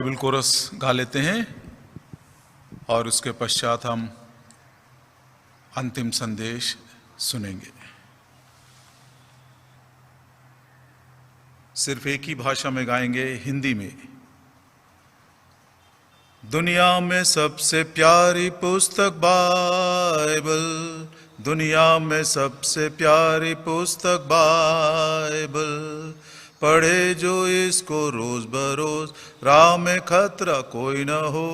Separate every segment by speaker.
Speaker 1: Bible coarse गा लेते हैं और उसके पश्चात हम अंतिम संदेश सुनेंगे। सिर्फ एक ही भाषा में गाएंगे, हिंदी में। दुनिया में सबसे प्यारी पुस्तक बाइबल, दुनिया में सबसे प्यारी पुस्तक बाइबल, पढ़े जो इसको रोज बरोज, राह में खतरा कोई न हो।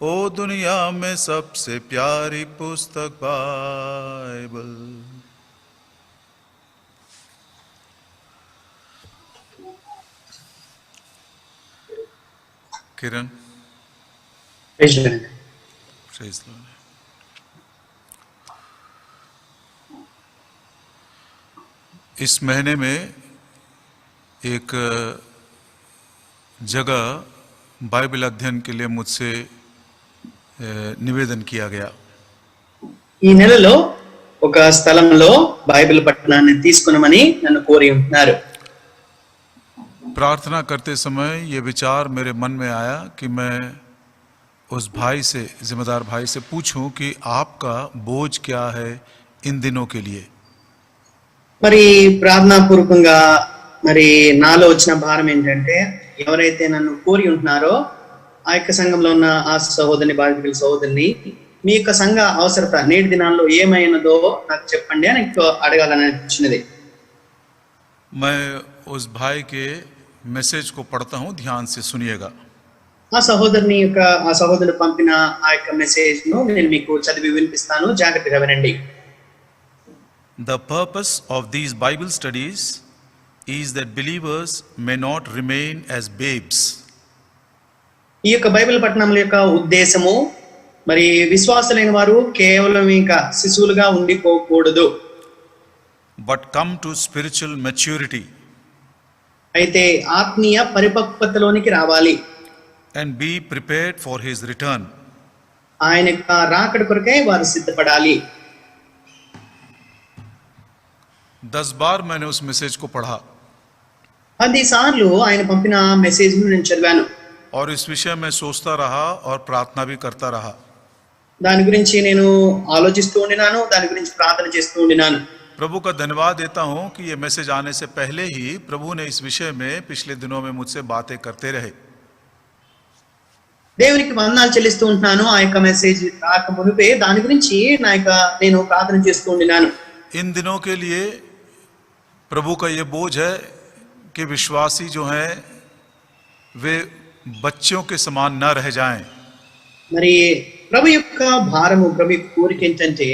Speaker 1: ओ दुनिया में सबसे प्यारी पुस्तक Bible. Kiran, praise the Lord. इस महीने में एक जगह बाइबल अध्ययन के लिए मुझसे निवेदन किया गया।
Speaker 2: ఈ నెలలో ఒక స్థలంలో బైబిల్ పఠనాన్ని తీసుకొనమని నన్ను కోరి ఉన్నారు।
Speaker 1: प्रार्थना करते समय ये विचार मेरे मन में आया कि मैं उस भाई से, जिम्मेदार भाई से पूछूं कि आपका बोझ क्या है इन दिनों के लिए।
Speaker 2: మరి ప్రార్థనా పూర్వకంగా మరి నాలో వచ్చిన భారం ఏంటంటే, ఎవరైతే నన్ను కోరి ఉంటున్నారో ఆ యొక్క సంఘంలో ఉన్న ఆ సహోదరుని, బాధితుల సహోదరుని, మీ యొక్క సంఘ అవసరత నేటి దినాల్లో ఏమైనదో నాకు చెప్పండి అని అడగాలని అనిపించినది।
Speaker 1: मैं उस भाई के मैसेज को पढ़ता हूं, ध्यान से सुनिएगा।
Speaker 2: ఆ సహోదరుడు పంపిన ఆ యొక్క మెసేజ్ ను నేను మీకు చదివి వినిపిస్తాను, జాగ్రత్తగా వినండి।
Speaker 1: The purpose of these Bible studies is that believers may not remain as babes.
Speaker 2: ఈ యొక్క బైబిల్ పఠనముల యొక్క ఉద్దేశము, మరి విశ్వాసులైన వారు కేవలం ఇంకా శిశువులుగా ఉండిపోకూడదు,
Speaker 1: but come to spiritual maturity
Speaker 2: అయితే ఆత్మీయ పరిపక్వతలోనికి రావాలి,
Speaker 1: and be prepared for his return.
Speaker 2: ఆయన యొక్క రాకడ కొరకై వారు సిద్ధపడాలి।
Speaker 1: 10 बार मैंने उस मैसेज को पढ़ा
Speaker 2: 10 సార్లు ఆయన పంపిన మెసేజ్ ను నేను చదివాను
Speaker 1: और इस विषय में सोचता रहा और प्रार्थना भी करता रहा।
Speaker 2: దాని గురించి నేను ఆలోచిస్తూ ఉండినాను, దాని గురించి ప్రార్థన చేస్తూ ఉండినాను।
Speaker 1: प्रभु का धन्यवाद देता हूं कि ये मैसेज आने से पहले ही प्रभु ने इस विषय में पिछले दिनों में मुझसे बातें करते रहे।
Speaker 2: దేవునికి వందనాలు చెల్లిస్తూ ఉంటున్నాను, ఆ యొక్క మెసేజ్ రాక మునుపే దాని గురించి నేను ప్రార్థన చేస్తూ ఉండినాను।
Speaker 1: इन दिनों के लिए प्रभु का ये बोझ है कि विश्वासी जो हैं वे बच्चों के समान न रह जाएं।
Speaker 2: మరి ప్రభు యొక్క భారము, ప్రభు కోరిక ఏంటంటే,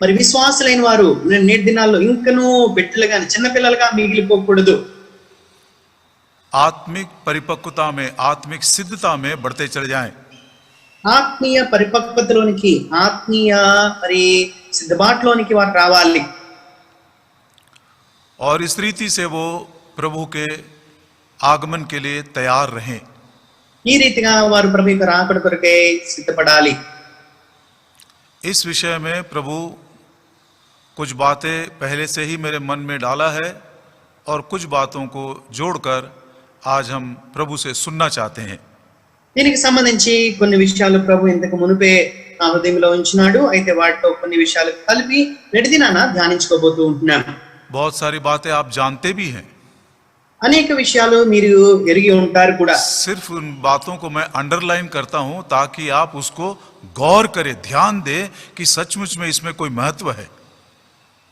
Speaker 2: మరి విశ్వాసులైన వారు నేటి దినాల్లో ఇంకనూ బిడ్డలుగా, చిన్నపిల్లలుగా మిగిలిపోకూడదు,
Speaker 1: आत्मिक परिपक्वता में, आत्मिक सिद्धता में बढ़ते चले जाएं।
Speaker 2: ఆత్మీయ పరిపక్వతలోనికి, ఆత్మీయ మరి సిద్ధబాటులోనికి వారు రావాలి।
Speaker 1: और इस रीति से वो प्रभु के आगमन के लिए तैयार रहें।
Speaker 2: ఈ రీతిగా వారు ప్రభు యొక్క రాకడ కొరకై సిద్ధపడాలి।
Speaker 1: इस विषय में प्रभु कुछ बातें पहले से ही मेरे मन में डाला है और कुछ बातों को जोड़कर आज हम प्रभु से सुनना चाहते हैं।
Speaker 2: దీనికి సంబంధించి కొన్ని విషయాలు ప్రభు ఇంతకు మునుపే నా హృదయంలో ఉంచినాడు, అయితే వాటితో కొన్ని విషయాలు కలిపి నేటి దినాన ధ్యానించుకోబోతూ ఉంటున్నాను।
Speaker 1: बहुत सारी बातें आप जानते भी हैं,
Speaker 2: అనేక విషయాలు మీరు ఎరిగి ఉంటారు కూడా।
Speaker 1: सिर्फ उन बातों को मैं अंडरलाइन करता हूं ताकि आप उसको गौर करें, ध्यान दें कि सचमुच में इसमें कोई महत्व है।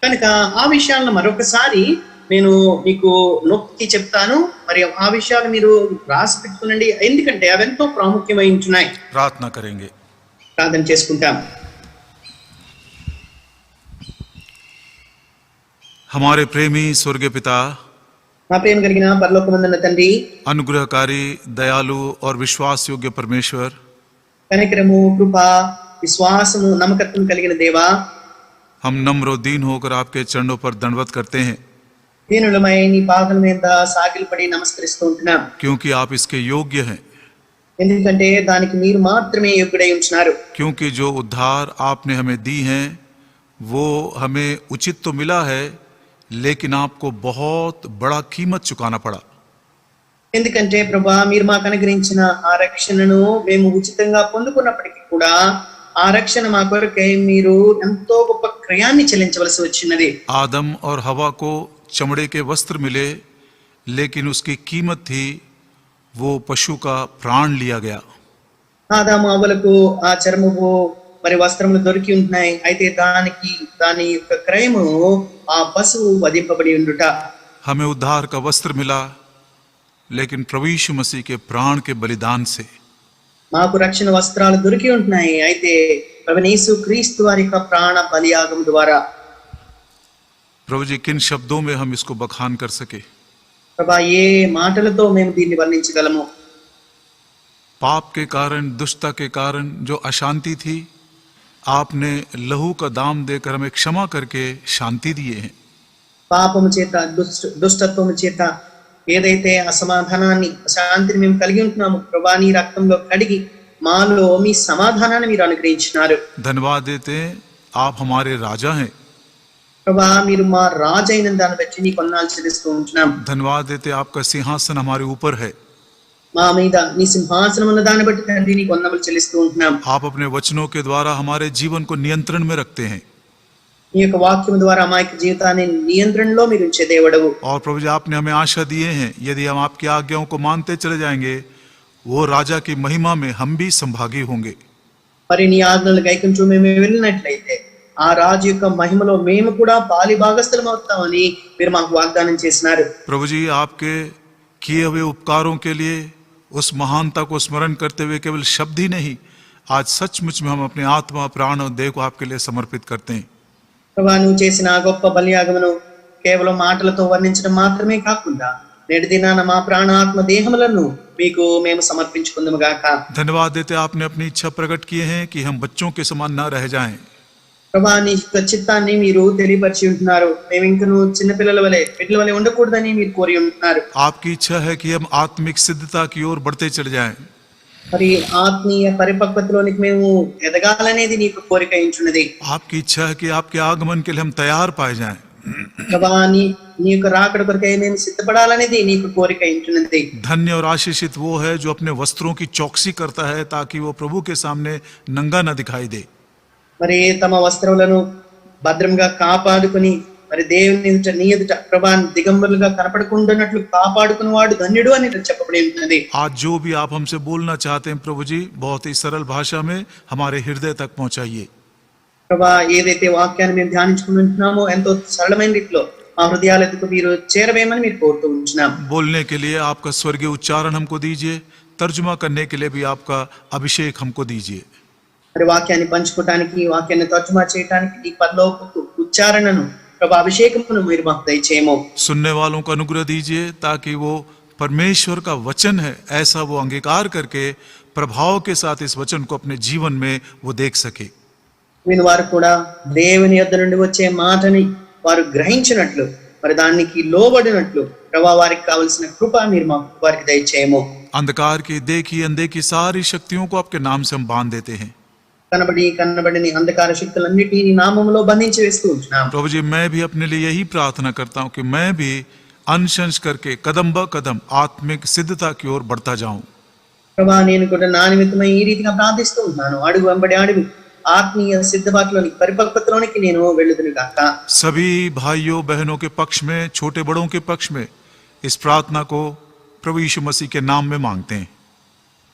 Speaker 2: కనుక ఆ విషయాలను మరొకసారి నేను మీకు నొక్కి చెప్తాను, మరి ఆ విషయాలు మీరు రాసి పెట్టుకునండి, ఎందుకంటే అవి ఎంతో ప్రాముఖ్యమైనవి।
Speaker 1: प्रार्थना करेंगे।
Speaker 2: ప్రార్థన చేసుకుంటాం।
Speaker 1: हमारे प्रेमी स्वर्गीय पिता,
Speaker 2: మా ప్రేమ కలిగిన పరలోకమందున్న తండ్రి,
Speaker 1: अनुग्रहकारी, दयालु और विश्वास योग्य परमेश्वर,
Speaker 2: కనికరము, కృప, విశ్వాసము, నమ్మకత్వం కలిగిన దేవా,
Speaker 1: हम नम्र और दीन होकर आपके चरणों पर दंडवत करते हैं
Speaker 2: దీనులమై నీ పాదల మీద సాగిలపడి నమస్కరిస్తూ ఉంటున్నాం,
Speaker 1: क्योंकि आप इसके योग्य हैं,
Speaker 2: ఎందుకంటే దానికి మీరు మాత్రమే యోగ్యుడై ఉంటున్నారు।
Speaker 1: क्योंकि जो उद्धार आपने हमें दी हैं वो हमें उचित तो मिला है, लेकिन आपको बहुत बड़ा कीमत चुकाना पड़ा।
Speaker 2: ఎందుకంటే ప్రభా మీరు మాకు అనుగ్రహించిన ఆ రక్షణను మేము ఉచితంగా పొందుకున్నప్పటికీ కూడా ఆ రక్షణ మా కొరకై మీరు ఎంతో గొప్ప క్రయాన్ని చెల్లించవలసి వచ్చినది.
Speaker 1: आदम और हवा को चमड़े के वस्त्र मिले, लेकिन उसकी कीमत थी वो पशु का प्राण लिया गया।
Speaker 2: ఆదాము అవ్వలకు ఆ చర్మము మరి వస్త్రములు దొరికి ఉంటున్నాయి, అయితే దాని యొక్క క్రయము ఆ పశువు వధింపబడి ఉండుట.
Speaker 1: हमें उद्धार का वस्त्र मिला, लेकिन प्रभु यीशु मसीह के प्राण के बलिदान से।
Speaker 2: మాకు రక్షణ వస్త్రాలు దొరికి ఉంటున్నాయి, అయితే ప్రభువైన యేసు క్రీస్తు వారి యొక్క ప్రాణ బలియాగం ద్వారా.
Speaker 1: प्रभु जी, किन शब्दों में हम इसको बखान कर सके?
Speaker 2: ప్రభా ఏ మాటలతో మేము దీన్ని వర్ణించగలము?
Speaker 1: पाप के कारण, दुष्टता के कारण जो अशांति थी, आपने लहू का दाम देकर हमें क्षमा करके शांति दिए हैं।
Speaker 2: పాపము చేత దుష్టత్వము చేత ఏదైతే అసమాధానాన్ని అశాంతిని మేము కలిగి ఉంటున్నాము, ప్రభా నీ రక్తంలో కడిగి మాలో మీ సమాధానాన్ని మీరు అనుగ్రహించినారు.
Speaker 1: धन्यवाद देते हैं, आप हमारे राजा हैं।
Speaker 2: ప్రభా మీరు మా రాజు అయిన దాన్ని బట్టి నీ వందనాలు చెల్లిస్తూ ఉంటున్నాం.
Speaker 1: धन्यवाद देते हैं, आपका सिंहासन हमारे ऊपर है।
Speaker 2: మా మీద నీ సింహాసనం ఉన్న దాన్ని బట్టి తండ్రి నీకు వందనములు చెల్లిస్తూ ఉంటున్నాం.
Speaker 1: आप अपने वचनों के द्वारा हमारे जीवन को नियंत्रण में रखते हैं।
Speaker 2: నీ యొక్క వాక్యం ద్వారా మా యొక్క జీవితాన్ని నియంత్రణలో మీరు ఉంచే దేవుడవు.
Speaker 1: और प्रभु जी, आपने हमें आशा दिए हैं, यदि हम आपकी आज्ञाओं को मानते चले जाएंगे, वो राजा की महिमा में हम भी संभागी होंगे।
Speaker 2: మరి నీ ఆజ్ఞలు గైకొంటూ మేము వెళ్ళినట్లయితే ఆ రాజు యొక్క మహిమలో మేము కూడా పాలి భాగస్థలం అవుతామని మీరు మాకు వాగ్దానం చేసినారు.
Speaker 1: प्रभु जी, आपके किए हुए उपकारों के लिए उस महानता को स्मरण करते हुए केवल शब्द ही नहीं, आज सचमुच में हम अपने आत्मा, प्राण और देह को आपके लिए समर्पित करते हैं।
Speaker 2: ప్రభా నువ్వు చేసిన ఆ గొప్ప బలియాగమును కేవలం మాటలతో వర్ణించడం మాత్రమే కాకుండా నేటి దినాన మా ప్రాణ ఆత్మ దేహములను మీకు మేము సమర్పించుకుందాము గాక.
Speaker 1: धन्यवाद देते, आपने अपनी इच्छा प्रकट किए हैं कि हम बच्चों के समान न रह जाएं।
Speaker 2: ప్రభా నీ యొక్క చిత్తాన్ని మీరు తెలియపరిచి ఉంటున్నారు, మేము ఇంకను చిన్నపిల్లల వలె బిడ్డల వలె ఉండకూడదని మీరు కోరి ఉంటున్నారు.
Speaker 1: आपकी इच्छा है कि हम आत्मिक सिद्धता की ओर बढ़ते चले जाएं।
Speaker 2: మరి ఆత్మీయ పరిపక్వతలోనికి మేము ఎదగాలనేది నీకు కోరిక ఉంటున్నది.
Speaker 1: आपकी इच्छा है कि आपके आगमन के लिए हम तैयार पाए जाएं।
Speaker 2: ప్రభా నీ యొక్క రాకడ కొరకై మేము సిద్ధపడాలనేది నీకు కోరిక ఉంటున్నది.
Speaker 1: धन्य और आशीषित वो है जो अपने वस्त्रों की चौकसी करता है, ताकि वो प्रभु के सामने नंगा न दिखाई दे।
Speaker 2: మరి తమ వస్త్రములను భద్రంగా కాపాడుకుని మరి దేవుని ఎదుట నీ ఎదుట ప్రభా దిగంబరులుగా కనపడకుండానట్లు కాపాడుకుని వాడు ధన్యుడు అని చెప్పబడి ఉన్నది.
Speaker 1: आज जो भी आप हमसे बोलना चाहते हैं प्रभु जी, बहुत ही सरल भाषा में हमारे हृदय तक पहुंचाइए।
Speaker 2: ప్రభా ఏదైతే వాక్యాన్ని మేము ధ్యానించుకుంటున్నామో ఎంతో సరళమైన రీతిలో మా హృదయాలకు మీరు చేరవేయమని మీరు కోరుతూ ఉంటున్నాం.
Speaker 1: बोलने के लिए आपका स्वर्गीय उच्चारण हमको दीजिए, तर्जुमा करने के लिए भी आपका अभिषेक हमको दीजिए।
Speaker 2: మరి వాక్యాన్ని పంచుకోవటానికి, వాక్యాన్ని తర్జుమా చేయడానికి ఈ పరలోకపు ఉచ్చారణను ప్రభా అభిషేకమును మీరు మాకు దయచేయము.
Speaker 1: सुनने वालों को अनुग्रह दीजिए, ताकि वो परमेश्वर का वचन है ऐसा वो अंगीकार करके प्रभाव के साथ इस वचन को अपने जीवन में वो देख सके।
Speaker 2: విని వారు కూడా దేవుని యొద్ద నుండి వచ్చే మాటని వారు గ్రహించినట్లు, మరి దానికి లోబడినట్లు ప్రభా వారికి కావలసిన కృప మీరు మాకు వారికి దయచేయము.
Speaker 1: अंधकार की देखी अनदेखी सारी शक्तियों को आपके नाम से हम बांध देते हैं।
Speaker 2: కనబడని అంధకార శక్తులన్నిటినీ నీ నామములో బంధించి వేస్తూ ఉంటున్నాం.
Speaker 1: प्रभु जी, मैं भी अपने लिए यही प्रार्थना करता हूँ कि मैं भी अंश करके कदम ब कदम आत्मिक सिद्धता की ओर बढ़ता जाऊं।
Speaker 2: ప్రభా నేను కూడా నా నిమిత్తమై ఈ రీతిగా ప్రార్థిస్తూ ఉన్నాను, అడుగు వెంబడి అడుగు ఆత్మీయ సిద్ధపాటులోని పరిపక్వతలోనికి నేను వెళ్ళుదును గాక.
Speaker 1: सभी भाइयों बहनों के पक्ष में, छोटे बड़ों के पक्ष में इस प्रार्थना को प्रभु यीशु मसीह के नाम में मांगते हैं।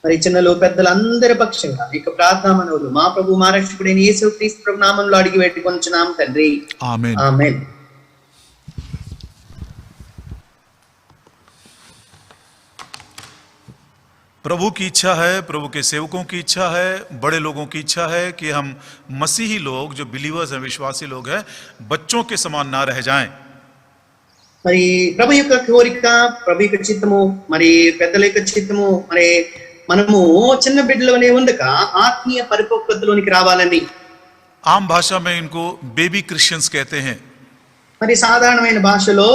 Speaker 2: మరి చిన్నలు పెద్దలందరి పక్షంగా ఇక ప్రార్థన మనవులు మా ప్రభు మా రక్షకుడైన యేసుక్రీస్తు ప్రభు నామములో అడిగి పెట్టుకొనుచున్నాం తండ్రి.
Speaker 1: आमीन।
Speaker 2: ఆమేన్.
Speaker 1: प्रभु की इच्छा है, प्रभु के सेवकों की इच्छा है, बड़े लोगों की इच्छा है कि हम मसीही लोग, जो बिलीवर्स हैं, विश्वासी लोग हैं, बच्चों के समान ना रह जाएं।
Speaker 2: మరి ప్రభు యొక్క కోరిక, ప్రభు యొక్క చిత్తము, మరి పెద్దల యొక్క చిత్తము, మరి మనము చిన్న బిడ్డల వలె ఉండక ఆత్మీయ పరిపక్వతలోనికి రావాలని.
Speaker 1: आम भाषा में इनको बेबी क्रिश्चियंस कहते हैं।
Speaker 2: మరి సాధారణమైన భాషలో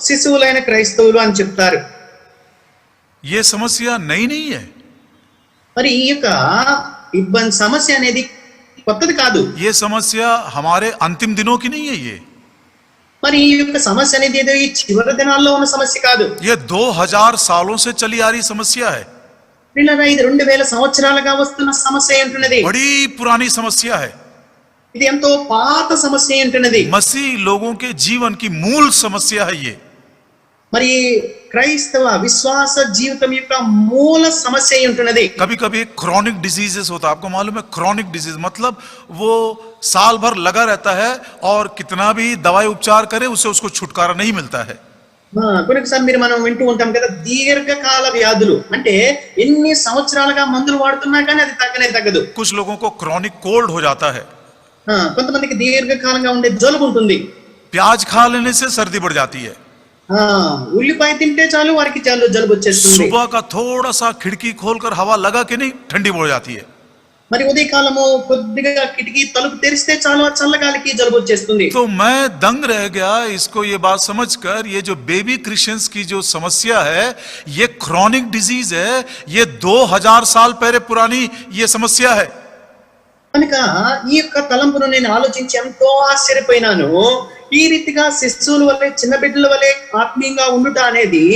Speaker 2: శిశువులైన క్రైస్తవులు అని చెప్తారు.
Speaker 1: ये समस्या नई नहीं है।
Speaker 2: మరి ఈ యొక్క సమస్య అనేది కొత్తది కాదు.
Speaker 1: ये समस्या हमारे अंतिम दिनों की नहीं है।
Speaker 2: మరి ఈ యొక్క సమస్య అనేది ఏదో ఈ చివరి దినాల్లో ఉన్న సమస్య కాదు.
Speaker 1: ये 2000 सालों से चली आ रही समस्या है,
Speaker 2: ప్రియులారా, ఇది 2000 సంవత్సరాలుగా వస్తున్న సమస్య ఏంటున్నది.
Speaker 1: बड़ी पुरानी समस्या है.
Speaker 2: ఇది ఎంతో పాత సమస్య ఏంటున్నది.
Speaker 1: मसीह लोगों के जीवन की मूल समस्या है ये.
Speaker 2: మరి క్రైస్తవ విశ్వాస జీవితం యొక్క మూల సమస్య ఏంటున్నది.
Speaker 1: कभी कभी क्रॉनिक डिजीजेस होता है, आपको मालूम है क्रॉनिक डिजीज मतलब वो साल भर लगा रहता है और कितना भी दवाई उपचार करे उससे उसको छुटकारा नहीं मिलता है.
Speaker 2: కొన్నిసార్లు మనం వింటూ ఉంటాం కదా, దీర్ఘకాల వ్యాధులు అంటే ఎన్ని సంవత్సరాలుగా మందులు వాడుతున్నా కానీ అది తగ్గదు.
Speaker 1: कुछ लोगों को क्रॉनिक कोल्ड हो जाता है,
Speaker 2: కొంతమందికి దీర్ఘకాలంగా ఉండే జలుబు ఉంటుంది.
Speaker 1: प्याज खा लेने से सर्दी बढ़ जाती है.
Speaker 2: ఉల్లిపాయ తింటే చాలు వారికి జలుబు వచ్చేస్తుంది.
Speaker 1: सुबह का थोड़ा सा खिड़की खोलकर हवा लगा के नहीं ठंडी बढ़ जाती है.
Speaker 2: మరి ఉదయకాలము కొద్దిగా కిటికీ తలుపు తెరిస్తే చాలు ఆ చల్లగాలికి జలుబు వచ్చేస్తుంది.
Speaker 1: तो मैं दंग रह गया इसको ये बात समझकर, ये जो बेबी क्रिश्चियंस की जो समस्या है ये क्रॉनिक डिजीज है, ये 2000 साल पहले पुरानी ये समस्या है.
Speaker 2: కనుక ఈ యొక్క తలంపును నేను ఆలోచించి ఎంతో ఆశ్చర్యపోయినాను. ఈ రీతిగా శిశువుల వల్లే చిన్న బిడ్డల వల్లే ఆత్మీయంగా ఉండుట అనేది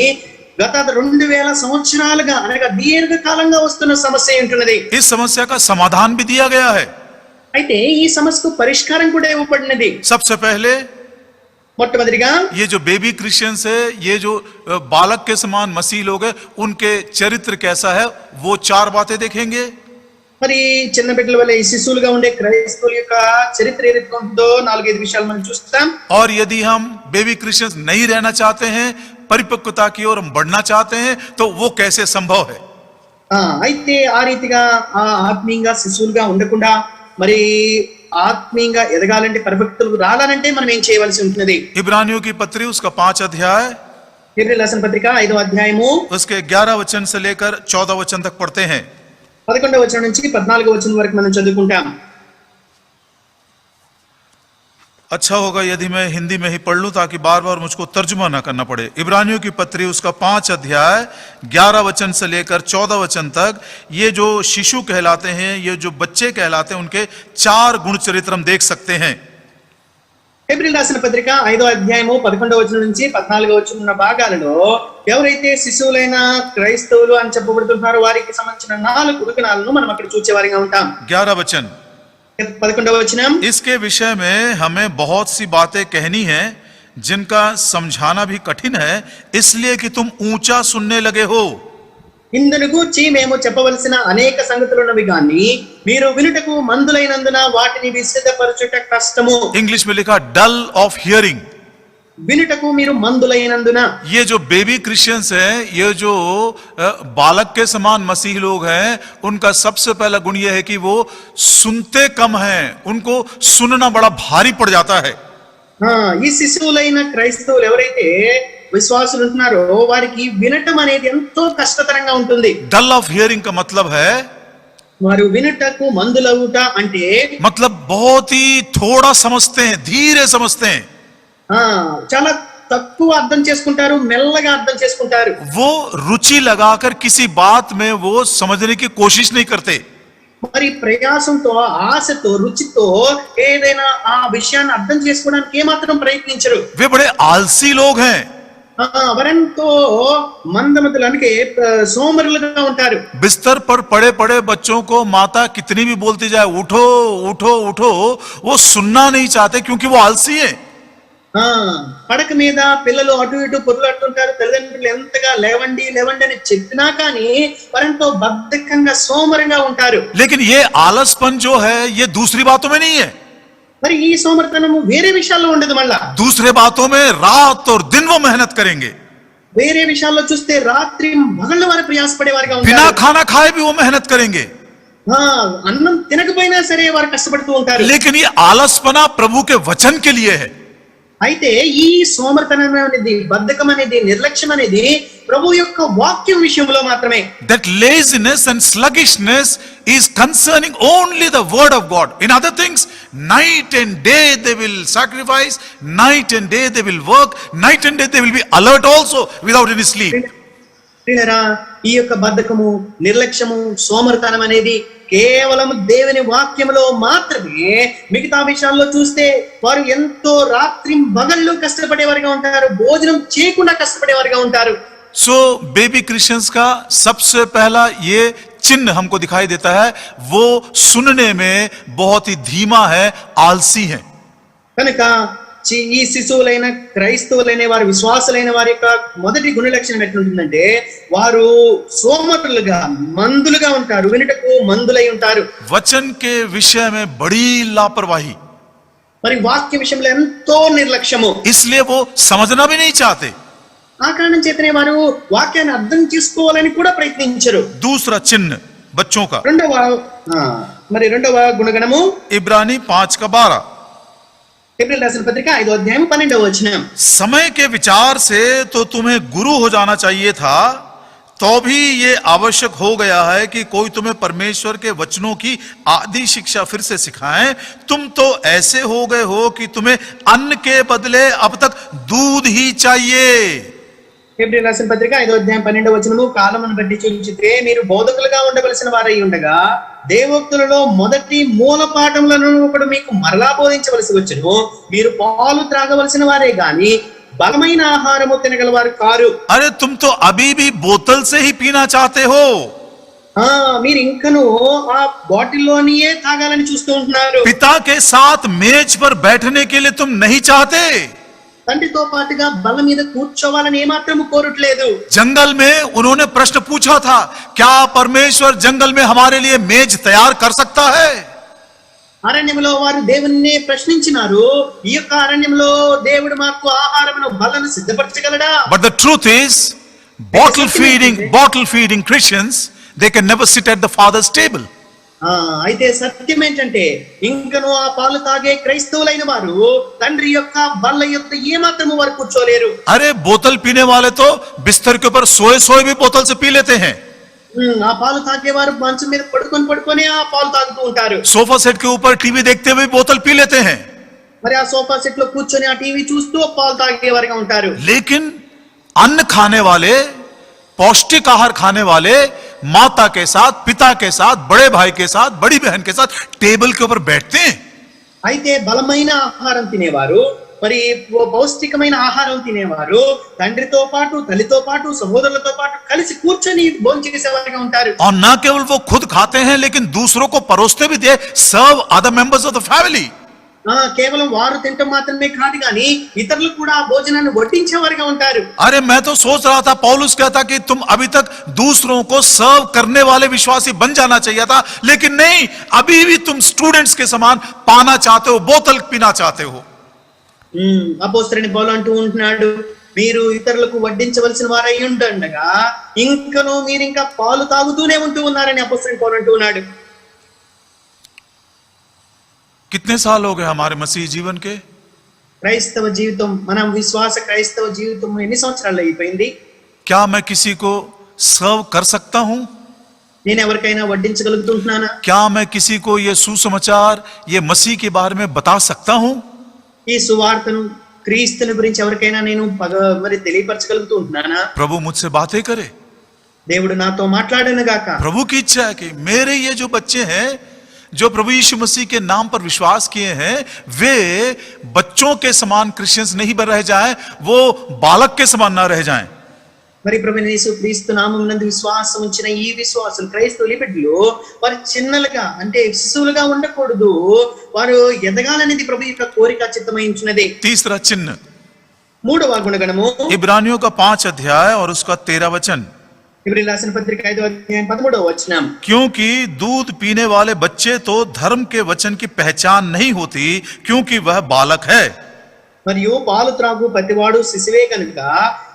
Speaker 2: గత 2000 సంవత్సరాలుగా అనగా దీర్ఘకాలంగా వస్తున్న సమస్య ఏంటున్నది.
Speaker 1: इस समस्या का समाधान भी दिया गया है.
Speaker 2: అయితే ఈ సమస్యకు పరిష్కారం కూడా ఇవ్వబడినది.
Speaker 1: सबसे पहले
Speaker 2: మొట్టమొదటిగా
Speaker 1: ये जो बेबी क्रिश्चियंस है, ये जो बालक के समान मसीह लोग हैं, उनके चरित्र कैसा है वो 4 बातें देखेंगे.
Speaker 2: మరి చిన్న బిడ్డల వల్ల ఈ శిశువులుగా ఉండే క్రైస్తవుల యొక్క చరిత్ర ఏ రీతిగా ఉంటుందో 4-5 విషయాలు మనం చూస్తాం.
Speaker 1: और यदि हम बेबी क्रिश्चियंस नहीं रहना चाहते हैं, परिपक्वता की ओर हम बढ़ना चाहते हैं, तो वो कैसे संभव है.
Speaker 2: అయితే ఆ రీతిగా ఆత్మీయంగా శిశువులుగా ఉండకుండా మరి ఆత్మీయంగా ఎదగాలంటే పరిపక్వతలకు రావాలంటే మనం ఏం చేయవలసి ఉంటుంది.
Speaker 1: इब्रानियों की पत्री उसका 5 अध्याय,
Speaker 2: హెబ్రీ రాసిన పత్రిక 5వ అధ్యాయము
Speaker 1: उसके 11 वचन से लेकर 14 वचन तक पढ़ते हैं.
Speaker 2: 11వ వచనం నుంచి 14వ వచనం వరకు మనం చదువుకుంటాం.
Speaker 1: अच्छा होगा यदि मैं हिंदी में ही पढ़ लूं ताकि बार बार मुझको तर्जुमा ना करना पड़े. इब्रानियों की पत्री उसका 5 अध्याय 11 वचन से लेकर 14 वचन तक ये जो शिशु कहलाते हैं, ये जो बच्चे कहलाते हैं, उनके 4 गुण चरित्र हम देख सकते हैं.
Speaker 2: హెబ్రీ రాసిన పత్రిక 5వ అధ్యాయము 11వ వచనం నుంచి 14వ వచనం ఉన్న భాగాలలో ఎవరైతే శిశువులైన క్రైస్తవులు అని చెప్పబడుతున్నారో వారికి సంబంధించిన 4 గుణాలను మనం అక్కడ చూచేవారిగా ఉంటాం.
Speaker 1: 11 वचन,
Speaker 2: 11వ వచనం,
Speaker 1: इसके विषय में हमें बहुत सी बातें कहनी है जिनका समझाना भी कठिन है, इसलिए कि तुम ऊंचा सुनने लगे हो.
Speaker 2: ఇందును గూర్చి మేము చెప్పవలసిన అనేక సంగతులు ఉన్నవి గాని మీరు వినుటకు మందులైనందున వాటిని విశదపరచుట కష్టము.
Speaker 1: इंग्लिश में लिखा डल ऑफ हियरिंग.
Speaker 2: వినుటకు మీరు మందులైనందున.
Speaker 1: ये जो बेबी क्रिश्चियंस हैं, ये जो बालक के समान मसीह लोग हैं, उनका सबसे पहला गुण यह है कि वो सुनते कम हैं, उनको सुनना बड़ा भारी पड़ जाता है.
Speaker 2: ఈ శిశువులైన క్రైస్తవులు ఎవరైతే విశ్వాసులు ఉంటున్నారో వారికి వినటం అనేది ఎంతో కష్టతరంగా ఉంటుంది.
Speaker 1: डल ऑफ हियरिंग का मतलब है,
Speaker 2: వారు వినుటకు మందులవుట అంటే
Speaker 1: मतलब बहुत ही थोड़ा समझते हैं, धीरे समझते हैं.
Speaker 2: చాలా తక్కువ అర్థం చేసుకుంటారు, మెల్లగా అర్థం చేసుకుంటారు.
Speaker 1: वो रुचि लगाकर किसी बात में वो समझने की कोशिश नहीं करते.
Speaker 2: మరి ప్రయాసంతో, ఆశతో, రుచితో ఏదైనా ఆ విషయాన్ని అర్థం చేసుకోవడానికి ఏమాత్రం ప్రయత్నించరు.
Speaker 1: वे बड़े आलसी लोग हैं.
Speaker 2: వారెంతో మందమతులు అనకే సోమరులుగా ఉంటారు.
Speaker 1: बिस्तर पर पड़े पड़े बच्चों को माता कितनी भी बोलती जाए उठो उठो उठो, वो सुनना नहीं चाहते क्योंकि वो आलसी है.
Speaker 2: పడక మీద పిల్లలు అటు ఇటు పొరులాడుతుంటారు. తల్లిదండ్రులు ఎంతగా లేవండి లేవండి అని చెప్పినా కానీ వారెంతో బద్ధకంగా సోమరంగా ఉంటారు.
Speaker 1: लेकिन ये आलसपन जो है ये दूसरी बातों में नहीं है.
Speaker 2: మరి ఈ సోమరితనము వేరే విషయాల్లో ఉండదు. మళ్ళా
Speaker 1: दूसरे बातों में रात और दिन वो मेहनत करेंगे,
Speaker 2: వేరే విషయాల్లో చూస్తే రాత్రి మగళ్ళ వారు ప్రయాసపడే వారిగా
Speaker 1: बिना
Speaker 2: ఉంటారు.
Speaker 1: खाना खाए भी वो मेहनत करेंगे.
Speaker 2: అన్నం తినకపోయినా సరే వారు కష్టపడుతూ ఉంటారు.
Speaker 1: लेकिन ये आलसपना प्रभु के वचन के लिए है.
Speaker 2: అయితే ఈ సోమరితనం అనేది, బద్ధకం అనేది, నిర్లక్ష్యం అనేది ప్రభు యొక్క వాక్యం విషయంలో మాత్రమే.
Speaker 1: That laziness and sluggishness is concerning only the word of God. In other things, night and day they will sacrifice, night and day they will work, night and day they will be alert also without any sleep.
Speaker 2: ప్రియులారా, ఈ యొక్క బద్ధకము, నిర్లక్ష్యము, సోమరితనం అనేది కేవలం దేవుని వాక్యంలో మాత్రమే. మిగతా విషయాల్లో చూస్తే వారు ఎంతో రాత్రి పగళ్ళు కష్టపడేవారుగా ఉంటారు, భోజనం చేయకుండా కష్టపడేవారుగా ఉంటారు.
Speaker 1: सो बेबी क्रिश्चियंस का सबसे पहला ये चिन्ह हमको दिखाई देता है, वो सुनने में बहुत ही धीमा है, आलसी है.
Speaker 2: కనుక ఈ శిశువులైన క్రైస్తవులైన వారి, విశ్వాసులైన వారి యొక్క మొదటి గుణ లక్షణం ఎట్లుంటుందంటే వారు సోమరులుగా, మందులుగా ఉంటారు, వినుటకు మందులై ఉంటారు.
Speaker 1: वचन के विषय में बड़ी लापरवाही,
Speaker 2: మరి వాక్య విషయంలో ఎంతో నిర్లక్ష్యము.
Speaker 1: इसलिए वो समझना भी नहीं चाहते.
Speaker 2: ఆ కారణం చేతనే వారు వాక్యాన్ని అర్థం చేసుకోవాలని కూడా ప్రయత్నించరు.
Speaker 1: दूसरा चिन्ह बच्चों का,
Speaker 2: రెండవ గుణగణము
Speaker 1: इब्रानी 5:12,
Speaker 2: హెబ్రీయులకు రాసిన పత్రిక 5వ అధ్యాయం 12వ వచనం.
Speaker 1: समय के विचार से तो तुम्हें गुरु हो जाना चाहिए था, तो भी ये आवश्यक हो गया है कि कोई तुम्हें परमेश्वर के वचनों की आदि शिक्षा फिर से सिखाए. तुम तो ऐसे हो गए हो कि तुम्हें अन्न के बदले अब तक दूध ही चाहिए.
Speaker 2: హెబ్రీయులకు రాసిన పత్రిక 5వ అధ్యాయం 12వ వచనము, కాలమును బట్టి చూచితే మీరు బోధకులుగా ఉండవలసిన వారై ఉండగా దేవోక్తులలో మొదటి మూల పాఠములను ఒకడు మీకు మరలా బోధించవలసి వచ్చును. మీరు పాలు త్రాగవలసిన వారే గాని బలమైన ఆహారము తినగలవారు కారు.
Speaker 1: अरे तुम तो अभी भी बोतल से ही पीना चाहते हो.
Speaker 2: మీరు ఇంకను ఆ బాటిల్లోనియే తాగాలని చూస్తూ ఉంటున్నారు.
Speaker 1: पिता के साथ मेज पर बैठने के लिए तुम नहीं चाहते.
Speaker 2: తండ్రితో పాటుగా బల్ల మీద కూర్చోవాలని ఏమాత్రము కోరట్లేదు.
Speaker 1: जंगल में उन्होंने प्रश्न पूछा था, क्या परमेश्वर जंगल में हमारे लिए मेज तैयार कर सकता है?
Speaker 2: అరణ్యంలో వారు దేవుణ్ణి ప్రశ్నించినారు, ఈ యొక్క అరణ్యంలో దేవుడు మాకు ఆహారమును, బల్లను సిద్ధపరచగలడా?
Speaker 1: But the truth is, bottle feeding Christians, they can never sit at the Father's table.
Speaker 2: అయితే సత్యం ఏంటంటే ఇంకను ఆ పాలు తాగే క్రైస్తవులైన వారు తండ్రి యొక్క బల్ల యొక్క ఏమాత్రము వారు కూర్చోలేరు.
Speaker 1: अरे बोतल पीने वाले तो बिस्तर के ऊपर सोए सोए भी बोतल से पी लेते हैं.
Speaker 2: ఆ పాలు తాగేవారు మంచం మీద పడుకొని ఆ పాలు తాగుతూ ఉంటారు.
Speaker 1: सोफा सेट के ऊपर टीवी देखते हुए बोतल पी लेते हैं.
Speaker 2: మరి ఆ సోఫా సెట్ లో కూర్చొని ఆ టీవీ చూస్తూ పాలు తాగేవారుగా ఉంటారు.
Speaker 1: लेकिन अन्न खाने वाले, पौष्टिक आहार खाने वाले माता के साथ, पिता के साथ, बड़े भाई के साथ, बड़ी बहन के साथ टेबल के ऊपर बैठते हैं.
Speaker 2: అయితే బలమైన ఆహారం తినేవారు, మరి పౌష్టికమైన ఆహారం తినేవారు తండ్రితో పాటు, తల్లితో పాటు, సహోదరులతో పాటు కలిసి కూర్చొని భోజనం చేసేవారుగా ఉంటారు.
Speaker 1: और न केवल वो खुद खाते हैं, लेकिन दूसरों को परोसते भी दे, serve other members of the family.
Speaker 2: కేవలం వారు తింటం మాత్రమే కాదు కానీ ఇతరులు కూడా ఆ భోజనాన్ని వడ్డించేవారుగా ఉంటారు.
Speaker 1: अरे मैं तो सोच रहा था, पौलुस कहता कि तुम अभी तक दूसरों को सर्व करने वाले विश्वासी बन जाना चाहिए था, लेकिन नहीं, अभी भी तुम स्टूडेंट्स के समान पाना चाहते हो, बोतल पीना चाहते हो.
Speaker 2: అపోస్తలుడైన పౌలు అంటూ ఉంటున్నాడు, మీరు ఇతరులకు వడ్డించవలసిన వారై ఉండగా ఇంకను మీరు ఇంకా పాలు తాగుతూనే ఉంటూ ఉన్నారని అపోస్తలుడైన పౌలు అంటూ ఉన్నాడు.
Speaker 1: कितने साल हो गए हमारे मसीह जीवन के?
Speaker 2: క్రైస్తవ జీవితం, మనం విశ్వాస క్రైస్తవ జీవితం ఎన్ని సంవత్సరాలు అయిపోయింది?
Speaker 1: क्या मैं किसी को सर्व कर सकता हूं?
Speaker 2: నేను ఎవరికైనా వడ్డించగలుగుతుంటున్నానా?
Speaker 1: क्या मैं किसी को ये सुसमाचार, ये मसीह के बारे में बता सकता हूं?
Speaker 2: ఈ సువార్తను, క్రీస్తుని గురించి ఎవరికైనా నేను మరి తెలియపరచగలుగుతూ ఉంటున్నానా?
Speaker 1: प्रभु मुझसे बातें करे.
Speaker 2: దేవుడు నాతో మాట్లాడను గాక.
Speaker 1: प्रभु की इच्छा है कि मेरे ये जो बच्चे हैं, जो प्रभु यीशु मसीह के नाम पर विश्वास किए हैं, वे बच्चों के समान क्रिश्चियंस नहीं बन रह जाएं, वो बालक के समान ना रह जाएं.
Speaker 2: మరి ప్రభువైన యేసుక్రీస్తు నామమునందు విశ్వాసం ఉంచిన ఈ విశ్వాసులు, క్రైస్తవుల బిడ్డలు వారు చిన్నలుగా, అంటే శిశువులుగా ఉండకూడదు, వారు ఎదగాలనేది ప్రభు యొక్క కోరిక, చిత్తమైంచున్నది.
Speaker 1: तीसरा चिन्ह,
Speaker 2: మూడవ గుణగణము
Speaker 1: इब्रानियों का 5 अध्याय और उसका 13 वचन.
Speaker 2: ఇబ్రానీయులకు రాసిన పత్రిక 5వ అధ్యాయం 13వ వచనం.
Speaker 1: क्योंकि दूध पीने वाले बच्चे तो धर्म के वचन की पहचान नहीं होती, क्योंकि वह बालक है.
Speaker 2: మరియు పాలు త్రాగు ప్రతివాడు శిశువే కనుక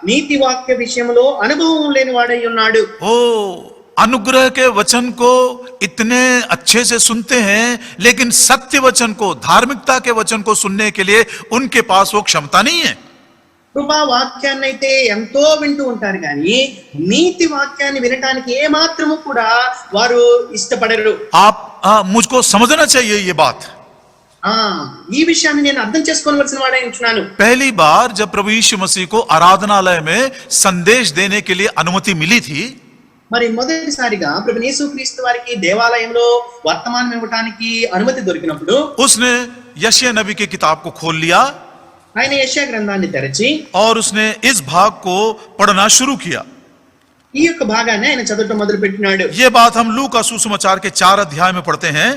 Speaker 2: నీతి వాక్య విషయంలో అనుభవం లేని వాడై ఉన్నాడు.
Speaker 1: ओ अनुग्रह के वचन को इतने अच्छे से सुनते हैं, लेकिन सत्य वचन को, धार्मिकता के वचन को सुनने के लिए उनके पास वो क्षमता नहीं है.
Speaker 2: కృపా వాక్యాన్ని అయితే ఎంతో వింటూ ఉంటారు కానీ నీతి వాక్యాన్ని వినటానికి ఏ మాత్రము కూడా వారు ఇష్టపడరు.
Speaker 1: आप मुझको समझना चाहिए ये बात.
Speaker 2: ఈ విషయాన్ని నేను అర్థం చేసుకోవలసిన వాడే ఉంటున్నాను.
Speaker 1: पहली बार जब प्रभु यीशु मसीह को आराधनालय में संदेश देने के लिए अनुमति मिली थी,
Speaker 2: మరి మొదటిసారిగా ప్రభు యేసుక్రీస్తు వారికి దేవాలయంలో వర్తమానం ఇవ్వడానికి అనుమతి దొరికినప్పుడు
Speaker 1: उसने यशायाह नबी की किताब को खोल लिया
Speaker 2: ఆయన యెషయా గ్రంథాన్ని తెరచి
Speaker 1: और उसने इस भाग को पढ़ना शुरू किया।
Speaker 2: ఈ యొక్క భాగాన్ని ఆయన చదవటం మొదలు పెట్టినాడు।
Speaker 1: ये बात हम लूका सुसमाचार के 4 अध्याय में पढ़ते हैं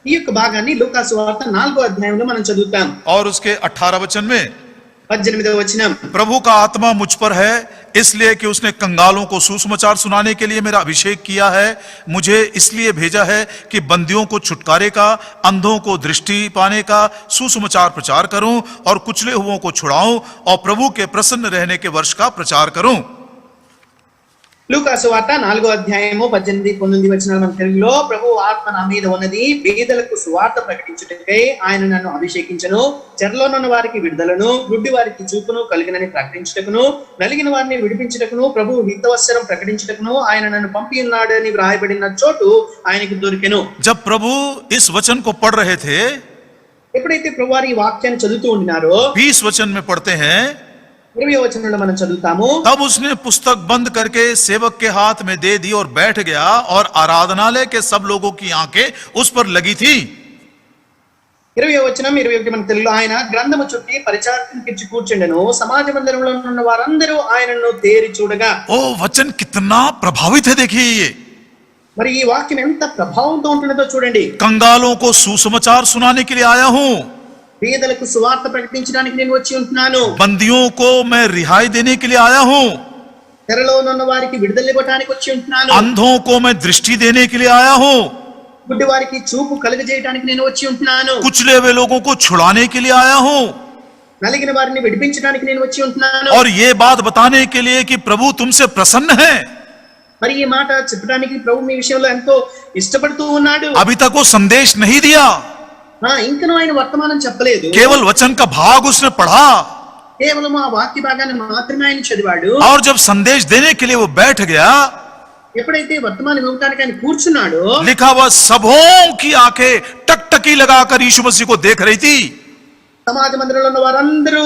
Speaker 2: ఈ యొక్క భాగాన్ని లూకా సువార్త 4వ అధ్యాయంలో మనం చదువుతాం।
Speaker 1: और उसके 18 वचन में
Speaker 2: 18వ వచనం,
Speaker 1: प्रभु का आत्मा मुझ पर है इसलिए कि उसने कंगालों को सुसमाचार सुनाने के लिए मेरा अभिषेक किया है, मुझे इसलिए भेजा है कि बंदियों को छुटकारे का, अंधों को दृष्टि पाने का सुसमाचार प्रचार करूं और कुचले हुओं को छुड़ाऊं और प्रभु के प्रसन्न रहने के वर्ष का प्रचार करूं।
Speaker 2: లూకా సువార్త 4వ అధ్యాయము 18, 19 వచనాలు మన తెలుగులో, ప్రభు ఆత్మ నా మీద ఉన్నది, బీదలకు సువార్త ప్రకటించుటకై ఆయన నన్ను అభిషేకించను, చెరలోనున్న వారికి విడుదలను, గుడ్డి వారికి చూపును కలిగినని ప్రకటించుటకును, నలిగిన వారిని విడిపించుటకును, ప్రభు హితవత్సరం ప్రకటించుటకును ఆయన నన్ను పంపి ఉన్నాడని వ్రాయబడిన చోటు ఆయనకు దొరికెను।
Speaker 1: जब प्रभु इस वचन को पढ़ रहे थे,
Speaker 2: ఎప్పుడైతే ప్రభు వారి ఈ వాక్యాన్ని చదువుతూ ఉండినారో
Speaker 1: 20 वचन में पढ़ते हैं,
Speaker 2: 20వ వచనంలో మనం చదువుతాము,
Speaker 1: तब उसने पुस्तक बंद करके सेवक के हाथ में दे दी और बैठ गया और आराधनालय के सब लोगों की आंखें उस पर लगी थी।
Speaker 2: 20వ వచనం 21 మన తెలుగులో, ఆయన గ్రంథము చుట్టి పరిచారకునికిచ్చి కూర్చుండెను, సమాజ మందిరంలో ఉన్న వారందరూ ఆయనను తేరి చూడగా।
Speaker 1: ओ वचन कितना प्रभावित है, देखिए ये
Speaker 2: మరి ఈ వాక్యం ఎంత ప్రభావంతో ఉంటున్నదో చూడండి।
Speaker 1: कंगालों को सुसमाचार सुनाने के लिए आया हूं,
Speaker 2: పేదలకు సువార్త ప్రకటించడానికి నేను వచ్చి ఉంటున్నాను,
Speaker 1: बंदियों को मैं रिहाई देने के लिए आया हूं,
Speaker 2: చెరలో ఉన్న వారికి విడుదల ఇవ్వడానికి వచ్చి ఉంటున్నాను,
Speaker 1: अंधों को मैं दृष्टि देने के लिए आया हूं,
Speaker 2: గుడ్డి వారికి చూపు కలుగజేయడానికి నేను వచ్చి ఉంటున్నాను,
Speaker 1: कुचले हुए लोगों को छुड़ाने के लिए आया हूं,
Speaker 2: నలిగిన వారిని విడిపించడానికి నేను వచ్చి ఉంటున్నాను।
Speaker 1: और ये बात बताने के लिए कि प्रभु तुमसे प्रसन्न है।
Speaker 2: మరి ఈ మాట చెప్పడానికి ప్రభు మీ విషయంలో ఎంతో ఇష్టపడుతూ ఉన్నాడు।
Speaker 1: अभी तक वो संदेश नहीं दिया,
Speaker 2: ఇంకనూ ఆయన వర్తమానం చెప్పలేదు,
Speaker 1: केवल वचन का भाग उसने पढ़ा
Speaker 2: కేవలం ఆ వాక్య భాగాన్ని మాత్రమే ఆయన చదివాడు।
Speaker 1: और जब संदेश देने के लिए वो बैठ गया,
Speaker 2: ఎప్పుడైతే వర్తమానం ఇవ్వడానికి ఆయన కూర్చున్నాడో,
Speaker 1: लिखा हुआ सबों की आंखें टकटकी लगाकर यीशु मसीह को देख रही थी।
Speaker 2: సమాజ మందిరంలో ఉన్న వారందరూ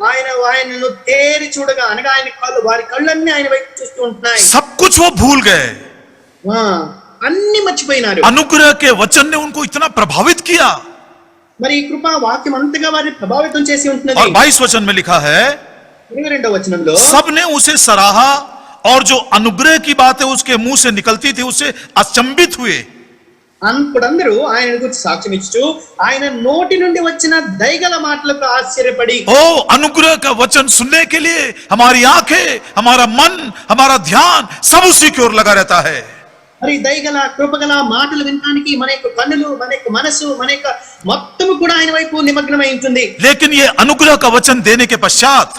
Speaker 2: ఆయనను తేరి చూడగా, అనగా ఆయన కళ్ళు, వారి కళ్ళన్నీ ఆయన వైపు చూస్తూ ఉంటున్నాయి।
Speaker 1: सब कुछ वो भूल गए,
Speaker 2: అన్ని మర్చిపోయినారు।
Speaker 1: अनुग्रह के वचन ने उनको इतना प्रभावित किया।
Speaker 2: మరి ఈ కృపా వాక్యం అంతగా వారిని ప్రభావితం చేసి ఉంటున్నది।
Speaker 1: और 22 वचन में लिखा है,
Speaker 2: 22వ వచనంలో,
Speaker 1: सबने उसे सराहा और जो अनुग्रह की बातें उसके मुंह से निकलती थी उससे अचंभित हुए।
Speaker 2: అప్పుడందరూ ఆయన గురించి సాక్ష్యం ఇచ్చు, ఆయన నోటి నుండి వచ్చిన దయగల మాటలకు ఆశ్చర్యపడి,
Speaker 1: ओ अनुग्रह का वचन सुनने के लिए हमारी आंखें, हमारा मन, हमारा ध्यान सब उसी की ओर लगा रहता है।
Speaker 2: మరి దయగల కృపగల మాటలు వినడానికి మన యొక్క కన్నులు, మన యొక్క మనసు, మన యొక్క మొత్తము కూడా ఆయన వైపు నిమగ్నమై ఉంటుంది।
Speaker 1: लेकिन ये अनुग्रह का वचन देने के पश्चात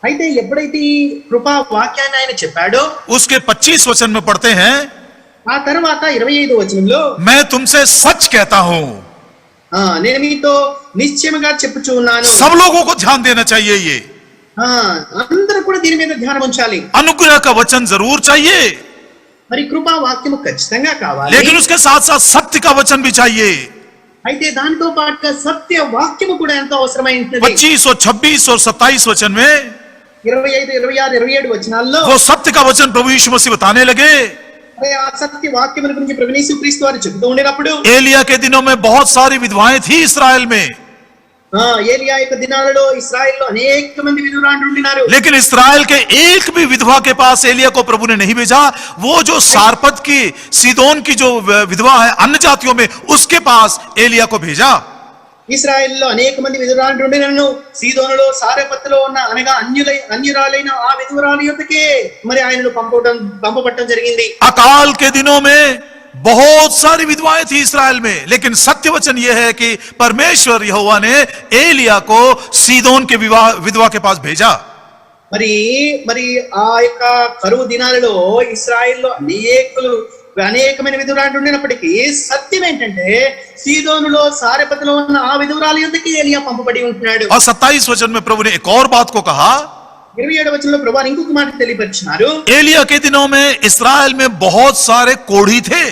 Speaker 2: అయితే ఎప్పుడైతే ఈ కృపా వాక్యాన్ని ఆయన చెప్పాడో,
Speaker 1: उसके 25 वचन में पढ़ते हैं,
Speaker 2: ఆ తర్వాత 25వ వచనంలో,
Speaker 1: मैं तुमसे सच कहता हूं।
Speaker 2: నేను మీతో నిశ్చయముగా చెప్పుచూ ఉన్నాను।
Speaker 1: सब लोगों को ध्यान देना चाहिए, ये
Speaker 2: అందరూ కూడా దీని మీద ధ్యానం ఉంచాలి।
Speaker 1: अनुग्रह का वचन जरूर चाहिए,
Speaker 2: మరి కృపా వాక్యము ఖచ్చితంగా కావాలి,
Speaker 1: लेकिन उसके साथ साथ सत्य का वचन भी चाहिए।
Speaker 2: అయితే దాంతో పాటుగా సత్య వాక్యము కూడా ఎంతో అవసరమైంది।
Speaker 1: 25 और 26 और 27 वचन में
Speaker 2: 25, 26, 27 వచనాల్లో
Speaker 1: वो सत्य का वचन प्रभु यीशु मसीह बताने लगे।
Speaker 2: ఆ సత్య వాక్యముల గురించి ప్రభు యేసుక్రీస్తు వారు చెబుతూ ఉండేటప్పుడు,
Speaker 1: एलिया के दिनों में बहुत सारी विधवाएं थी इस्राएल में,
Speaker 2: ఏలియా యొక్క దినాలలో ఇశ్రాయేలులో అనేక మంది విధురాండ్రు ఉండినారు।
Speaker 1: लेकिन इस्राएल के एक भी विधवा के पास एलिया को प्रभु ने नहीं भेजा। वो जो सारपत की, सीदोन की जो विधवा है अन्य जातियों में, उसके पास एलिया को भेजा।
Speaker 2: ఇశ్రాయేలులో అనేక మంది విధురాండ్రు ఉండినను, సీదోనులో సారెపత్తులో ఉన్న అనగా అన్యురాలైన ఆ విధురాలి యొక్కకే మరి ఆయనను పంపబట్టడం జరిగింది।
Speaker 1: अकाल के दिनों में बहुत सारी विधवाएं थी इस्राएल में, लेकिन सत्य वचन यह है कि परमेश्वर यहोवा ने एलिया को सीदोन के विधवा के पास भेजा।
Speaker 2: మరి ఆ యొక్క కరువు దినాలలో ఇశ్రాయేలులో అనేకమైన విధురాలు ఉండినప్పటికీ సత్యం ఏంటంటే సీదోనులో సారెపతిలో ఉన్న ఆ విధురాలి యొద్దకి ఏలియా పంపబడి ఉంటున్నాడు।
Speaker 1: और 27 वचन में प्रभु ने एक और बात को कहा,
Speaker 2: 27వ వచనంలో ప్రభువు ఇంకొక మాట తెలియపరిచినారు,
Speaker 1: एलिया के दिनों में इस्राएल में बहुत सारे कोढ़ी थे।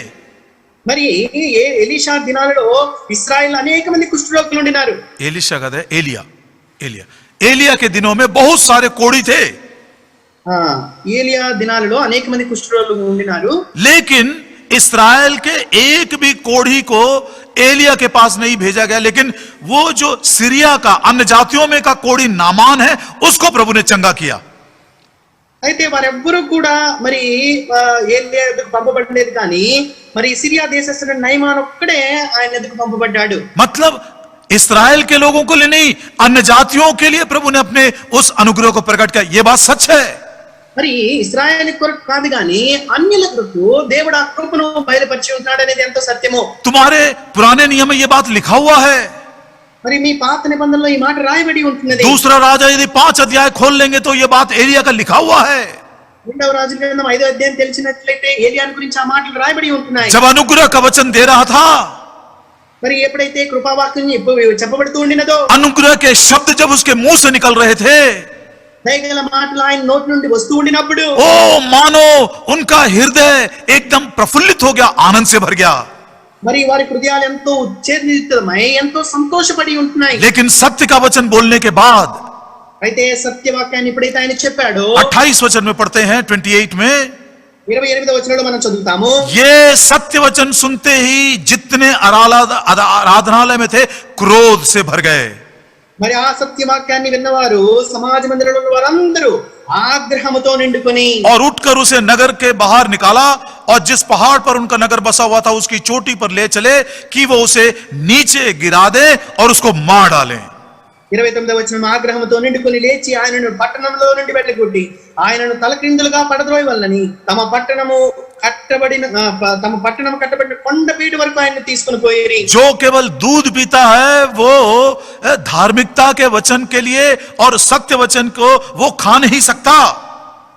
Speaker 2: మరి ఎలీషా దినాలలో ఇశ్రాయేల్ అనేక మంది కుష్ఠరోగులు ఉండినారు।
Speaker 1: एलिशा कहते हैं एलिया के दिनों में बहुत सारे कोढ़ी थे।
Speaker 2: ఏలియా దినాలలో అనేక మంది కుష్ఠరోగులు ఉండినారు.
Speaker 1: लेकिन इस्राएल के एक भी कोढ़ी को एलिया के पास नहीं भेजा गया, लेकिन वो जो सीरिया का अन्य जातियों में का कोढ़ी नामान है उसको प्रभु ने चंगा किया.
Speaker 2: అయితే వారెవ్వరూ కూడా మరి ఏలియా ఎదుకు పంపబడలేదు, కానీ మరి సిరియా దేశస్థుడు నయమాన్ ఒక్కడే ఆయన ఎదుకు పంపబడ్డాడు.
Speaker 1: मतलब इस्राएल के लोगों को लिए नहीं, अन्य जातियों के लिए प्रभु ने अपने उस अनुग्रह को प्रकट किया. यह बात सच है.
Speaker 2: మరి ఇశ్రాయేలు కొరకు కాదు గాని అన్యుల కొరకు దేవుడు ఆ కృపను బయలుపరిచి ఉన్నాడు అనేది ఎంతో సత్యము.
Speaker 1: तुम्हारे पुराने नियम में यह बात लिखा हुआ है.
Speaker 2: మరి మీ పాత నిబంధనలో ఈ మాట రాయబడి ఉంటున్నది.
Speaker 1: दूसरा राजा यदि 5 अध्याय खोल लेंगे तो यह बात एलिया का लिखा हुआ है.
Speaker 2: రెండవ రాజుల గ్రంథం 5వ అధ్యాయం తెలిసినట్లయితే ఏలియాను గురించి ఆ మాటలు రాయబడి ఉంటున్నాయి.
Speaker 1: जब अनुग्रह का वचन दे रहा था,
Speaker 2: మరి ఎప్పుడైతే కృపావాక్యం చెప్పబడుతూ ఉండినదో,
Speaker 1: अनुग्रह के शब्द जब उसके मुंह से निकल रहे थे,
Speaker 2: దయగల మాటలు ఆయన నోటి నుండి వస్తూ ఉండినప్పుడు
Speaker 1: ओ मानो उनका हृदय एकदम प्रफुल्लित हो गया, आनंद से भर गया.
Speaker 2: మరి వారి హృదయాలు ఎంతో ఉత్తేజితమై ఎంతో సంతోషపడి ఉంటున్నాయి.
Speaker 1: लेकिन सत्य का वचन बोलने के बाद
Speaker 2: అయితే సత్యవాక్యాన్ని ఎప్పుడైతే ఆయన చెప్పాడో
Speaker 1: 28 वचन में पढ़ते हैं, 28 में
Speaker 2: 28వ వచనంలో మనం చదువుతాము,
Speaker 1: ये सत्य वचन सुनते ही जितने आराधनालय में थे क्रोध से भर गए.
Speaker 2: మరి ఆ సత్యవాక్యాన్ని విన్నవారు సమాజ మందిరంలో వారందరూ ఆగ్రహముతో నిండుకొని
Speaker 1: और उठकर उसे नगर के बाहर निकाला और जिस पहाड़ पर उनका नगर बसा हुआ था उसकी चोटी पर ले चले कि वो उसे नीचे गिरा दे और उसको मार डालें.
Speaker 2: 29వ వచనం, ఆగ్రహముతో నిండుకొని లేచి ఆయనను పట్టణంలో నుండి వెళ్ళగొట్టి ఆయనను తలక్రిందులుగా పడద్రోయవలెనని తమ పట్టణము కట్టబడిన కొండపీట వరకు ఆయన తీసుకుని పోయిరి.
Speaker 1: जो केवल दूध पीता है वो धार्मिकता के वचन के लिए और सत्य वचन को वो खा नहीं सकता.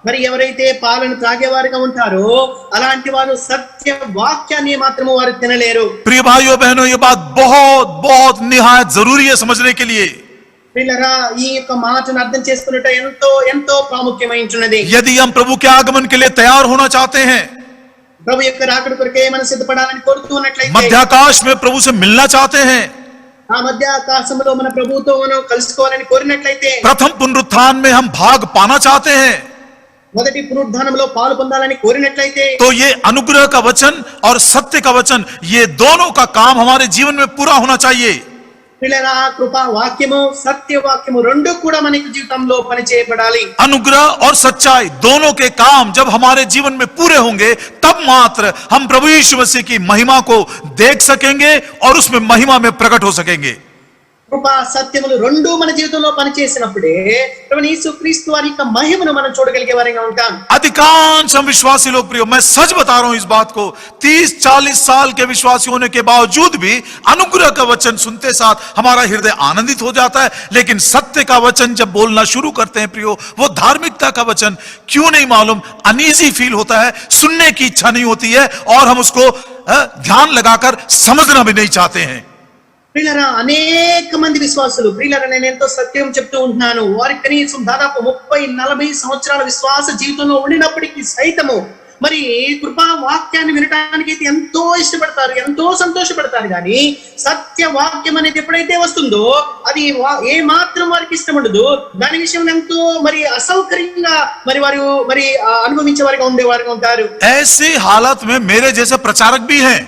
Speaker 2: మరి ఎవరైతే పాలను తాగేవారుగా ఉంటారో అలాంటి వారు సత్య వాక్యాన్ని మాత్రము వారు తినలేరు.
Speaker 1: प्रिय भाइयों बहनों, ये बात बहुत बहुत निहायत जरूरी है समझने के लिए.
Speaker 2: ప్రియులారా, ఈ యొక్క మాటను అర్థం చేసుకున్నట ఎంతో ఎంతో ప్రాముఖ్యమైనది.
Speaker 1: यदि हम प्रभु के आगमन के लिए तैयार होना चाहते हैं,
Speaker 2: ప్రభు యొక్క రాకడ కొరకే మనం సిద్ధపడాలని కోరుతూ ఉన్నట్లయితే,
Speaker 1: मध्याकाश में प्रभु से मिलना चाहते हैं,
Speaker 2: ఆ మధ్య ఆకాశంలో మన ప్రభువుతో మనం కలుసుకోవాలని కోరినట్లయితే,
Speaker 1: प्रथम पुनरुत्थान में हम भाग पाना चाहते हैं,
Speaker 2: మొదటి పునరుద్ధానంలో పాలు పొందాలని కోరినట్లయితే,
Speaker 1: तो ये अनुग्रह का वचन और सत्य का वचन, ये दोनों का काम हमारे जीवन में पूरा होना चाहिए.
Speaker 2: ప్రియులారా, కృపా వాక్యము సత్య వాక్యము రెండు కూడా మన జీవితంలో పనిచేయబడాలి.
Speaker 1: अनुग्रह और सच्चाई दोनों के काम जब हमारे जीवन में पूरे होंगे तब मात्र हम प्रभु यीशु मसीह की महिमा को देख सकेंगे और उसमें महिमा में प्रकट हो सकेंगे.
Speaker 2: కృపా సత్యములు రెండు మన జీవితంలో పనిచేసినప్పుడే ప్రభువైన యేసుక్రీస్తు వారి యొక్క మహిమను మనం చూడగలిగే వారిగా ఉంటాం.
Speaker 1: अधिकांश हम विश्वासी लोग, प्रियो, मैं सच बता रहा हूं इस बात को, 30-40 साल के विश्वासी होने के बावजूद भी अनुग्रह का वचन सुनते साथ हमारा हृदय आनंदित हो जाता है. लेकिन सत्य का वचन जब बोलना शुरू करते हैं प्रियो, वो धार्मिकता का वचन क्यों नहीं मालूम अनईजी फील होता है, सुनने की इच्छा नहीं होती है और हम उसको ध्यान लगाकर समझना भी नहीं चाहते हैं.
Speaker 2: ప్రియులారా, అనేక మంది విశ్వాసులు, ప్రియులారా, నేను ఎంతో సత్యం చెప్తూ ఉంటున్నాను, వారికి కనీసం దాదాపు 30-40 సంవత్సరాల విశ్వాస జీవితంలో ఉండినప్పటికీ సైతము మరి కృపా వాక్యాన్ని వినడానికి అయితే ఎంతో ఇష్టపడతారు, ఎంతో సంతోషపడతారు. కానీ సత్య వాక్యం అనేది ఎప్పుడైతే వస్తుందో అది ఏ మాత్రం వారికి ఇష్టం ఉండదు. దాని విషయంలో ఎంతో మరి అసౌకర్యంగా మరి వారు మరి అనుభవించే వారిగా ఉండేవారుగా ఉంటారు.
Speaker 1: ऐसी हालत में मेरे जैसे प्रचारक भी हैं.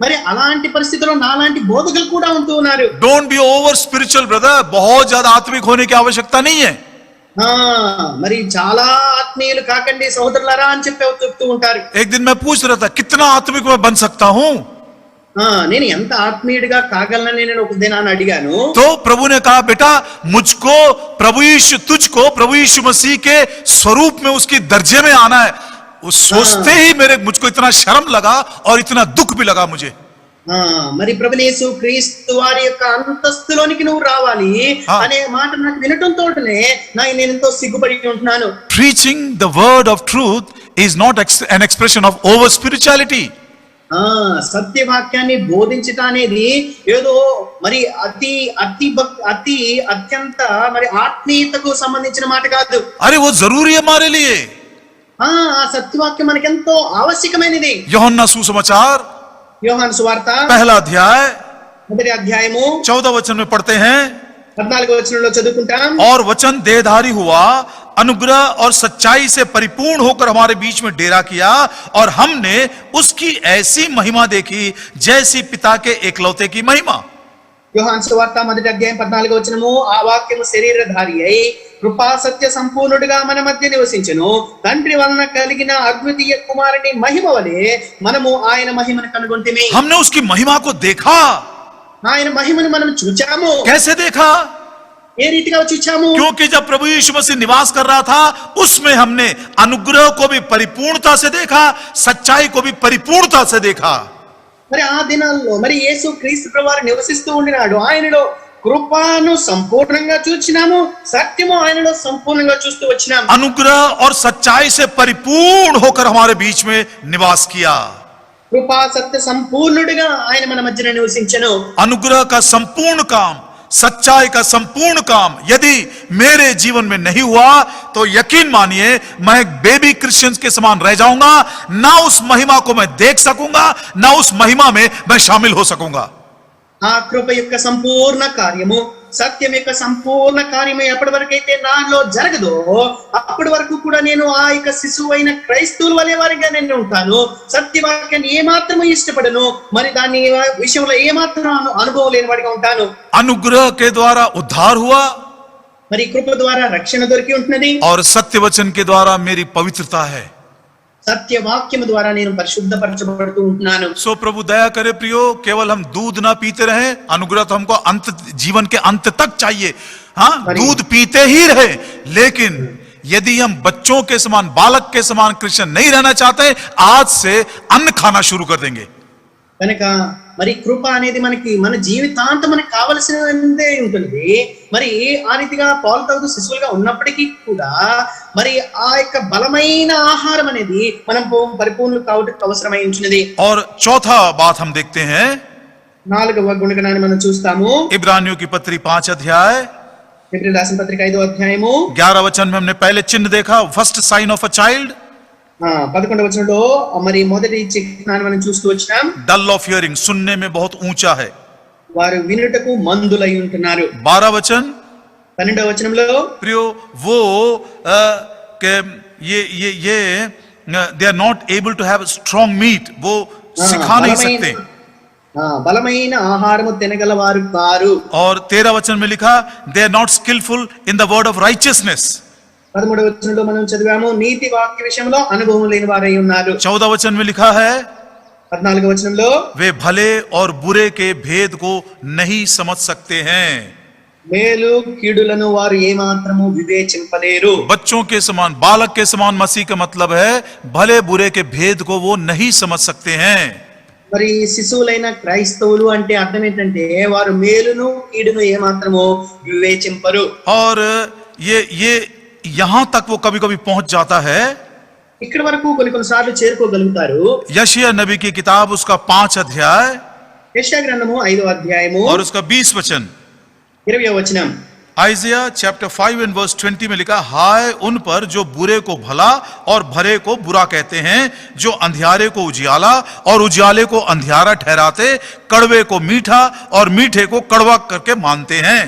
Speaker 2: మరి అలాంటి పరిస్థితుల్లో నాలాంటి బోధకులు కూడా ఉంటూ ఉన్నారు.
Speaker 1: Don't be over spiritual brother, बहुत ज्यादा आत्मिक होने की आवश्यकता नहीं है.
Speaker 2: మరి చాలా ఆత్మీయులు కాకండి సహోదరులారా అని చెప్తూ ఉంటారు.
Speaker 1: एक दिन मैं पूछ रहा था कितना आत्मिक मैं बन सकता हूं,
Speaker 2: నేను ఎంత ఆత్మీయుడిగా కాగలనని నేను ఒక దినాన్ని అడిగాను.
Speaker 1: तो प्रभु ने कहा बेटा मुझको तुझको प्रभु यीशु मसीह के स्वरूप में उसकी दर्जे में आना है. उस सोचते ही मुझको इतना शर्म लगा और इतना दुख भी लगा मुझे.
Speaker 2: మరి ప్రభువైన యేసుక్రీస్తు వారి యొక్క అంతస్తులోనికి నువ్వు రావాలి అనే మాట నాకు వినటంతోనే నేను ఎంతో సిగ్గుపడి ఉంటున్నాను.
Speaker 1: Preaching the word of truth is not an expression of over spirituality.
Speaker 2: సత్యవాక్యాన్ని బోధించటం అనేది ఏదో మరి అత్యంత మరి ఆత్మీయతకు సంబంధించిన మాట కాదు.
Speaker 1: अरे वो जरूरी है हमारे लिए.
Speaker 2: ఆ సత్యవాక్యం మనకి ఎంతో ఆవశ్యకమైనది.
Speaker 1: యోహన్నా सुसमाचार
Speaker 2: యోహాను సువార్త
Speaker 1: पहला अध्याय
Speaker 2: మొదటి అధ్యాయము
Speaker 1: 14 वचन में पढ़ते हैं,
Speaker 2: 14వ వచనంలో చదువుకుంటాం.
Speaker 1: और वचन देहधारी हुआ अनुग्रह और सच्चाई से परिपूर्ण होकर हमारे बीच में डेरा किया और हमने उसकी ऐसी महिमा देखी जैसी पिता के एकलौते की महिमा।
Speaker 2: యోహాను సువార్త మొదటి అధ్యాయం 14వ వచనము, ఆ వాక్యము శరీరధారి అయి కృపా సత్య సంపూర్ణుడిగా మన మధ్య నివసించెను, తండ్రి వలన కలిగిన అద్వితీయ కుమారుని మహిమ వలె మనము ఆయన మహిమను కనుగొంటిమి।
Speaker 1: हमने उसकी महिमा को देखा।
Speaker 2: ఆయన మహిమను మనం చూచాము।
Speaker 1: कैसे देखा?
Speaker 2: ఏ రీతిగా చూచాము?
Speaker 1: क्योंकि जब प्रभु यीशु मसीह निवास कर रहा था उसमें हमने अनुग्रह को भी परिपूर्णता से देखा, सच्चाई को भी परिपूर्णता से देखा।
Speaker 2: మరి ఆ దినాల్లో మరి యేసు క్రీస్తు ప్రభువారు నివసిస్తూ ఉండినాడు, ఆయనలో కృపను సంపూర్ణంగా చూచినాము, సత్యము ఆయనలో సంపూర్ణంగా చూస్తూ వచ్చినాము।
Speaker 1: अनुग्रह और सच्चाई से परिपूर्ण होकर हमारे बीच में निवास किया।
Speaker 2: కృపా సత్య సంపూర్ణుడిగా ఆయన మన మధ్యన నివసించెను।
Speaker 1: अनुग्रह का संपूर्ण काम, सच्चाई का संपूर्ण काम यदि मेरे जीवन में नहीं हुआ तो यकीन मानिए मैं एक बेबी क्रिश्चियंस के समान रह जाऊंगा, ना उस महिमा को मैं देख सकूंगा, ना उस महिमा में मैं शामिल हो सकूंगा।
Speaker 2: ఆ కృప యొక్క సంపూర్ణ కార్యము, సత్యం యొక్క సంపూర్ణ కార్యము ఎప్పటి వరకు అయితే నాలో జరగదో అప్పటి వరకు కూడా నేను ఆ యొక్క శిశువు అయిన క్రైస్తవుల వలె వారిగా నేను ఉంటాను। సత్యవాక్యాన్ని ఏమాత్రము ఇష్టపడను, మరి దాని విషయంలో ఏమాత్రం అనుభవం లేని వాడిగా ఉంటాను।
Speaker 1: अनुग्रह के द्वारा उद्धार हुआ
Speaker 2: మరి కృప ద్వారా రక్షణ దొరికి ఉంటున్నది,
Speaker 1: और सत्य वचन के द्वारा मेरी पवित्रता है।
Speaker 2: సత్య వాక్యము ద్వారా నేను పరిశుద్ధపరచబడుతూ ఉంటున్నాను।
Speaker 1: सो प्रभु दया करे प्रियो, केवल हम दूध ना पीते रहे, अनुग्रह तो हमको अंत जीवन के अंत तक चाहिए। हाँ, दूध पीते ही रहे, लेकिन यदि हम बच्चों के समान, बालक के समान क्रिश्चियन नहीं रहना चाहते, आज से अन्न खाना शुरू कर देंगे।
Speaker 2: కనుక మరి కృప అనేది మనకి మన జీవితాంతం మనకు కావలసినదే ఉంటుంది। మరి ఆ రీతిగా పాలు తాగుతూ శిశువులుగా ఉన్నప్పటికీ కూడా మరి ఆ యొక్క బలమైన ఆహారం అనేది మనం పరిపూర్ణ కావడానికి అవసరమై ఉంటున్నది।
Speaker 1: और चौथा बात हम देखते हैं,
Speaker 2: 4వ గుణగణాన్ని మనం చూస్తాము।
Speaker 1: इब्रानियों की पत्री 5 अध्याय
Speaker 2: ఎబ్రీయుల రాసిన పత్రిక 5వ అధ్యాయము
Speaker 1: 11 वचन में हमने पहले चिन्ह देखा, first sign of a child.
Speaker 2: 11వ వచనంలో మరి మొదటి చిహ్నాన్ని మనం చూస్తూ వచ్చినాం।
Speaker 1: डल ऑफ हियरिंग, सुनने में बहुत ऊंचा है।
Speaker 2: వారు వినుటకు మందులై ఉంటున్నారు।
Speaker 1: 12 वचन,
Speaker 2: 12వ వచనంలో
Speaker 1: प्रियो वो के ये they are not able to have strong meat, वो सिखा नहीं सकते।
Speaker 2: బలమైన ఆహారము తినగల వారు కారు।
Speaker 1: और 13 वचन में लिखा, they are not skilful in the word of righteousness.
Speaker 2: 13వ వచనంలో మనం చదివాము, నీతి వాక్య విషయంలో అనుభవం లేని వారై ఉన్నారు।
Speaker 1: 14 वचन में लिखा है,
Speaker 2: 14వ వచనంలో
Speaker 1: वे भले और बुरे के भेद को नहीं समझ सकते हैं।
Speaker 2: మేలు కీడులను వారు ఏమాత్రము వివేచింపలేరు।
Speaker 1: बच्चों के समान, बालक के समान मसीह का मतलब है भले बुरे के भेद को वो नहीं समझ सकते हैं।
Speaker 2: మరి శిశువులైన క్రైస్తవులు అంటే అర్థం ఏంటంటే వారు మేలును కీడును ఏమాత్రము వివేచింపరు।
Speaker 1: और ये यहां तक वो कभी कभी पहुंच जाता है।
Speaker 2: ఇక్కడ వరకు కొన్నిసార్లు చేరుకోగలుగుతారు।
Speaker 1: यशायाह नबी की किताब उसका 5 अध्याय
Speaker 2: యెషయా గ్రంథము 5వ అధ్యాయము
Speaker 1: और उसका 20 वचन,
Speaker 2: 20వ వచనం।
Speaker 1: आइजिया चैप्टर 5 एंड वर्स 20 में लिखा, हाय उन पर जो बुरे को भला और भले को बुरा कहते हैं, जो अंधियारे को उजियाला और उजियाले को अंधियारा ठहराते, कड़वे को मीठा और मीठे को कड़वा करके मानते हैं।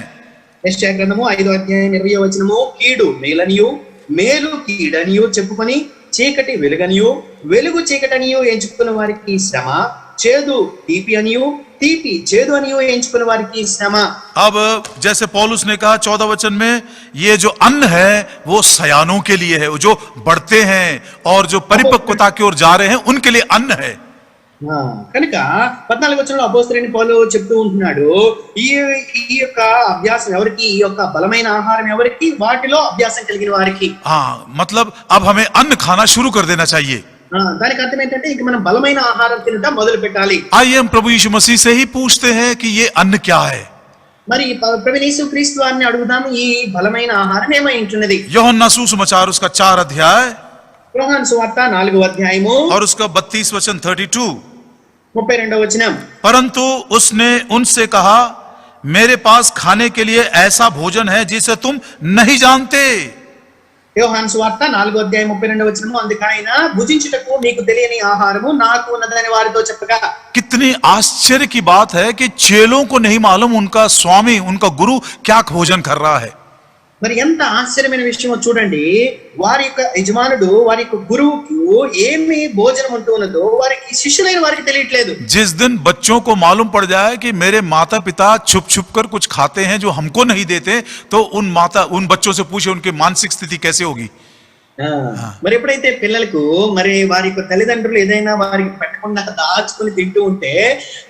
Speaker 2: యెషయా గ్రంథము 5వ అధ్యాయం 20వ వచనము, కీడు మేలనియు మేలు కీడనియు చెప్పుకొని చీకటి వెలుగనియు వెలుగు చీకటనియు ఎంచుకున్న వారికి శ్రమ, చేదు తీపి అనియు తీపి చేదు అనియు ఎంచుకున్న వారికి శ్రమ।
Speaker 1: अब जैसे पौलुस ने कहा 14 वचन में, ये जो अन्न है वो सयानों के लिए है, वो जो बढ़ते हैं और जो परिपक्वता की ओर जा रहे हैं उनके लिए अन्न है।
Speaker 2: కనుక 14వ వచనంలో అపోస్తలుడైన పౌలు చెప్తూ ఉంటున్నాడు, ఈ యొక్క అభ్యాసం ఎవరికి, ఈ యొక్క బలమైన ఆహారం ఎవరికి, వాటిలో అభ్యాసం కలిగిన వారికి।
Speaker 1: हाँ, मतलब अब हमें अन्न खाना शुरू कर देना चाहिए।
Speaker 2: దానికి అర్థం ఏంటంటే ఇక మనం బలమైన ఆహారం తినటం మొదలు పెట్టాలి।
Speaker 1: आइए हम प्रभु यीशु मसीह से ही पूछते हैं कि ये अन्न क्या है।
Speaker 2: మరి ప్రభువైన యేసుక్రీస్తు వారిని అడుగుదాం, ఈ బలమైన ఆహారం ఏమై ఉంటున్నది।
Speaker 1: యోహన్నా सुसमाचार उसका 4 अध्याय
Speaker 2: యోహాను సువార్త 4వ అధ్యాయము
Speaker 1: और उसका 32 वचन 32,
Speaker 2: 32వ వచనం।
Speaker 1: परंतु उसने उनसे कहा, मेरे पास खाने के लिए ऐसा भोजन है जिसे तुम नहीं जानते।
Speaker 2: యోహాను సువార్త 4వ అధ్యాయం 32వ వచనము, అందుకైనా భుజించుటకు మీకు తెలియని ఆహారము నాకు ఉన్నదని వారితో చెప్పగా।
Speaker 1: कितनी आश्चर्य की बात है कि चेलों को नहीं मालूम उनका स्वामी, उनका गुरु क्या भोजन कर रहा है।
Speaker 2: మరి ఎంత ఆశ్చర్యమైన విషయమో చూడండి. వారి యొక్క యజమానుడు వారి యొక్క గురువుకు ఏమి భోజనం అంటూ ఉన్నదో వారికి శిష్యులైన వారికి తెలియట్లేదు.
Speaker 1: जिस दिन बच्चों को मालूम पड़ जाए कि मेरे माता पिता छुप छुप कर कुछ खाते हैं जो हमको नहीं देते, तो उन बच्चों से पूछे उनकी मानसिक स्थिति कैसे होगी.
Speaker 2: మరి ఎప్పుడైతే పిల్లలకు మరి వారి యొక్క తల్లిదండ్రులు ఏదైనా వారికి పెట్టకుండా దాచుకుని తింటూ ఉంటే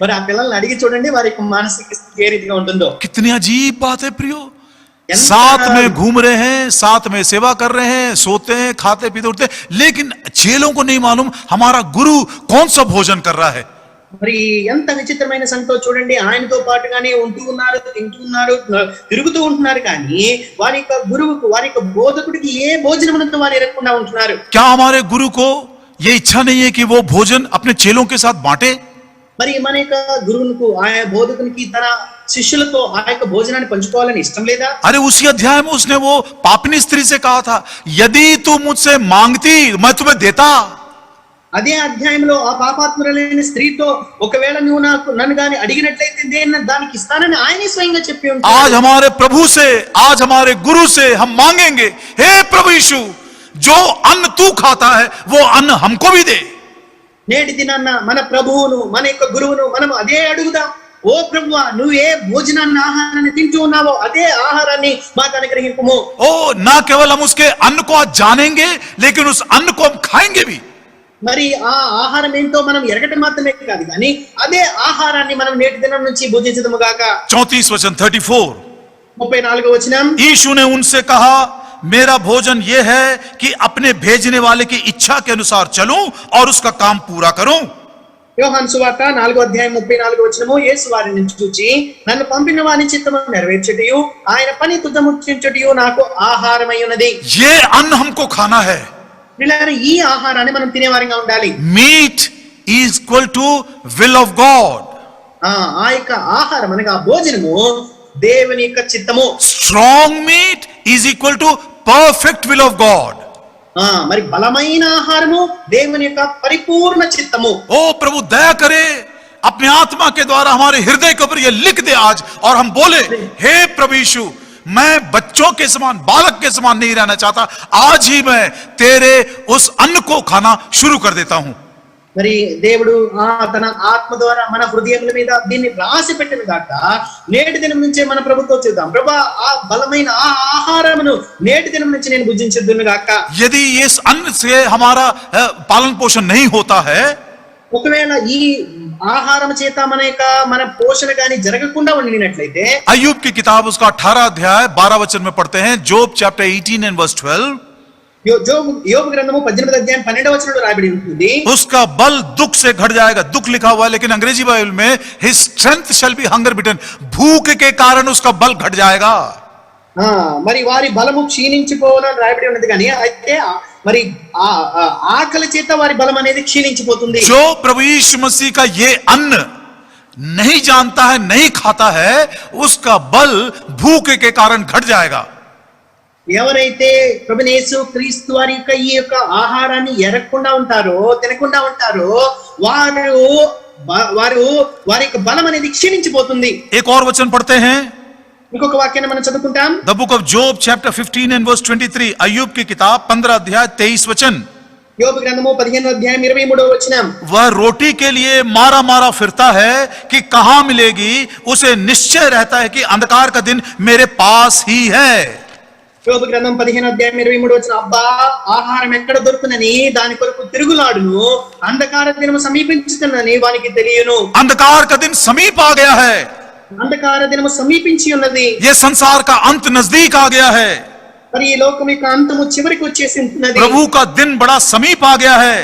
Speaker 2: మరి ఆ పిల్లల్ని అడిగి చూడండి వారి యొక్క మానసిక స్థితి ఏ రీతిగా ఉంటుందో.
Speaker 1: कितनी अजीब बात है प्रियो. साथ में घूम रहे हैं, साथ में सेवा कर रहे हैं, सोते हैं, खाते पीते उठते, लेकिन चेलों को नहीं मालूम हमारा गुरु कौन सा भोजन कर रहा है.
Speaker 2: మరి ఎంత విచిత్రమైన సంగతో చూడండి. ఆయనతో పాటుగానే ఉంటూ ఉన్నారు, తింటూ ఉన్నారు, తిరుగుతూ ఉంటున్నారు, కానీ వారి యొక్క గురువుకు వారి యొక్క బోధకుడికి ఏ భోజనమునంతో వారు ఎరగకుండా ఉంటున్నారు.
Speaker 1: क्या हमारे गुरु को ये इच्छा नहीं है कि वो भोजन अपने चेलों के साथ बांटे.
Speaker 2: మరి మన యొక్క గురువుకు ఆయా బోధకునికి తన శిష్యులతో ఆ యొక్క భోజనాన్ని పంచుకోవాలని ఇష్టం లేదా?
Speaker 1: अरे उसी अध्याय में उसने वो पापनी स्त्री से कहा था, यदि तू मुझसे मांगती मैं तुम्हें देता.
Speaker 2: అదే అధ్యాయంలో ఆ పాపాత్మురాలైన స్త్రీతో ఒకవేళ నువ్వు నన్ను గాని అడిగినట్లయితే నేను దానికి ఇస్తానని ఆయనే స్వయంగా చెప్పి ఉంటాడు.
Speaker 1: आज हमारे प्रभु से, आज हमारे गुरु से हम मांगेंगे, हे प्रभु यीशु, जो अन्न तू खाता है वो अन्न हमको भी दे.
Speaker 2: నేటి దినాన్న మన ప్రభువును మన యొక్క గురువును మనం అదే అడుగుదాం. ఓ ప్రభువా, నువ్వు ఏ భోజనాన్ని ఆహారాన్ని తింటూ ఉన్నావో అదే ఆహారాన్ని మాకు అనుగ్రహింపుము.
Speaker 1: ओ ना केवल हम उसके अन्न को आज जानेंगे, लेकिन उस अन्न को हम खाएंगे भी.
Speaker 2: మరి ఆ ఆహారం ఏంటో మనం ఎరగటం మాత్రమే కాదు, కానీ అదే ఆహారాన్ని మనం నేటి దినం నుంచి భుజించదము గాక.
Speaker 1: 34 वचन 34.
Speaker 2: 34వ వచనం.
Speaker 1: यीशु ने उनसे कहा, मेरा भोजन ये है कि अपने भेजने वाले की इच्छा के अनुसार चलूं और उसका काम पूरा करूं.
Speaker 2: యోహాను సువార్త 4వ అధ్యాయం 34వ వచనము. యేసు వారిని చూచి, నన్ను పంపిన వాని చిత్తము నెరవేర్చుటయు ఆయన పని తుదముట్టించుటయు నాకు ఆహారమై ఉన్నది.
Speaker 1: ये अन्न हमको खाना है.
Speaker 2: ఈ ఆహారాన్ని మనం తినేవారిగా ఉండాలి.
Speaker 1: Meat is equal to will of God.
Speaker 2: ఆ యొక్క ఆహారం అనగా భోజనము దేవుని యొక్క చిత్తము.
Speaker 1: Strong meat is equal to perfect will of God.
Speaker 2: మరి బలమైన ఆహారము దేవుని యొక్క పరిపూర్ణ చిత్తము.
Speaker 1: ओ प्रभु दया करे, अपने आत्मा के द्वारा हमारे हृदय के ऊपर ये लिख दे आज, और हम बोले, हे प्रभु यीशु, मैं बच्चों के समान, बालक के समान नहीं रहना चाहता. आज ही मैं तेरे उस अन्न को खाना शुरू कर देता हूं.
Speaker 2: మరి దేవుడు తన ఆత్మ ద్వారా మన హృదయముల మీద దీన్ని రాసి పెట్టిన గాక నేటి దినం నుంచే మన ప్రభుత్వం చూద్దాం. ప్రభా, ఆ బలమైన ఆ ఆహారమును నేటి దినం నుంచి నేను భుజించుదును గాక.
Speaker 1: यदि इस अन्न से हमारा पालन पोषण नहीं होता है,
Speaker 2: ఒకవేళ ఈ ఆహారం చేత మన పోషణ గాని జరగకుండా ఉండినట్లయితే,
Speaker 1: अय्यूब की किताब उसका 18 अध्याय 12 वचन में पढ़ते हैं, जोब चैप्टर 18 and verse 12.
Speaker 2: యోబు గ్రంథము 18వ అధ్యాయం 12వ వచనంలో రాయబడి ఉంటుంది,
Speaker 1: उसका बल दुख से घट जाएगा. दुख लिखा हुआ है, लेकिन अंग्रेजी बाइबल में his strength shall be hunger bitten. भूख के कारण उसका बल घट जाएगा.
Speaker 2: మరి వారి బలము క్షీణించిపోవాలని రాయబడి ఉన్నది, కానీ అయితే మరి ఆకలి చేత వారి బలం అనేది క్షీణించిపోతుంది.
Speaker 1: जो प्रभु यीशु मसीह का ये अन्न नहीं जानता है, नहीं खाता है, उसका बल भूख के कारण घट जाएगा.
Speaker 2: ఎవరైతే ప్రభువైన యేసు క్రీస్తు వారి యొక్క ఈ యొక్క ఆహారాన్ని ఎరగకుండా ఉంటారో, తినకుండా ఉంటారో, వారి యొక్క బలం అనేది క్షీణించిపోతుంది.
Speaker 1: एक और वचन पढ़ते हैं,
Speaker 2: ఇంకొక వాక్యాన్ని మనం చదువుకుంటాం.
Speaker 1: The book of job chapter 15 and verse 23. अय्यूब की किताब 15 अध्याय 23 वचन.
Speaker 2: యోబు గ్రంథము 15వ అధ్యాయం 23వ వచనం.
Speaker 1: वह रोटी के लिए मारा मारा फिरता है कि कहां मिलेगी. उसे निश्चय रहता है कि अंधकार का दिन मेरे पास ही है.
Speaker 2: యోబు గ్రంథం 15వ అధ్యాయం 23వ వచనం. అబ్బా, ఆహారం ఎక్కడ దొరుకునని దాని కొరకు తిరుగులాడును, అంధకార దినము సమీపించుతున్నదని వానికి తెలియను.
Speaker 1: अंधकार का दिन समीप आ गया है.
Speaker 2: అంధకార దినము సమీపించి ఉన్నది.
Speaker 1: ये संसार का अंत नजदीक आ गया है.
Speaker 2: మరి ఈ లోకం యొక్క అంతము చివరికి వచ్చేసి ఉన్నది.
Speaker 1: प्रभु का दिन बड़ा समीप आ गया है.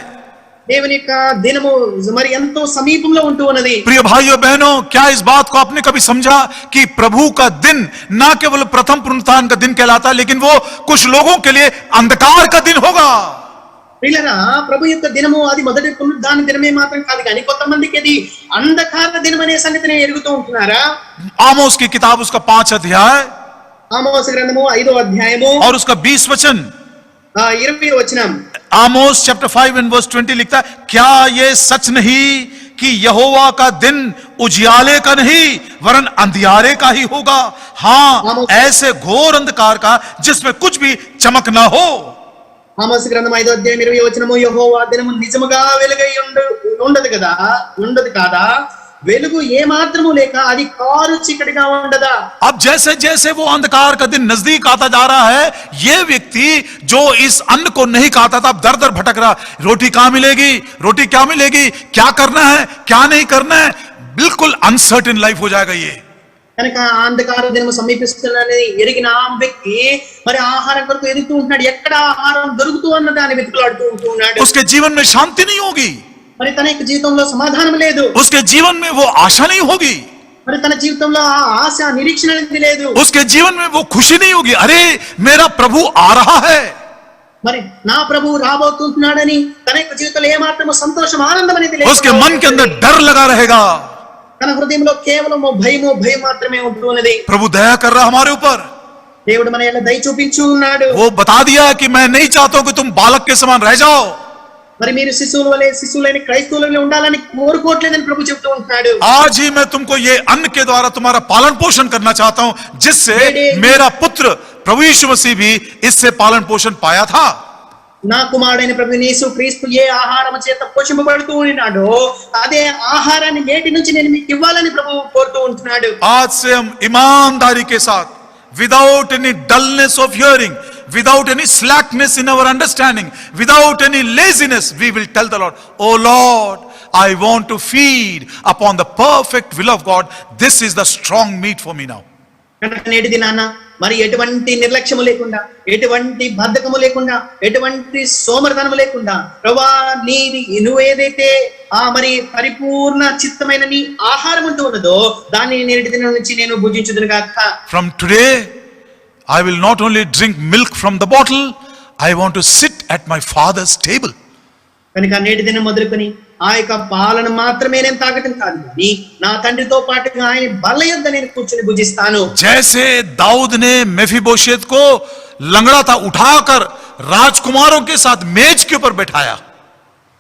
Speaker 2: దేవుని యొక్క దినము మరి ఎంతో సమీపంలో ఉంటూ ఉన్నది.
Speaker 1: प्रिय भाइयों बहनों, क्या इस बात को आपने कभी समझा कि प्रभु का दिन न केवल प्रथम पुनरुत्थान का दिन कहलाता, लेकिन वो कुछ लोगों के लिए अंधकार का दिन होगा.
Speaker 2: ప్రియులారా, ప్రభు యొక్క దినము అది మొదటి పునరుద్ధాన దినమే మాత్రం కాదు, కానీ కొంతమందికి అది అంధకార దినం అనే సంగతిని ఎరుగుతూ ఉంటున్నారా.
Speaker 1: आमोस की किताब उसका 5 अध्याय
Speaker 2: ఆమోస్ గ్రంథము 5వ అధ్యాయము
Speaker 1: और उसका 20 वचन.
Speaker 2: 20వ వచనం.
Speaker 1: आमोस चैप्टर 5 and verse 20 लिखता है, क्या ये सच नहीं कि यहोवा का दिन उजियाले का नहीं वरन अंधियारे का ही होगा, हाँ ऐसे घोर अंधकार का जिसमें कुछ भी चमक ना हो।
Speaker 2: ఆమోసు గ్రంథం 5వ అధ్యాయం 20వ వచనము, యెహోవా దినము నిజముగా వెలుగై ఉండదు కాదా, వెలుగు ఏ మాత్రము లేక అది కారు చీకటిగా ఉండదా।
Speaker 1: अब जैसे जैसे वो अंधकार का दिन नजदीक आता जा रहा है, ये व्यक्ति जो इस अन्न को नहीं खाता था अब दर दर भटक रहा, रोटी कहां मिलेगी, रोटी क्या मिलेगी, क्या करना है क्या नहीं करना है, बिल्कुल अनसर्टेन लाइफ हो जाएगा ये।
Speaker 2: కనుక అంధకార దినము సమీపిస్తుందని ఎరిగిన ఆ వ్యక్తి మరి ఆహారం కొరకు ఎదుగుతూ ఉంటున్నాడు, ఎక్కడ ఆహారం దొరుకుతూ అన్న దాన్ని వెతుకులాడుతూ ఉంటున్నాడు।
Speaker 1: उसके जीवन में शांति नहीं होगी,
Speaker 2: మరి తన యొక్క జీవితంలో సమాధానం లేదు,
Speaker 1: उसके जीवन में वो आशा नहीं होगी,
Speaker 2: మరి తన జీవితంలో ఆ ఆశ నిరీక్షణ అనేది లేదు,
Speaker 1: उसके जीवन में वो खुशी नहीं होगी, अरे मेरा प्रभु आ रहा है,
Speaker 2: మరి నా ప్రభు రాబోతున్నాడని తన యొక్క జీవితంలో ఏ మాత్రము సంతోషం ఆనందం అనేది లేదు।
Speaker 1: उसके मन के अंदर डर लगा रहेगा,
Speaker 2: తన హృదయంలో కేవలం భయం మాత్రమే ఉంటున్నది।
Speaker 1: प्रभु दया कर रहा हमारे ऊपर,
Speaker 2: దేవుడు మన యొక్క దయ చూపించు ఉన్నాడు।
Speaker 1: वो बता दिया कि मैं नहीं चाहता हूं कि तुम बालक के समान रह जाओ,
Speaker 2: మరి మీరు శిశువులైన క్రైస్తవులుగా ఉండాలని కోరుకోవట్లేదని ప్రభు చెప్తూ ఉంటున్నాడు।
Speaker 1: आज ही मैं तुमको ये अन्न के द्वारा तुम्हारा पालन पोषण करना चाहता हूं, जिससे मेरा पुत्र प्रभु यीशु मसीह भी इससे पालन पोषण पाया था।
Speaker 2: నా కుమారుడైన ప్రభు యేసు క్రీస్తు ఏ ఆహారం చేత పోషింపబడుతూ ఉన్నాడో అదే ఆహారాన్ని నేటి నుంచి నేను మీకు ఇవ్వాలని ప్రభు కోరుతూ ఉంటున్నాడు।
Speaker 1: आज से हम ईमानदारी के साथ, without any dullness of hearing, without any slackness in our understanding, without any laziness, we will tell the Lord, oh Lord, I want to feed upon the perfect will of God. This is the strong meat for me now.
Speaker 2: కనుక నేటి దినాన మరి ఎటువంటి నిర్లక్ష్యము లేకుండా, ఎటువంటి బద్ధకము లేకుండా, ఎటువంటి సోమరితనము లేకుండా ప్రభువా నువ్వు ఏదైతే మరి పరిపూర్ణ చిత్తమైన నీ ఆహారం అంటూ ఉన్నదో దాన్ని నేటి దినం నుంచి నేను భుజించుదును గాక।
Speaker 1: From today I will not only drink milk from the bottle, I want to sit at my father's table.
Speaker 2: కనుక నేటి దినం మొదలుకొని ఆ యొక్క పాలన మాత్రమే నేను తాగటం కాదు, కానీ నా తండ్రితో పాటుగా ఆయన బల్ల యొద్ద నేను కూర్చుని భుజిస్తాను।
Speaker 1: जैसे दाऊद ने मेफीबोशेत को लंगड़ा था उठाकर राजकुमारों के साथ मेज के ऊपर बैठाया,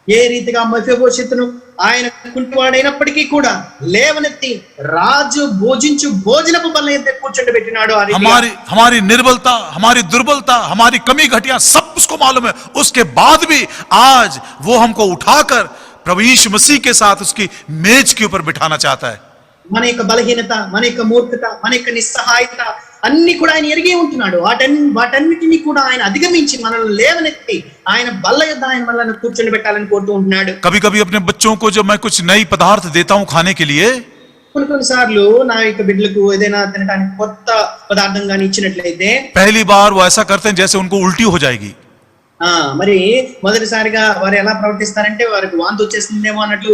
Speaker 2: ఏ రీతిగా మెఫీబోషెతును ఆయన కుంటివాడైనప్పటికీ కూడా లేవనెత్తి రాజు భోజించు భోజనపు బల్ల యొద్ద కూర్చోబెట్టినాడు।
Speaker 1: हमारी निर्बलता, हमारी दुर्बलता, हमारी कमी घटिया सब उसको मालूम है, उसके बाद भी आज वो हमको उठाकर प्रभु यीशु मसीह के साथ उसकी मेज के ऊपर बिठाना चाहता है।
Speaker 2: మన యొక్క బలహీనత, మన యొక్క మూర్ఖత, మన యొక్క నిస్సహాయత అన్ని కూడా ఆయన ఎరిగి ఉంటున్నాడు। వాటన్నిటిని కూడా ఆయన అధిగమించి మనల్ని లేవనెత్తి ఆయన బల్ల యొద్ద ఆయన మనల్ని కూర్చొని పెట్టాలని కోరుతూ ఉంటున్నాడు।
Speaker 1: कभी कभी अपने बच्चों को जब मैं कुछ नई पदार्थ देता हूं खाने के लिए,
Speaker 2: కొన్నిసార్లు నా యొక్క బిడ్డలకు ఏదైనా తినడానికి కొత్త పదార్థం గాని ఇచ్చినట్లయితే
Speaker 1: पहली बार वो ऐसा करते हैं जैसे उनको उल्टी हो जाएगी,
Speaker 2: మరి మొదటిసారిగా వారు ఎలా ప్రవర్తిస్తారంటే వారికి వాంతి వచ్చేస్తుందేమో అన్నట్లు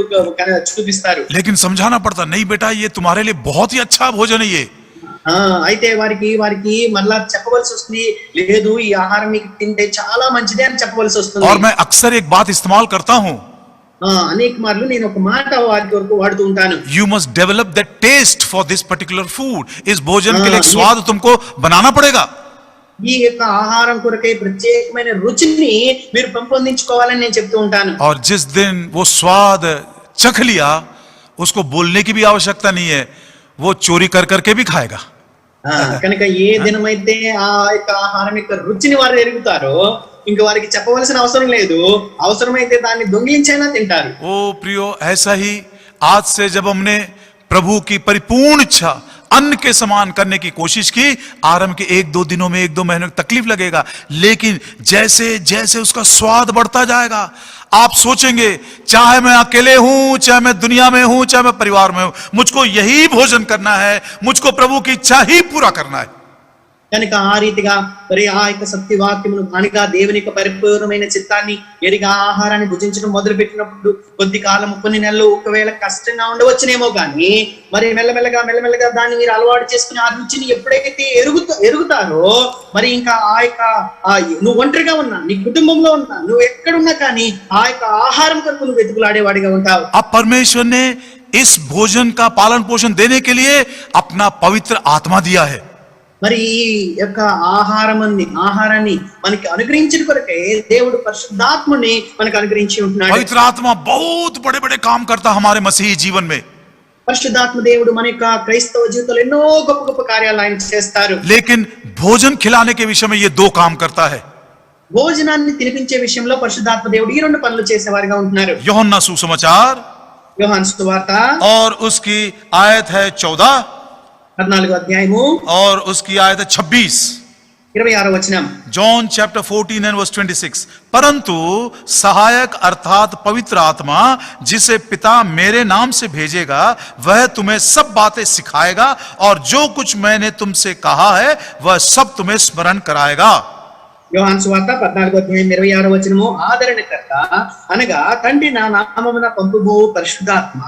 Speaker 2: చూపిస్తారు।
Speaker 1: लेकिन समझाना पड़ता, नहीं बेटा ये तुम्हारे लिए बहुत ही अच्छा भोजन है ये।
Speaker 2: అయితే వారికి మళ్ళా చెప్పవలసి వస్తుంది, లేదు ఈ ఆహారం మీకు తింటే చాలా మంచిదే అని చెప్పవలసి వస్తుంది।
Speaker 1: और मैं अक्सर एक बात इस्तेमाल करता हूं,
Speaker 2: అనేక మార్లు నేను ఒక మాట వారి వరకు వాడుతూ ఉంటాను,
Speaker 1: you must develop the taste for this particular food. इस भोजन के लिए एक स्वाद तुमको बनाना पड़ेगा।
Speaker 2: ఈ యొక్క ఆహారం కొరకై ప్రత్యేకమైన రుచిని మీరు పెంపొందించుకోవాలని నేను చెప్తూ ఉంటాను।
Speaker 1: और जिस दिन वो स्वाद चख लिया, उसको बोलने की भी आवश्यकता नहीं है, वो चोरी कर करके भी खाएगा।
Speaker 2: కనుక ఏ దినమైతే ఆ యొక్క ఆహారం యొక్క రుచిని వారు ఎరుగుతారో ఇంకా వారికి చెప్పవలసిన అవసరం లేదు, అవసరమైతే దాన్ని దొంగిలించైనా తింటారు।
Speaker 1: ओ प्रियो, ऐसा ही आज से जब हमने प्रभु की परिपूर्ण इच्छा अन्न के समान करने की कोशिश की, आरंभ के 1-2 दिनों में 1-2 महीनों में तकलीफ लगेगा, लेकिन जैसे जैसे उसका स्वाद बढ़ता जाएगा आप सोचेंगे चाहे मैं अकेले हूं, चाहे मैं दुनिया में हूं, चाहे मैं परिवार में हूं, मुझको यही भोजन करना है, मुझको प्रभु की इच्छा ही पूरा करना है।
Speaker 2: కనుక ఆ రీతిగా మరి ఆ యొక్క సత్యవాక్యమును అనగా దేవుని యొక్క పరిపూర్ణమైన చిత్తాన్ని ఎరిగా ఆహారాన్ని భుజించడం మొదలు పెట్టినప్పుడు కొద్ది కాలం, కొన్ని నెలలు ఒకవేళ కష్టంగా ఉండవచ్చునేమో కానీ మరి మెల్లమెల్లగా దాన్ని మీరు అలవాటు చేసుకుని ఆ రుచిని ఎప్పుడైతే ఎరుగుతారో మరి ఇంకా ఆ యొక్క నువ్వు ఒంటరిగా ఉన్నా, నీ కుటుంబంలో ఉన్నా, నువ్వు ఎక్కడున్నా కానీ ఆ యొక్క ఆహారం కొరకు నువ్వు వెతుకులాడేవాడిగా ఉంటావు।
Speaker 1: अब परमेश्वर ने इस भोजन का पालन पोषण देने के लिए अपना पवित्र आत्मा दिया है।
Speaker 2: మరి ఈ యొక్క ఆహారాన్ని మనకి అనుగ్రహించిన కొరకే దేవుడు పరిశుద్ధాత్మని మనకు అనుగ్రహించి ఉంటున్నాడు.
Speaker 1: पवित्र आत्मा बहुत बड़े बड़े काम करता हमारे मसीही जीवन में,
Speaker 2: పరిశుద్ధాత్మ దేవుడు మన యొక్క క్రైస్తవ జీవితంలో ఎన్నో గొప్ప గొప్ప కార్యాలు ఆయన చేస్తారు.
Speaker 1: लेकिन भोजन खिलाने के विषय में ये दो काम करता है.
Speaker 2: భోజనాన్ని తినిపించే విషయంలో పరిశుద్ధాత్మ దేవుడు ఈ రెండు పనులు చేసేవారుగా ఉంటున్నారు.
Speaker 1: యోహన్నా सुसमाचार
Speaker 2: యోహాను సువార్త
Speaker 1: और उसकी आयत है 14
Speaker 2: 14వ అధ్యాయము
Speaker 1: और उसकी आयत है 26.
Speaker 2: 26వ వచనం.
Speaker 1: John chapter 14 and verse 26. परंतु सहायक अर्थात पवित्र आत्मा जिसे पिता मेरे नाम से भेजेगा वह तुम्हें सब बातें सिखाएगा और जो कुछ मैंने तुमसे कहा है वह सब तुम्हें स्मरण कराएगा.
Speaker 2: యోహాను సువార్త 14వ అధ్యాయం 26వ వచనము. ఆదరణకర్త అనగా తండ్రి నా నామమున పంపుబో పరిశుద్ధాత్మ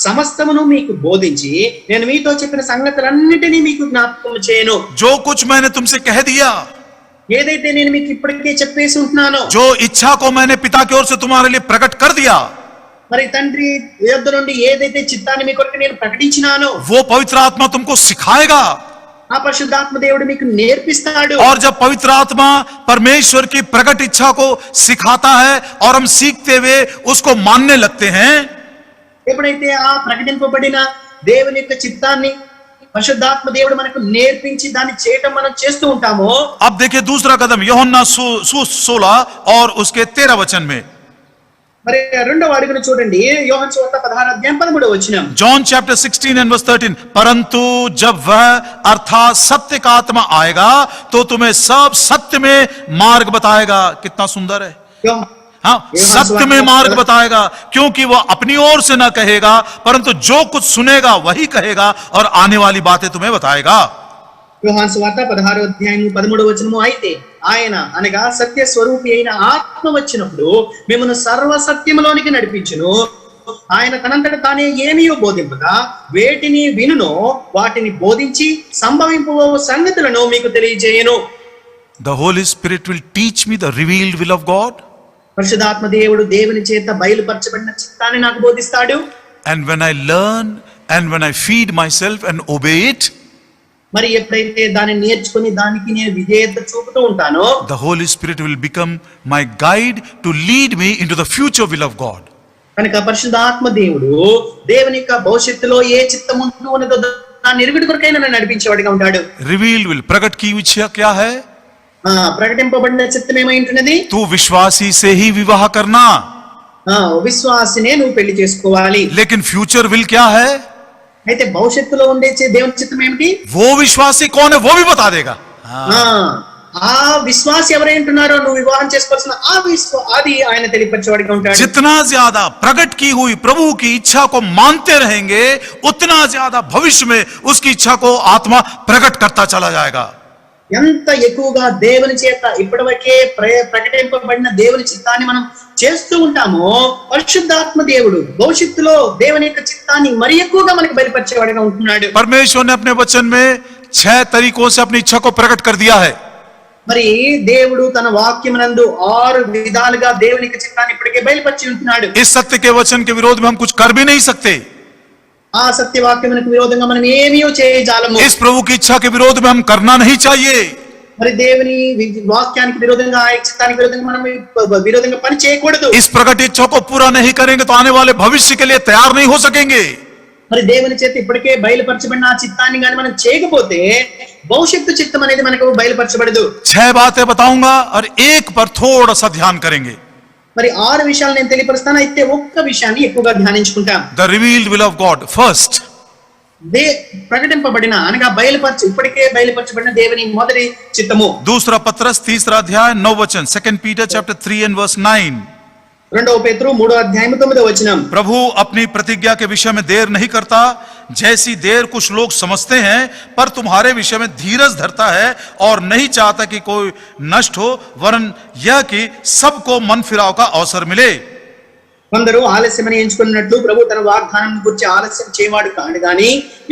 Speaker 2: సమస్తమును మీకు బోధించి నేను మీతో చెప్పిన సంగతులన్నిటినీ మీకు జ్ఞాపకం చేయను.
Speaker 1: जो कुछ मैंने तुमसे कह दिया,
Speaker 2: ఏదైతే నేను మీకు ఇప్పటికే చెప్పేసి ఉంటున్నానో,
Speaker 1: जो इच्छा को मैंने पिता की ओर से तुम्हारे लिए प्रकट कर दिया,
Speaker 2: మరి తండ్రి యొద్ద నుండి ఏదైతే చిత్తాన్ని మీ కొరకు నేను ప్రకటించినానో
Speaker 1: वो पवित्र आत्मा तुमको सिखाएगा.
Speaker 2: ఆ పరిశుద్ధాత్మ దేవుడు మీకు నేర్పిస్తాడు.
Speaker 1: और जब पवित्र आत्मा परमेश्वर की प्रकट इच्छा को सिखाता है और हम सीखते हुए उसको मानने लगते हैं,
Speaker 2: ఎప్పుడైతే ఆ ప్రకటింపబడిన దేవుని యొక్క చిత్తాన్ని పరిశుద్ధాత్మ దేవుడు మనకు నేర్పించి దాన్ని చేయటం మనం చేస్తూ ఉంటామో,
Speaker 1: अब देखिए दूसरा कदम यूहन्ना 16 और उसके 13 वचन में.
Speaker 2: మరి రెండవ అడుగును చూడండి. యోహాను సువార్త 16వ అధ్యాయం 13వ వచనం.
Speaker 1: John chapter 16 and verse 13. परंतु जब वह अर्थात सत्य का आत्मा आएगा तो तुम्हें सब सत्य में मार्ग बताएगा. कितना सुंदर है. हाँ, सत्य में मार्ग बताएगा, क्योंकि वह अपनी ओर से ना कहेगा परंतु जो कुछ सुनेगा वही कहेगा और आने वाली बातें तुम्हें बताएगा.
Speaker 2: యోహాను సువార్త 16వ అధ్యాయం 13వ వచనము. అయితే ఆయన అనగా సత్య స్వరూపి అయిన ఆత్మ వచ్చినప్పుడు మిమ్మల్ని సర్వ సత్యములోనికి నడిపించును. ఆయన తనంతట తానే ఏమీయో బోధింపగా వేటిని వినునో వాటిని బోధించి సంభవింపు సంగతులను మీకు తెలియజేయును.
Speaker 1: The Holy Spirit will teach me the revealed will of God.
Speaker 2: పరిశుద్ధాత్మ దేవుడు దేవుని చేత బయలుపరచబడిన చిత్తాన్ని నాకు బోధిస్తాడు.
Speaker 1: And when I learn and when I feed myself and obey it,
Speaker 2: మరి ఎప్పుడైతే దాన్ని నేర్చుకుని దానికి నేను విధేయత చూపుతూ ఉంటానో,
Speaker 1: the Holy Spirit will become my guide to lead me into the future will of God.
Speaker 2: కనుక పరిశుద్ధాత్మ దేవుడు దేవుని యొక్క భవిష్యత్తులో ఏ చిత్తం ఉంటూ ఉన్నదో దాన్ని ఎరుగుడు కొరకై నన్ను నడిపించేవాడిగా ఉంటాడు.
Speaker 1: Revealed will, प्रकट की इच्छा क्या है?
Speaker 2: ప్రకటింపబడిన చిత్తం ఏమై ఉంటున్నది?
Speaker 1: तू विश्वासी से ही विवाह करना.
Speaker 2: విశ్వాసినే నువ్వు పెళ్లి చేసుకోవాలి.
Speaker 1: लेकिन फ्यूचर विल क्या है?
Speaker 2: అయితే భవిష్యత్తులో ఉండే దేవుని చిత్తం ఏమిటి?
Speaker 1: वो विश्वासी कौन है वो भी बता देगा.
Speaker 2: ఆ విశ్వాసి ఎవరైంటున్నారో నువ్వు వివాహం చేసుకోవాల్సిన అది ఆయన తెలియపరిచేవాడిగా ఉంటాడు.
Speaker 1: जितना ज्यादा प्रकट की हुई प्रभु की इच्छा को मानते रहेंगे उतना ज्यादा भविष्य में उसकी इच्छा को आत्मा प्रकट करता चला जाएगा.
Speaker 2: ఎంత ఎక్కువగా దేవుని చేత ఇప్పటివరకే ప్రకటింపబడిన దేవుని చిత్తాన్ని మనం చేస్తూ ఉంటామో పరిశుద్ధాత్మ దేవుడు భవిష్యత్తులో దేవుని యొక్క చిత్తాన్ని మరి ఎక్కువగా మనకు బయలుపరిచేవాడిగా ఉంటున్నాడు.
Speaker 1: परमेश्वर ने अपने वचन में 6 तरीकों से अपनी इच्छा को प्रकट कर दिया है.
Speaker 2: మరి దేవుడు తన వాక్యమునందు 6 విధాలుగా దేవుని యొక్క చిత్తాన్ని ఇప్పటికే బయలుపరిచి ఉంటున్నాడు.
Speaker 1: इस सत्य के वचन के विरोध में हम कुछ कर भी नहीं सकते.
Speaker 2: ఆ సత్యవాక్యమునకు విరోధంగా మనం ఏమీయో చేయజాలము.
Speaker 1: इस प्रभु की इच्छा के विरोध में हम करना नहीं चाहिए.
Speaker 2: మరి దేవుని వాక్యానికి విరోధంగా ఆ చిత్తానికి విరోధంగా మనం విరోధంగా పని చేయకూడదు.
Speaker 1: इस प्रकट इच्छा को पूरा नहीं करेंगे तो आने वाले भविष्य के लिए तैयार नहीं हो सकेंगे.
Speaker 2: మరి దేవుని చేత ఇప్పటికే బయలుపరచబడిన ఆ చిత్తాన్ని గాని మనం చేయకపోతే భవిష్యత్తు చిత్తం అనేది మనకు బయలుపరచబడదు.
Speaker 1: 6 बातें बताऊंगा और एक पर थोड़ा सा ध्यान करेंगे.
Speaker 2: మరి 6 విషయాలు నేను తెలియపరుస్తాను. అయితే ఒక్క విషయాన్ని ఎక్కువగా ధ్యానించుకుంటాం.
Speaker 1: The revealed will of God. First,
Speaker 2: ప్రకటింపబడిన అనగా ఇప్పటికే బయలుపరచబడిన దేవుని మొదటి చిత్తము.
Speaker 1: दूसरा पत्रस 3 अध्याय 9 वचन. 2 Peter chapter 3 and verse 9.
Speaker 2: రెండవ పేతురు 3వ అధ్యాయం 9వ వచనం.
Speaker 1: प्रभु अपनी प्रतिज्ञा के विषय में देर नहीं करता जैसी देर कुछ लोग समझते हैं, पर तुम्हारे विषय में धीरज धरता है और नहीं चाहता कि कोई नष्ट हो वरन यह कि सबको मन फिराव का अवसर मिले.
Speaker 2: కొందరు ఆలస్యమని ఎంచుకున్నట్లు ప్రభు తన వాగ్దానం గురించి ఆలస్యం చేయవాడు కాడు గాని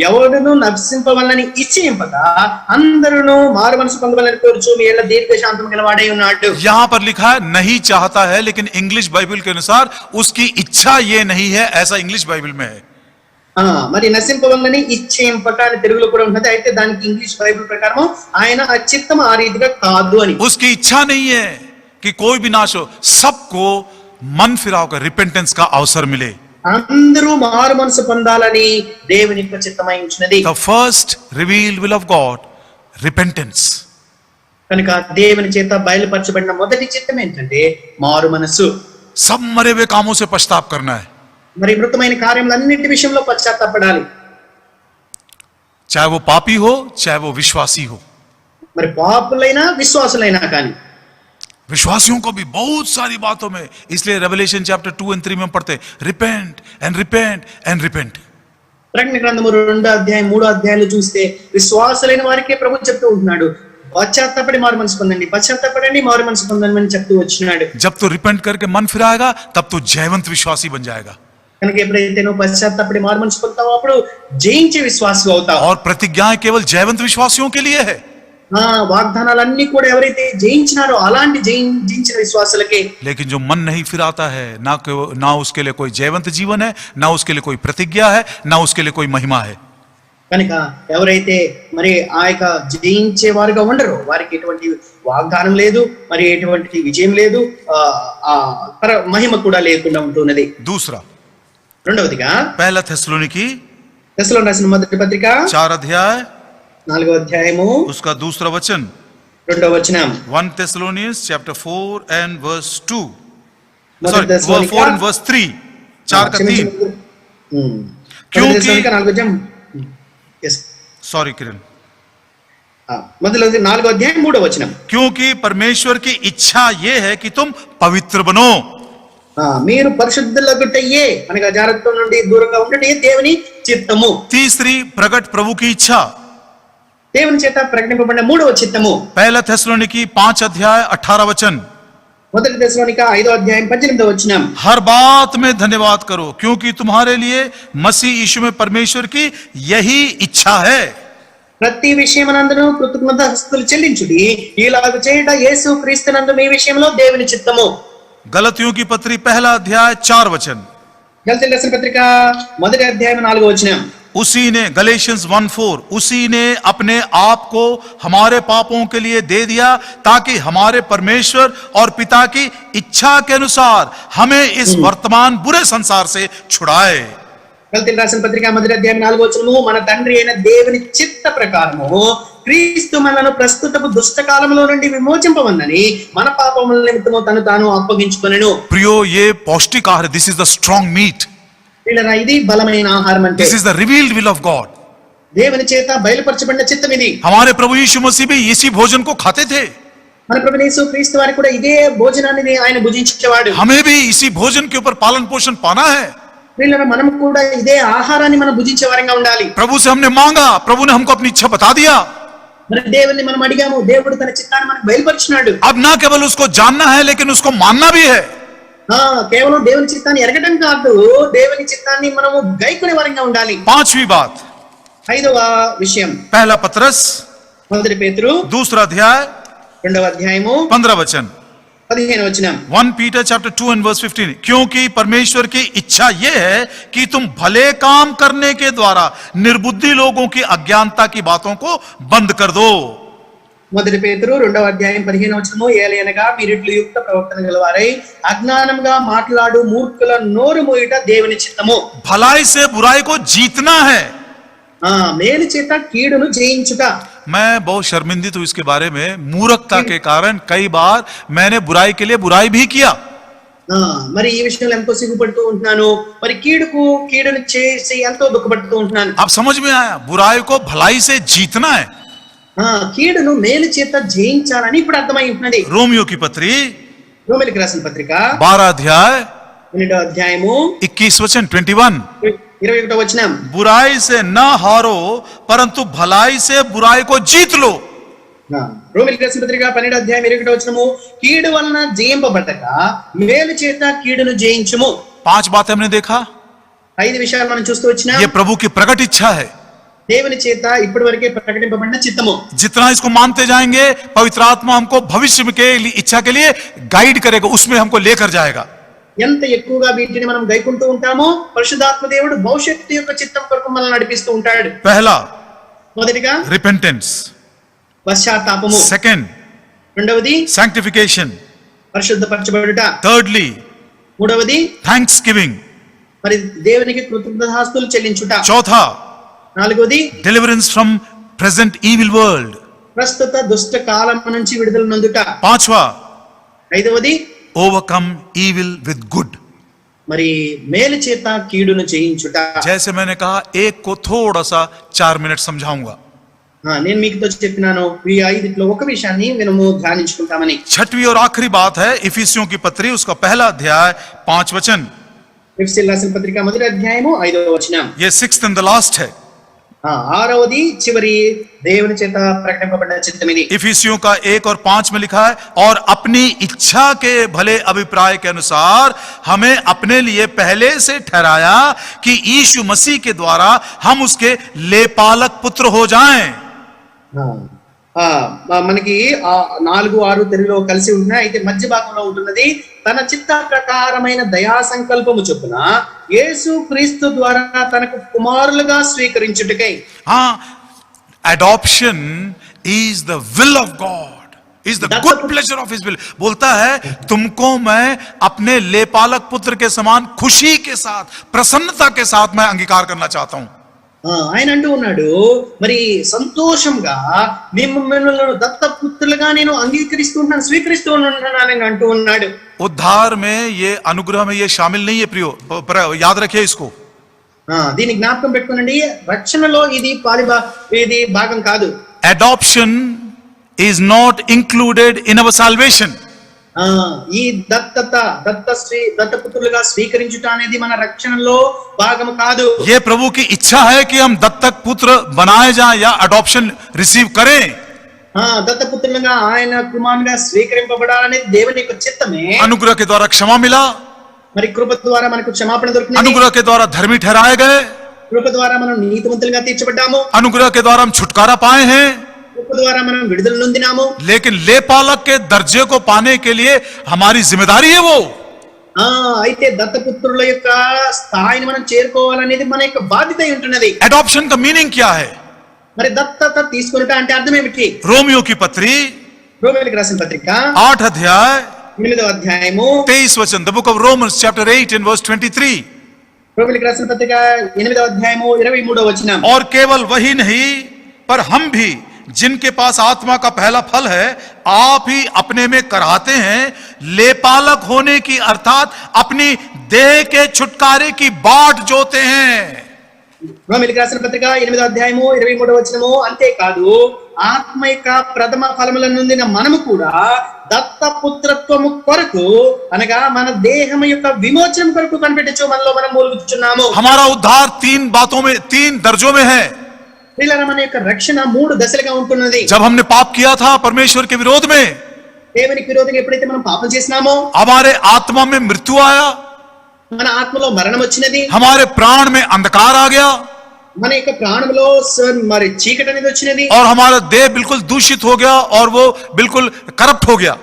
Speaker 2: ఎవడును నశింపవలనని ఇచ్చేయింపగా అందరూ మారు మనసు పొందవలని కోరుచు మీ ఎల్ల దీర్ఘశాంతం గలవాడై ఉన్నాడు.
Speaker 1: यहां पर लिखा है नहीं चाहता है, लेकिन इंग्लिश बाइबल के अनुसार उसकी इच्छा ये नहीं है, ऐसा इंग्लिश बाइबल में है.
Speaker 2: మరి నశింపవల్లని ఇచ్చేంపక అని తెలుగులో కూడా ఉంటుంది. అయితే దానికి ఇంగ్లీష్ బైబిల్ ప్రకారం ఆయన ఆ చిత్తం ఆ రీతిగా కాదు అని.
Speaker 1: उसकी इच्छा नहीं है कि कोई भी नाश हो, सबको मन फिराव का रिपेंटेंस का अवसर मिले.
Speaker 2: అందరూ మారు మనసు పొందాలని దేవుని యొక్క చిత్తమై ఉంచినది.
Speaker 1: The first revealed will of God, repentance.
Speaker 2: కనుక దేవుని చేత బయలుపరచబడిన మొదటి చిత్తం ఏంటంటే మారు మనసు.
Speaker 1: सब मरे हुए कामों से पश्चाताप करना है,
Speaker 2: మరి మృతమైన కార్యములన్నిటి విషయంలో పశ్చాత్తాపడాలి.
Speaker 1: चाहे वो पापी हो चाहे वो विश्वासी हो.
Speaker 2: మరి పాపులైనా విశ్వాసులైనా కానీ.
Speaker 1: विश्वासियों को भी बहुत सारी बातों में, इसलिए रेवलेशन चैप्टर 2 and 3 में पढ़ते repent and repent and repent.
Speaker 2: ప్రకటన గ్రంథము 2వ అధ్యాయం 3వ అధ్యాయాలు చూస్తే విశ్వాసులైన వారికే ప్రభు చెప్తూ ఉంటున్నాడు, పశ్చాత్తాపడి మారు మనసు పొందండి, పశ్చాత్తాపడండి మారు మనసు పొందండి అని చెప్తూ వచ్చినాడు.
Speaker 1: जब तो रिपेंट करके मन फिराएगा तब तो जयवंत विश्वासी बन जाएगा.
Speaker 2: కనుక ఎప్పుడైతే నువ్వు పశ్చాత్తాపడి మారు మనసు పొందుతావో అప్పుడు జయించే విశ్వాసి అవుతావు.
Speaker 1: और प्रतिज्ञाएं केवल जयवंत विश्वासियों के लिए है.
Speaker 2: వాగ్దానాలన్నీ కూడా ఎవరైతే జయించినారో అలాంటి జయించిన విశ్వాసులకే.
Speaker 1: लेकिन जो मन नहीं फिराता है, ना उसके लिए कोई जयवंत जीवन है, ना उसके लिए कोई प्रतिज्ञा है, ना उसके लिए कोई महिमा है.
Speaker 2: కనుక ఎవరైతే మరి ఆ యొక్క జయించే వారుగా ఉండరో వారికి ఎటువంటి వాగ్దానం లేదు, మరి ఎటువంటి విజయం లేదు, మహిమ కూడా లేకుండా ఉంటున్నది.
Speaker 1: दूसरा,
Speaker 2: రెండవదిగా
Speaker 1: पहला थेसलोनिकी
Speaker 2: తెస్సలోనికీయులకు రాసిన మొదటి పత్రిక
Speaker 1: 4 अध्याय
Speaker 2: 4వ అధ్యాయము
Speaker 1: उसका दूसरा वचन,
Speaker 2: 2వ వచనం.
Speaker 1: 1 Thessalonians chapter 4 and verse 2.
Speaker 2: మొదటి
Speaker 1: Sorry,
Speaker 2: తెస్సలోనిక
Speaker 1: 4 and verse 3. 4 का 3.
Speaker 2: క్योंकि
Speaker 1: क्योंकि
Speaker 2: 4వ అధ్యాయం
Speaker 1: सॉरी किरण,
Speaker 2: మొదటి 4వ అధ్యాయం 3వ వచనం.
Speaker 1: क्योंकि परमेश्वर की इच्छा ये है कि तुम पवित्र बनो.
Speaker 2: మీరు పరిశుద్ధులగుటయే అనగా జారత్వం నుండి దూరంగా ఉండటే దేవుని చిత్తము.
Speaker 1: तीसरी, प्रकट प्रभु की इच्छा,
Speaker 2: దేవుని చేత ప్రకటింపబడిన మూడవ చిత్తము.
Speaker 1: पहला थेसलोनिकी 5 अध्याय 18 वचन.
Speaker 2: మొదటి తెస్సలోనిక 5వ అధ్యాయం 18వ వచనం.
Speaker 1: हर बात में धन्यवाद करो क्योंकि तुम्हारे लिए मसीह यीशु में परमेश्वर की यही इच्छा है.
Speaker 2: ప్రతి విషయమునందును కృతజ్ఞతాస్తుతులు చెల్లించుడి, ఇలాగ చేయుట యేసు క్రీస్తునందు మీ విషయంలో దేవుని చిత్తము.
Speaker 1: गलतियों की पत्री 1 अध्याय 4 वचन.
Speaker 2: గలతీయులకు రాసిన పత్రిక మొదటి అధ్యాయం 4వ వచనం.
Speaker 1: उसी ने गलेशियंस 1:4 उसी ने अपने आप को हमारे पापों के लिए दे दिया ताकि हमारे परमेश्वर और पिता की इच्छा के अनुसार हमें इस वर्तमान बुरे संसार से छुड़ाए.
Speaker 2: గలతీయులకు రాసిన పత్రిక మొదటి అధ్యాయం 4వ వచనము, మన తండ్రి అయిన దేవుని చిత్త ప్రకారము క్రీస్తు మనను ప్రస్తుతపు దుష్ట కాలంలో నుండి విమోచింపవన్నని మన పాపముల నిమిత్తము తను తాను అప్పగించుకొనెను.
Speaker 1: प्रियो, ये पौष्टिक आहार, this is the strong meat,
Speaker 2: ఇది బలమైన ఆహారం అంటే.
Speaker 1: This is the revealed will of God.
Speaker 2: దేవుని చేత బయలుపరచబడిన చిత్తం ఇది.
Speaker 1: हमारे प्रभु यीशु मसीह भी इसी भोजन को खाते थे.
Speaker 2: మన ప్రభువు యేసు క్రీస్తు వారు కూడా ఇదే భోజనాన్ని ఆయన భుజించేవాడు.
Speaker 1: हमें भी इसी भोजन के ऊपर पालन पोषण पाना है.
Speaker 2: మనం కూడా ఇదే ఆహారాన్ని మనం భుజించే వారంగా ఉండాలి.
Speaker 1: प्रभु से हमने मांगा, प्रभु ने हमको अपनी इच्छा बता दिया.
Speaker 2: మరి దేవుని మనం అడిగాము, దేవుడు తన చిత్తాన్ని మనకు బయలుపరిచినాడు.
Speaker 1: अब ना केवल उसको जानना है लेकिन उसको मानना भी है.
Speaker 2: కేవలం దేవుని చిత్తాన్ని ఎరగడం కాదు, దేవుని చిత్తాన్ని మనము గైకొనే వారంగా ఉండాలి.
Speaker 1: पांचवी बात,
Speaker 2: 5వ విషయం,
Speaker 1: पहला पत्रस
Speaker 2: మొదటి పేతురు
Speaker 1: दूसरा अध्याय
Speaker 2: 2వ అధ్యాయము
Speaker 1: 15 वचन.
Speaker 2: 15వ వచనం.
Speaker 1: 1 Peter chapter 2 and verse 15. क्योंकि परमेश्वर की इच्छा यह है कि तुम भले काम करने के द्वारा निर्बुद्धि लोगों की अज्ञानता की बातों को बंद कर दो.
Speaker 2: మొదటి పేతురు 2వ అధ్యాయం 15వ వచనము, ఏలయనగా మీరిట్లు యుక్త ప్రవర్తన గలవారై అజ్ఞానంగా మాట్లాడు మూర్ఖుల నోరు మోయుట దేవుని చిత్తము.
Speaker 1: भलाई से बुराई को जीतना है.
Speaker 2: మేలు చేత కీడును జయించుట.
Speaker 1: मैं बहुत शर्मिंदित हूं इसके बारे में. मूर्खता के कारण कई बार मैंने बुराई के लिए बुराई भी किया.
Speaker 2: మరి ఈ విషయంలో ఎంతో సిగ్గుపడుతూ ఉంటున్నాను, మరి కీడును చేసి ఎంతో దుఃఖపడుతూ ఉంటున్నాను.
Speaker 1: अब समझ में आया, बुराई को भलाई से जीतना है.
Speaker 2: కీడును మేలు చేత జయించాలని ఇప్పుడు అర్థమై ఉంటున్నది.
Speaker 1: रोमियो की पत्री
Speaker 2: రోమీయులకు రాసిన పత్రిక
Speaker 1: 12 अध्याय
Speaker 2: 12వ అధ్యాయము
Speaker 1: 21 वचन 21.
Speaker 2: 21వ వచనం.
Speaker 1: बुराई से न हारो परंतु भलाई से बुराई को जीत लो.
Speaker 2: రోమీయులకు రాసిన పత్రిక 12వ అధ్యాయం 21వ వచనము, కీడు వలన జయింపబడక మేలు చేత కీడును జయించుము.
Speaker 1: 5 बातें हमने देखा.
Speaker 2: 5 విషయాలు మనం చూస్తూ వచ్చినాం.
Speaker 1: ये प्रभु की प्रकट इच्छा है.
Speaker 2: దేవుని చేత ఇప్పటి వరకే ప్రకటింపబడిన చిత్తము.
Speaker 1: जितना इसको मानते जाएंगे पवित्र आत्मा हमको भविष्य के इच्छा के लिए गाइड करेगा, उसमें हमको लेकर जाएगा.
Speaker 2: ఎంత ఎక్కువగా వీటిని మనం గైకుంటూ ఉంటామో పరిశుద్ధాత్మ దేవుడు భవిష్యత్తు యొక్క చిత్తం కొరకు మనల్ని నడిపిస్తూ ఉంటాడు.
Speaker 1: पहला
Speaker 2: మొదటిగా
Speaker 1: repentance,
Speaker 2: పశ్చాత్తాపము,
Speaker 1: second
Speaker 2: రెండవది
Speaker 1: sanctification,
Speaker 2: పరిశుద్ధపరచబడుట,
Speaker 1: thirdly
Speaker 2: మూడవది
Speaker 1: thanksgiving,
Speaker 2: మరి దేవునికి కృతజ్ఞతాస్తుతులు చెల్లించుట,
Speaker 1: चौथा
Speaker 2: నాలుగవది
Speaker 1: deliverance from present evil world,
Speaker 2: ప్రస్తుత దుష్ట కాలం నుంచి విడుదల నొందుట,
Speaker 1: पांचवा
Speaker 2: ఐదవది
Speaker 1: overcome evil with good.
Speaker 2: మరి మేలు చేత కీడును జయించుట.
Speaker 1: जैसे मैंने कहा, एक को थोड़ा सा 4 मिनट समझाऊंगा.
Speaker 2: నేను మీకుతో చెప్పినాను ఈ ఐదిట్లో ఒక విషయాన్ని మనము ధ్యానించుకుంటామని.
Speaker 1: छठवीं और आखिरी बात है इफिसियों की पत्री, उसका पहला अध्याय 5 वचन.
Speaker 2: ఎఫెసీయుల రాసిన పత్రిక మొదటి అధ్యాయము 5వ వచనం.
Speaker 1: ये 6th and the last है.
Speaker 2: ఆరవది చివరి దేవుని చేత ప్రకటింపబడ్డ చిత్తం ఇది.
Speaker 1: इफिसियों का 1 और 5 में लिखा है, और अपनी इच्छा के भले अभिप्राय के अनुसार हमें अपने लिए पहले से ठहराया कि यीशु मसीह के द्वारा हम उसके लेपालक पुत्र हो जाएं.
Speaker 2: మనకి 4, 6 తెలుగులో కలిసి ఉన్నాయి. అయితే మధ్య భాగంలో ఉంటున్నది తన చిత్త ప్రకారమైన దయా సంకల్పము చొప్పున యేసు క్రీస్తు ద్వారా తనకు కుమారులుగా స్వీకరించుటకై.
Speaker 1: adoption is the will of God, is the good pleasure of his will. बोलता है तुमको मैं अपने लेपालक पुत्र के समान खुशी के साथ, प्रसन्नता के साथ मैं अंगीकार करना चाहता हूं.
Speaker 2: ఆయన అంటూ ఉన్నాడు, మరి సంతోషంగా మిమ్మల్ని దత్తపుత్రులుగా నేను అంగీకరిస్తున్నాను, స్వీకరిస్తూ ఉన్నాను అంటూ ఉన్నాడు.
Speaker 1: उद्धार में ये अनुग्रह में ये शामिल नहीं है प्रियो, याद रखिए इसको.
Speaker 2: దీన్ని జ్ఞాపకం పెట్టుకోనండి, రక్షణలో ఇది ఇది భాగం కాదు.
Speaker 1: Adoption is not included in our salvation.
Speaker 2: ఈ దత్తపుత్రులుగా స్వీకరించుట అనేది మన రక్షణలో భాగం కాదు.
Speaker 1: ये प्रभु की इच्छा है कि हम दत्तक पुत्र बनाए जाएं या अडॉप्शन रिसीव करें.
Speaker 2: దత్తపుత్రులుగా ఆయన కుమారునిగా స్వీకరింపబడాలనేది దేవుని యొక్క చిత్తమే.
Speaker 1: अनुग्रह के द्वारा क्षमा मिला,
Speaker 2: మరి కృప ద్వారా మనకు క్షమాపణ దొరికింది.
Speaker 1: अनुग्रह के द्वारा धर्मी ठहराए गए,
Speaker 2: కృప ద్వారా మనం నీతిమంతులుగా తీర్చబడ్డాము.
Speaker 1: अनुग्रह के द्वारा हम छुटकारा पाए हैं.
Speaker 2: కృప ద్వారా మనం విడుదల నొందినాము.
Speaker 1: लेकिन लेपालक के दर्जे को पाने के लिए हमारी जिम्मेदारी है वो.
Speaker 2: అయితే దత్తపుత్రుల యొక్క స్థాయిని మనం చేరుకోవాలనేది మన యొక్క బాధ్యత అయి ఉంటున్నది.
Speaker 1: एडॉप्शन का मीनिंग क्या है?
Speaker 2: మరి దత్తత తీసుకొనుట అంటే అర్థం ఏమిటి?
Speaker 1: रोमियो की पत्री
Speaker 2: రోమీయులకు రాసిన పత్రిక
Speaker 1: 8 अध्याय
Speaker 2: 8వ అధ్యాయము
Speaker 1: 23 वचन. The book of Romans chapter 8 and verse 23.
Speaker 2: రోమీయులకు రాసిన పత్రిక 8వ అధ్యాయము 23వ వచనం.
Speaker 1: और केवल वही नहीं, पर हम भी जिनके पास आत्मा का पहला फल है, आप ही अपने में कराते हैं, लेपालक होने की अर्थात अपनी देह के छुटकारे की बाट जोते हैं.
Speaker 2: రోమీయులకు రాసిన పత్రిక 8వ అధ్యాయము 23వ వచనము. అంతేకాదు ఆత్మ యొక్క ప్రథమ ఫలముల నుండి మనము కూడా దత్తపుత్రత్వము కొరకు అనగా మన దేహం యొక్క విమోచనం కొరకు కనిపెట్టచ్చు మనలో మనం మూలుగుచున్నాము.
Speaker 1: हमारा उद्धार 3 बातों में, 3 दर्जों में है.
Speaker 2: మన యొక్క రక్షణ 3 దశలుగా ఉంటున్నది.
Speaker 1: जब हमने पाप किया था परमेश्वर के विरोध में,
Speaker 2: దేవునికి విరోధంగా ఎప్పుడైతే మనం పాపం చేసినామో
Speaker 1: हमारे आत्मा में मृत्यु आया,
Speaker 2: మన ఆత్మలో మరణం వచ్చినది.
Speaker 1: हमारे प्राण में अंधकार आ गया,
Speaker 2: మన యొక్క ప్రాణంలో మరి చీకటి అనేది వచ్చినది.
Speaker 1: और हमारा देह बिल्कुल दूषित हो गया और वो बिल्कुल करप्ट हो गया.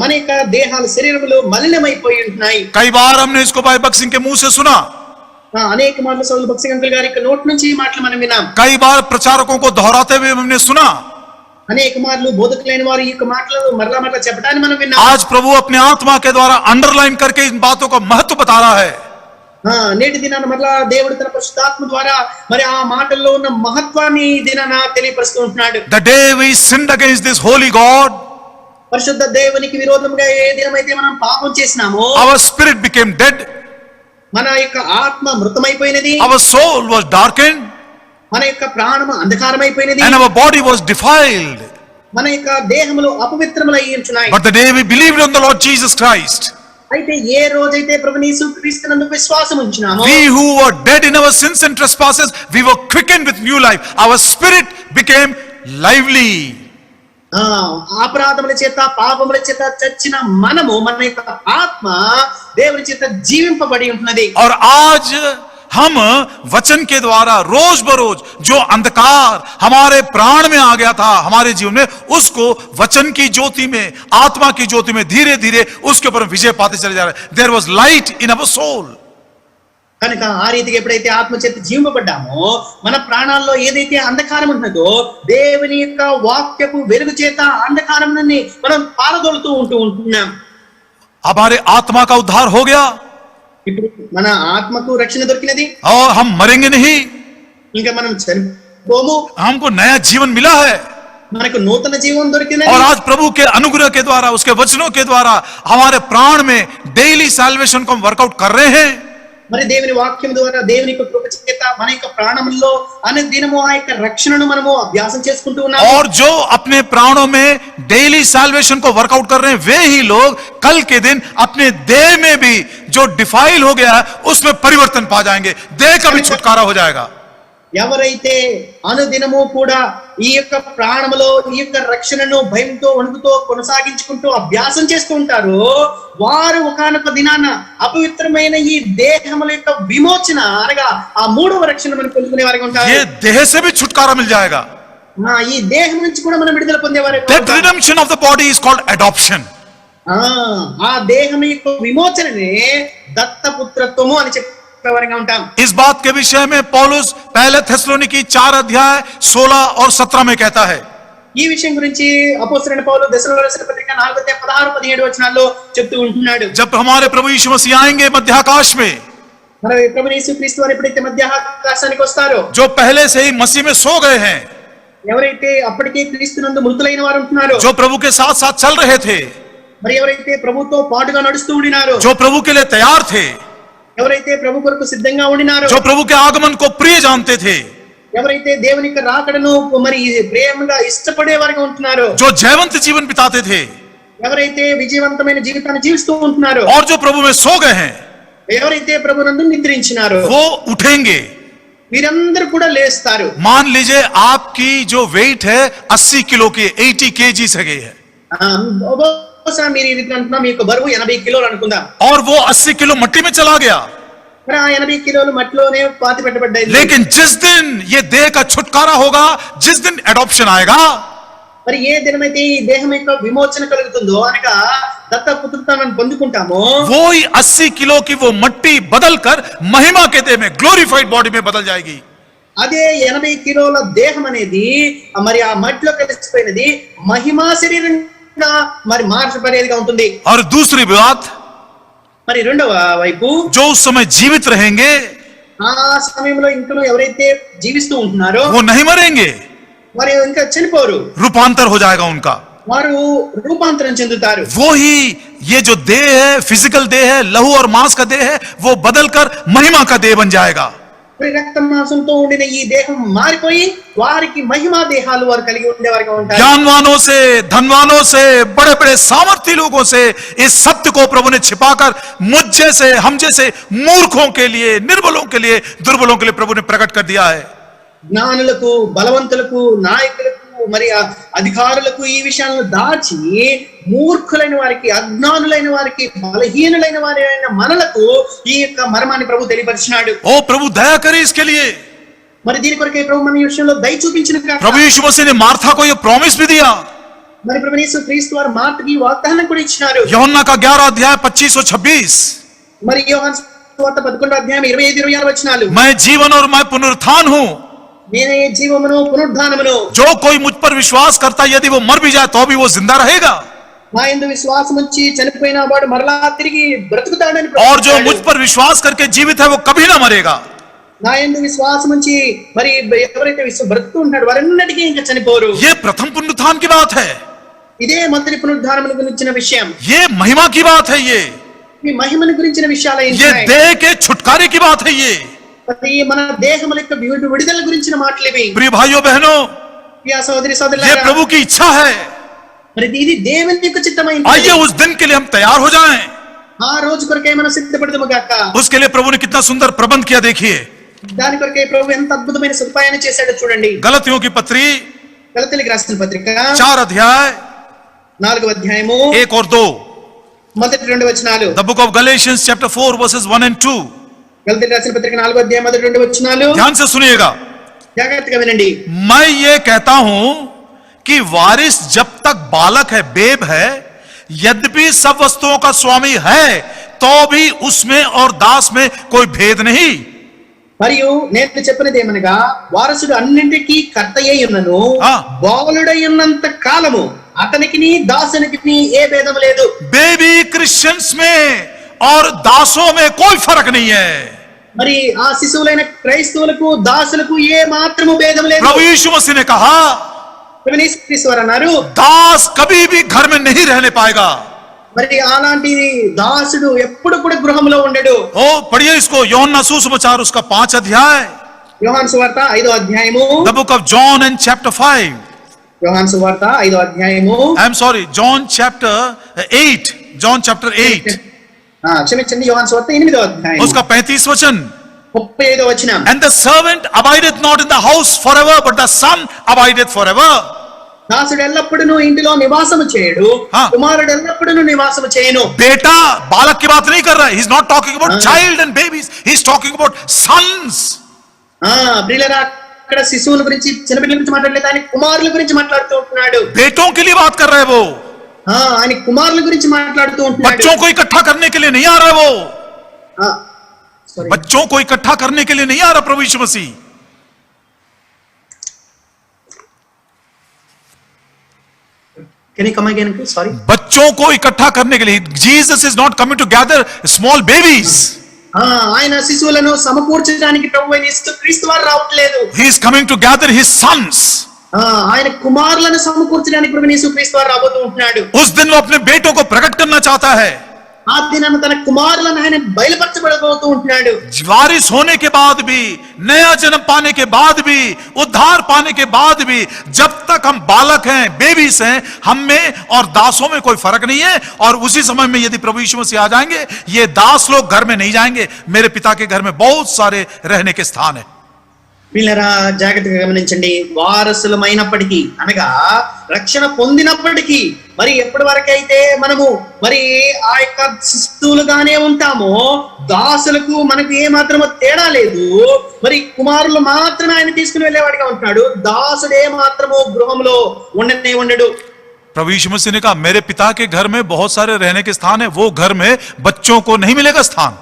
Speaker 2: మన యొక్క దేహాలు శరీరములు మలినమైపోయి ఉంటున్నాయి.
Speaker 1: कई बार हमने इसको भाई बख्श सिंह के मुंह से सुना,
Speaker 2: అనేక మార్లు సౌలు బక్సి అంకుల్ గారి యొక్క నోట్ నుంచి ఈ మాటలు మనం విన్నాం.
Speaker 1: कई बार प्रचारकों को दोहराते हुए हमने सुना.
Speaker 2: అనేక మార్లు బోధకులైన వారు ఈ యొక్క మాటలు మరలా మరలా చెప్పడాన్ని మనం విన్నాం.
Speaker 1: आज प्रभु अपने आत्मा के द्वारा अंडरलाइन करके इन बातों का महत्व बता रहा है.
Speaker 2: నేటి దినాన మరలా దేవుడు తన పరిశుద్ధాత్మ ద్వారా మరి ఆ మాటల్లో ఉన్న మహత్వాన్ని ఈ దినాన తెలియపరుస్తూ ఉంటున్నాడు.
Speaker 1: The day we sinned against this holy God,
Speaker 2: పరిశుద్ధ దేవునికి విరోధంగా ఏ దినమైతే మనం పాపం చేసినామో
Speaker 1: our spirit became dead,
Speaker 2: మన యొక్క ఆత్మ మృతమైపోయినది.
Speaker 1: our soul was darkened,
Speaker 2: మన యొక్క ప్రాణము అంధకారమైపోయినది.
Speaker 1: and our body was defiled.
Speaker 2: మన యొక్క దేహములు అపవిత్రములై ఉంటున్నాయి.
Speaker 1: But the day we believed on the Lord Jesus Christ,
Speaker 2: అయితే ఏ రోజైతే ప్రభువు యేసుక్రీస్తునందు విశ్వాసం ఉంచినామో
Speaker 1: we who were dead in our sins and trespasses, we were quickened with new life. Our spirit became lively.
Speaker 2: అపరాధముల చేత పాపముల చేత చచ్చిన మనము మన యొక్క ఆత్మ దేవుని చేత జీవింపబడి ఉంటున్నది.
Speaker 1: और आज हम वचन के द्वारा रोज बरोज जो अंधकार हमारे प्राण में आ गया था हमारे जीवन में, उसको वचन की ज्योति में, आत्मा की ज्योति में धीरे धीरे उसके ऊपर विजय पाते चले जा रहे हैं. There was light in our soul.
Speaker 2: కనుక ఆ రీతిగా ఎప్పుడైతే ఆత్మ చేత జీవింపబడ్డామో మన ప్రాణాల్లో ఏదైతే అంధకారం ఉన్నదో దేవుని యొక్క వాక్యపు వెలుగు చేత అంధకారాన్ని మనం పారదోలుతూ ఉంటున్నాం.
Speaker 1: हमारे आत्मा का उद्धार हो गया
Speaker 2: ఇప్పుడు మన ఆత్మకు రక్షణ దొరికినది.
Speaker 1: और हम मरेंगे नहीं.
Speaker 2: ఇంకా మనం చనిపోము.
Speaker 1: हमको नया जीवन मिला है.
Speaker 2: మనకు నూతన జీవం దొరికినది.
Speaker 1: और आज प्रभु के अनुग्रह के द्वारा, उसके वचनों के द्वारा हमारे प्राण में डेली सैल्वेशन को हम वर्कआउट कर रहे हैं.
Speaker 2: మరి దేవుని వాక్యం ద్వారా దేవుని యొక్క కృప చేత మన యొక్క ప్రాణంలో అనుదినము ఆ యొక్క రక్షణను మనము అభ్యాసం చేసుకుంటూ ఉన్నాము.
Speaker 1: और जो अपने प्राणों में डेली सैल्वेशन को वर्कआउट कर रहे हैं वे ही लोग कल के दिन अपने देह में भी जो डिफाइल हो गया है उसमें परिवर्तन पा जाएंगे. देह का भी छुटकारा हो जाएगा.
Speaker 2: ఎవరైతే అనుదినము కూడా ఈ యొక్క ప్రాణములో ఈ యొక్క రక్షణను భయంతో వణుకుతో కొనసాగించుకుంటూ అభ్యాసం చేస్తూ ఉంటారు, వారు ఒకానొక దినాన అపవిత్రమైన ఈ దేహముల యొక్క విమోచన అనగా ఆ మూడవ రక్షణ మనం పొందుకునే వారిగా ఉంటారు.
Speaker 1: ये देह से भी छुटकारा मिल जाएगा.
Speaker 2: ఈ దేహం నుంచి కూడా మనం విడుదల పొందేవారు.
Speaker 1: That redemption of the body is called adoption.
Speaker 2: ఆ దేహం యొక్క విమోచననే దత్తపుత్రత్వము అని చెప్పి ఉంటాం.
Speaker 1: इस बात के विषय में पौलुस पहले थेसलोनिकी 4 अध्याय 16 और 17 में कहता है.
Speaker 2: ఈ విషయం గురించి అపోస్తలుడైన పౌలు దశలోనికీయులకు రాసిన పత్రిక 4 అధ్యాయం 16 17 వచనాల్లో చెప్తూ ఉంటున్నాడు.
Speaker 1: जब हमारे प्रभु यीशु मसीह आएंगे मध्याकाश में,
Speaker 2: మన ప్రభు యేసుక్రీస్తు వారు ఎప్పుడైతే మధ్య ఆకాశానికి వస్తారో,
Speaker 1: जो पहले से ही मसीह में सो गए हैं,
Speaker 2: ఎవరైతే అప్పటికే క్రీస్తునందు మృతులైన వారు ఉంటున్నారో,
Speaker 1: जो प्रभु के साथ साथ चल रहे थे,
Speaker 2: మరి ఎవరైతే ప్రభుతో పాటుగా నడుస్తూ ఉండినారో,
Speaker 1: जो प्रभु के लिए तैयार थे,
Speaker 2: ఎవరైతే ప్రభు కొరకు సిద్ధంగా ఉండినారో,
Speaker 1: जो प्रभु के आगमन को प्रिय जानते थे,
Speaker 2: ఎవరైతే దేవుని యొక్క రాకడను మరి ప్రేమగా ఇష్టపడే వారిగా ఉంటున్నారో,
Speaker 1: जो जयवंत जीवन बिताते थे,
Speaker 2: ఎవరైతే విజయవంతమైన జీవితాన్ని జీవిస్తూ ఉంటున్నారో,
Speaker 1: और जो प्रभु में सो गए हैं,
Speaker 2: ఎవరైతే ప్రభునందు నిద్రించినారో
Speaker 1: वो उठेंगे.
Speaker 2: వీరందరూ కూడా లేస్తారు.
Speaker 1: मान लीजिए आपकी जो वेट है 80 किलो की, 80 kg से गई है,
Speaker 2: బహుశా మీరు ఈ రీతిగా అంటున్నా, మీ యొక్క బరువు 80 కిలోలు అనుకుందాం.
Speaker 1: और वो 80 किलो मिट्टी में चला गया.
Speaker 2: మరి ఆ 80 కిలోలు మట్టిలోనే పాతి పెట్టబడ్డాయి.
Speaker 1: लेकिन जिस दिन ये देह का छुटकारा होगा, जिस दिन एडॉप्शन आएगा,
Speaker 2: మరి ఏ దినమైతే ఈ దేహం యొక్క విమోచన కలుగుతుందో అనగా దత్తపుత్రత్వాన్ని పొందుకుంటామో,
Speaker 1: वो ही 80 किलो की वो मट्टी बदलकर महिमा के देह में, ग्लोरीफाइड बॉडी में बदल जाएगी.
Speaker 2: అదే 80 కిలోల దేహం అనేది మరి ఆ మట్టిలో కలిసిపోయినది మహిమా శరీరంగా మరి మార్చబడేదిగా ఉంటుంది.
Speaker 1: और दूसरी बात,
Speaker 2: మరి రెండవ వైపు,
Speaker 1: जो उस समय जीवित रहेंगे
Speaker 2: ఆ సమయంలో ఇంకా ఎవరైతే జీవిస్తూ ఉంటున్నారో
Speaker 1: वो नहीं मरेंगे,
Speaker 2: వారు ఇంకా చనిపోరు,
Speaker 1: रूपांतर हो जाएगा उनका.
Speaker 2: వారు రూపాంతరం చెందుతారు.
Speaker 1: वो ही ये जो देह है, फिजिकल देह है, लहू और मांस का देह है, वो बदलकर महिमा का देह बन जाएगा.
Speaker 2: మరి రక్త మాంసంతో ఉండిన ఈ దేహం మారిపోయి వారికి మహిమా దేహాలు వారు కలిగి ఉండేవారుగా ఉంటారు.
Speaker 1: ज्ञानवानों से, धनवानों से, बड़े बड़े सामर्थी लोगों से इस सत्य को प्रभु ने छिपाकर मुझ जैसे, हम जैसे मूर्खों के लिए, निर्बलों के लिए, दुर्बलों के लिए प्रभु ने प्रकट कर दिया है.
Speaker 2: జ్ఞానులకు, బలవంతులకు, నాయకులకు, మరి అధికారులకు ఈ విషయాలను దాచి మూర్ఖులైన వారికి, అజ్ఞానులైన వారికి, బలహీనులైన వారైన మనలకు ఈ యొక్క మర్మాన్ని ప్రభు తెలియపరిచినాడు.
Speaker 1: ओ प्रभु दया करे इसके लिए.
Speaker 2: మరి దీని కొరకే ప్రభు మన ఈ విషయంలో దయ చూపించిన
Speaker 1: प्रभु यीशु मसीह ने मार्था को ये प्रॉमिस भी दिया.
Speaker 2: మరి ప్రభు యేసు క్రీస్తు వారు మార్తకి వాగ్దానం కూడా ఇచ్చినారు.
Speaker 1: యోహన్నా का 11 अध्याय 25 और 26,
Speaker 2: మరి యోహాను సువార్త 11 అధ్యాయం 25-26 వచనాలు,
Speaker 1: मैं जीवन और मैं पुनरुत्थान हूं,
Speaker 2: నేనే జీవమును పునరుద్ధానమును,
Speaker 1: जो कोई मुझ पर विश्वास करता यदि वो मर भी जाए तो भी वो जिंदा रहेगा,
Speaker 2: నా యందు విశ్వాసం ఉంచి చనిపోయిన వాడు మరలా తిరిగి బ్రతుకుతాడని
Speaker 1: और जो
Speaker 2: ప్రకటించాడు.
Speaker 1: मुझ पर विश्वास करके जीवित है वो कभी ना मरेगा.
Speaker 2: నా యందు విశ్వాసం ఉంచి మరి ఎవరైతే బ్రతుకుతూ ఉంటాడు వారెన్నటికీ ఇంకా చనిపోరు.
Speaker 1: ये प्रथम पुनरुत्थान की बात है,
Speaker 2: ఇదే మొదటి పునరుద్ధానమును గురించిన విషయం.
Speaker 1: ये महिमा की बात है,
Speaker 2: ఈ మహిమను గురించిన విషయాలు
Speaker 1: ये
Speaker 2: ఏంటి?
Speaker 1: देह के छुटकारे की बात है.
Speaker 2: మరి మన దేహముల యొక్క విడుదల గురించిన మాటలు ఇవి.
Speaker 1: प्रिय भाइयों बहनों,
Speaker 2: ప్రియ సహోదరి
Speaker 1: ये
Speaker 2: సహోదరులారా,
Speaker 1: प्रभु की इच्छा है.
Speaker 2: మరి ఇది దేవుని యొక్క చిత్తమైంది.
Speaker 1: आइए उस दिन के लिए हम तैयार हो जाएं.
Speaker 2: ఆ రోజు కొరకే మనం సిద్ధపడదుము గాక.
Speaker 1: उसके लिए प्रभु ने कितना सुंदर प्रबंध किया देखिए.
Speaker 2: దాని కొరకే ప్రభు ఎంత అద్భుతమైన సదుపాయాన్ని చేశాడో చూడండి.
Speaker 1: गलतियों की पत्री
Speaker 2: గలతీయులకు రాసిన పత్రిక
Speaker 1: 4 अध्याय
Speaker 2: 4వ అధ్యాయము
Speaker 1: 1 और 2,
Speaker 2: మొదటి 2 వచనాలు.
Speaker 1: the book of Galatians chapter 4 verses 1 and 2.
Speaker 2: గలతీయులకు రాసిన పత్రిక 4వ అధ్యాయం 1-2 వచనాలు.
Speaker 1: ध्यान से सुनिएगा.
Speaker 2: జాగ్రత్తగా వినండి.
Speaker 1: मैं ये कहता हूं कि वारिस जब तक बालक है, बेब है, यद्यपि सब वस्तुओं का स्वामी है, तो भी उसमें और दास में कोई भेद नहीं.
Speaker 2: మరియు నేను చెప్పినది ఏమనగా, వారసుడు అన్నింటికీ కర్త అయి ఉన్నను, బాలుడై ఉన్నంత కాలము అతనికి దాసునికి ఏ భేదం లేదు.
Speaker 1: बेबी क्रिश्चियंस में और दासों में कोई फर्क नहीं है.
Speaker 2: మరి ఆ శిశువులైన క్రైస్తవులకు దాసులకు ఏ మాత్రము భేదం లేదు.
Speaker 1: प्रभु यीशु मसीह ने कहा,
Speaker 2: యేసుక్రీస్తు వారు అన్నారు,
Speaker 1: दास कभी भी घर में नहीं रहने पाएगा.
Speaker 2: మరి అలాంటి దాసుడు ఎప్పుడు కూడా గృహంలో ఉండడు.
Speaker 1: ओ पढ़िए इसको, యోహన్నా सुसमाचार उसका 5 अध्याय,
Speaker 2: యోహాను సువార్త 5వ అధ్యాయము.
Speaker 1: the book of John and chapter 5.
Speaker 2: యోహాను సువార్త 5వ అధ్యాయము.
Speaker 1: I am sorry, John chapter 8. John chapter 8.
Speaker 2: క్షమించండి, యోహాను సువార్త 8వ అధ్యాయం
Speaker 1: उसका 35 वचन.
Speaker 2: 35వ వచనం.
Speaker 1: And the servant abideth not in the house forever, but the son abideth forever.
Speaker 2: దాసుడు ఎల్లప్పుడూ ఇంటిలో నివాసము చేయడు, కుమారుడు ఎల్లప్పుడూ నివాసము చేయను.
Speaker 1: बेटा बालक की बात नहीं कर रहा है. He's not talking about child and babies. He's talking about sons.
Speaker 2: ప్రియులారా, అక్కడ శిశువుల గురించి, చిన్నపిల్లల గురించి మాట్లాడలేదు, ఆయన కుమారుల గురించి మాట్లాడుతూ ఉంటున్నాడు.
Speaker 1: बेटों के लिए बात कर रहा है वो.
Speaker 2: ఆయన కుమారుల గురించి మాట్లాడుతూ ఉంటున్నాడు.
Speaker 1: बच्चों को इकट्ठा करने के लिए नहीं आ रहा है वो.
Speaker 2: Sorry.
Speaker 1: बच्चों को इकट्ठा करने के लिए नहीं आ रहा प्रभु यीशु मसीह.
Speaker 2: Can you come again? Sorry.
Speaker 1: बच्चों को इकट्ठा करने के लिए Jesus is not coming to gather small babies.
Speaker 2: ఆయన శిశువులను సమకూర్చడానికి ప్రభువైన యేసుక్రీస్తు వారు రావట్లేదు.
Speaker 1: He is coming to gather his sons.
Speaker 2: ఆయన కుమారులను సమకూర్చడానికి ప్రభువైన యేసుక్రీస్తు వారు రాబోతూ ఉంటున్నాడు.
Speaker 1: उस दिन वो अपने बेटों को प्रकट करना चाहता है.
Speaker 2: ఆ దినాన తన కుమారులను ఆయన బయలుపరచబడబోతూ ఉంటున్నాడు.
Speaker 1: वारिस होने के बाद भी, नया जन्म पाने के बाद भी, उद्धार पाने के बाद भी, जब तक हम बालक हैं, बेबीज हैं, हम में और दासों में कोई फर्क नहीं है. और उसी समय में यदि प्रभु यीशु मसीह आ जाएंगे, ये दास लोग घर में नहीं जाएंगे. मेरे पिता के घर में बहुत सारे रहने के स्थान है.
Speaker 2: పిల్లరా, జాగ్రత్తగా గమనించండి. వారసులమైనప్పటికీ, అనగా రక్షణ పొందినప్పటికీ, మరి ఎప్పటి వరకైతే మనము మరి ఆ యొక్క శిశువులుగానే ఉంటామో, దాసులకు మనకు ఏ మాత్రమో తేడా లేదు. మరి కుమారులు మాత్రమే ఆయన తీసుకుని వెళ్ళేవాడిగా ఉంటున్నాడు. దాసుడు ఏ మాత్రమో గృహంలో ఉండడు.
Speaker 1: प्रभु यीशु मसीह ने कहा, मेरे पिता के घर में बहुत सारे रहने के स्थान है. वो घर में बच्चों को नहीं मिलेगा स्थान.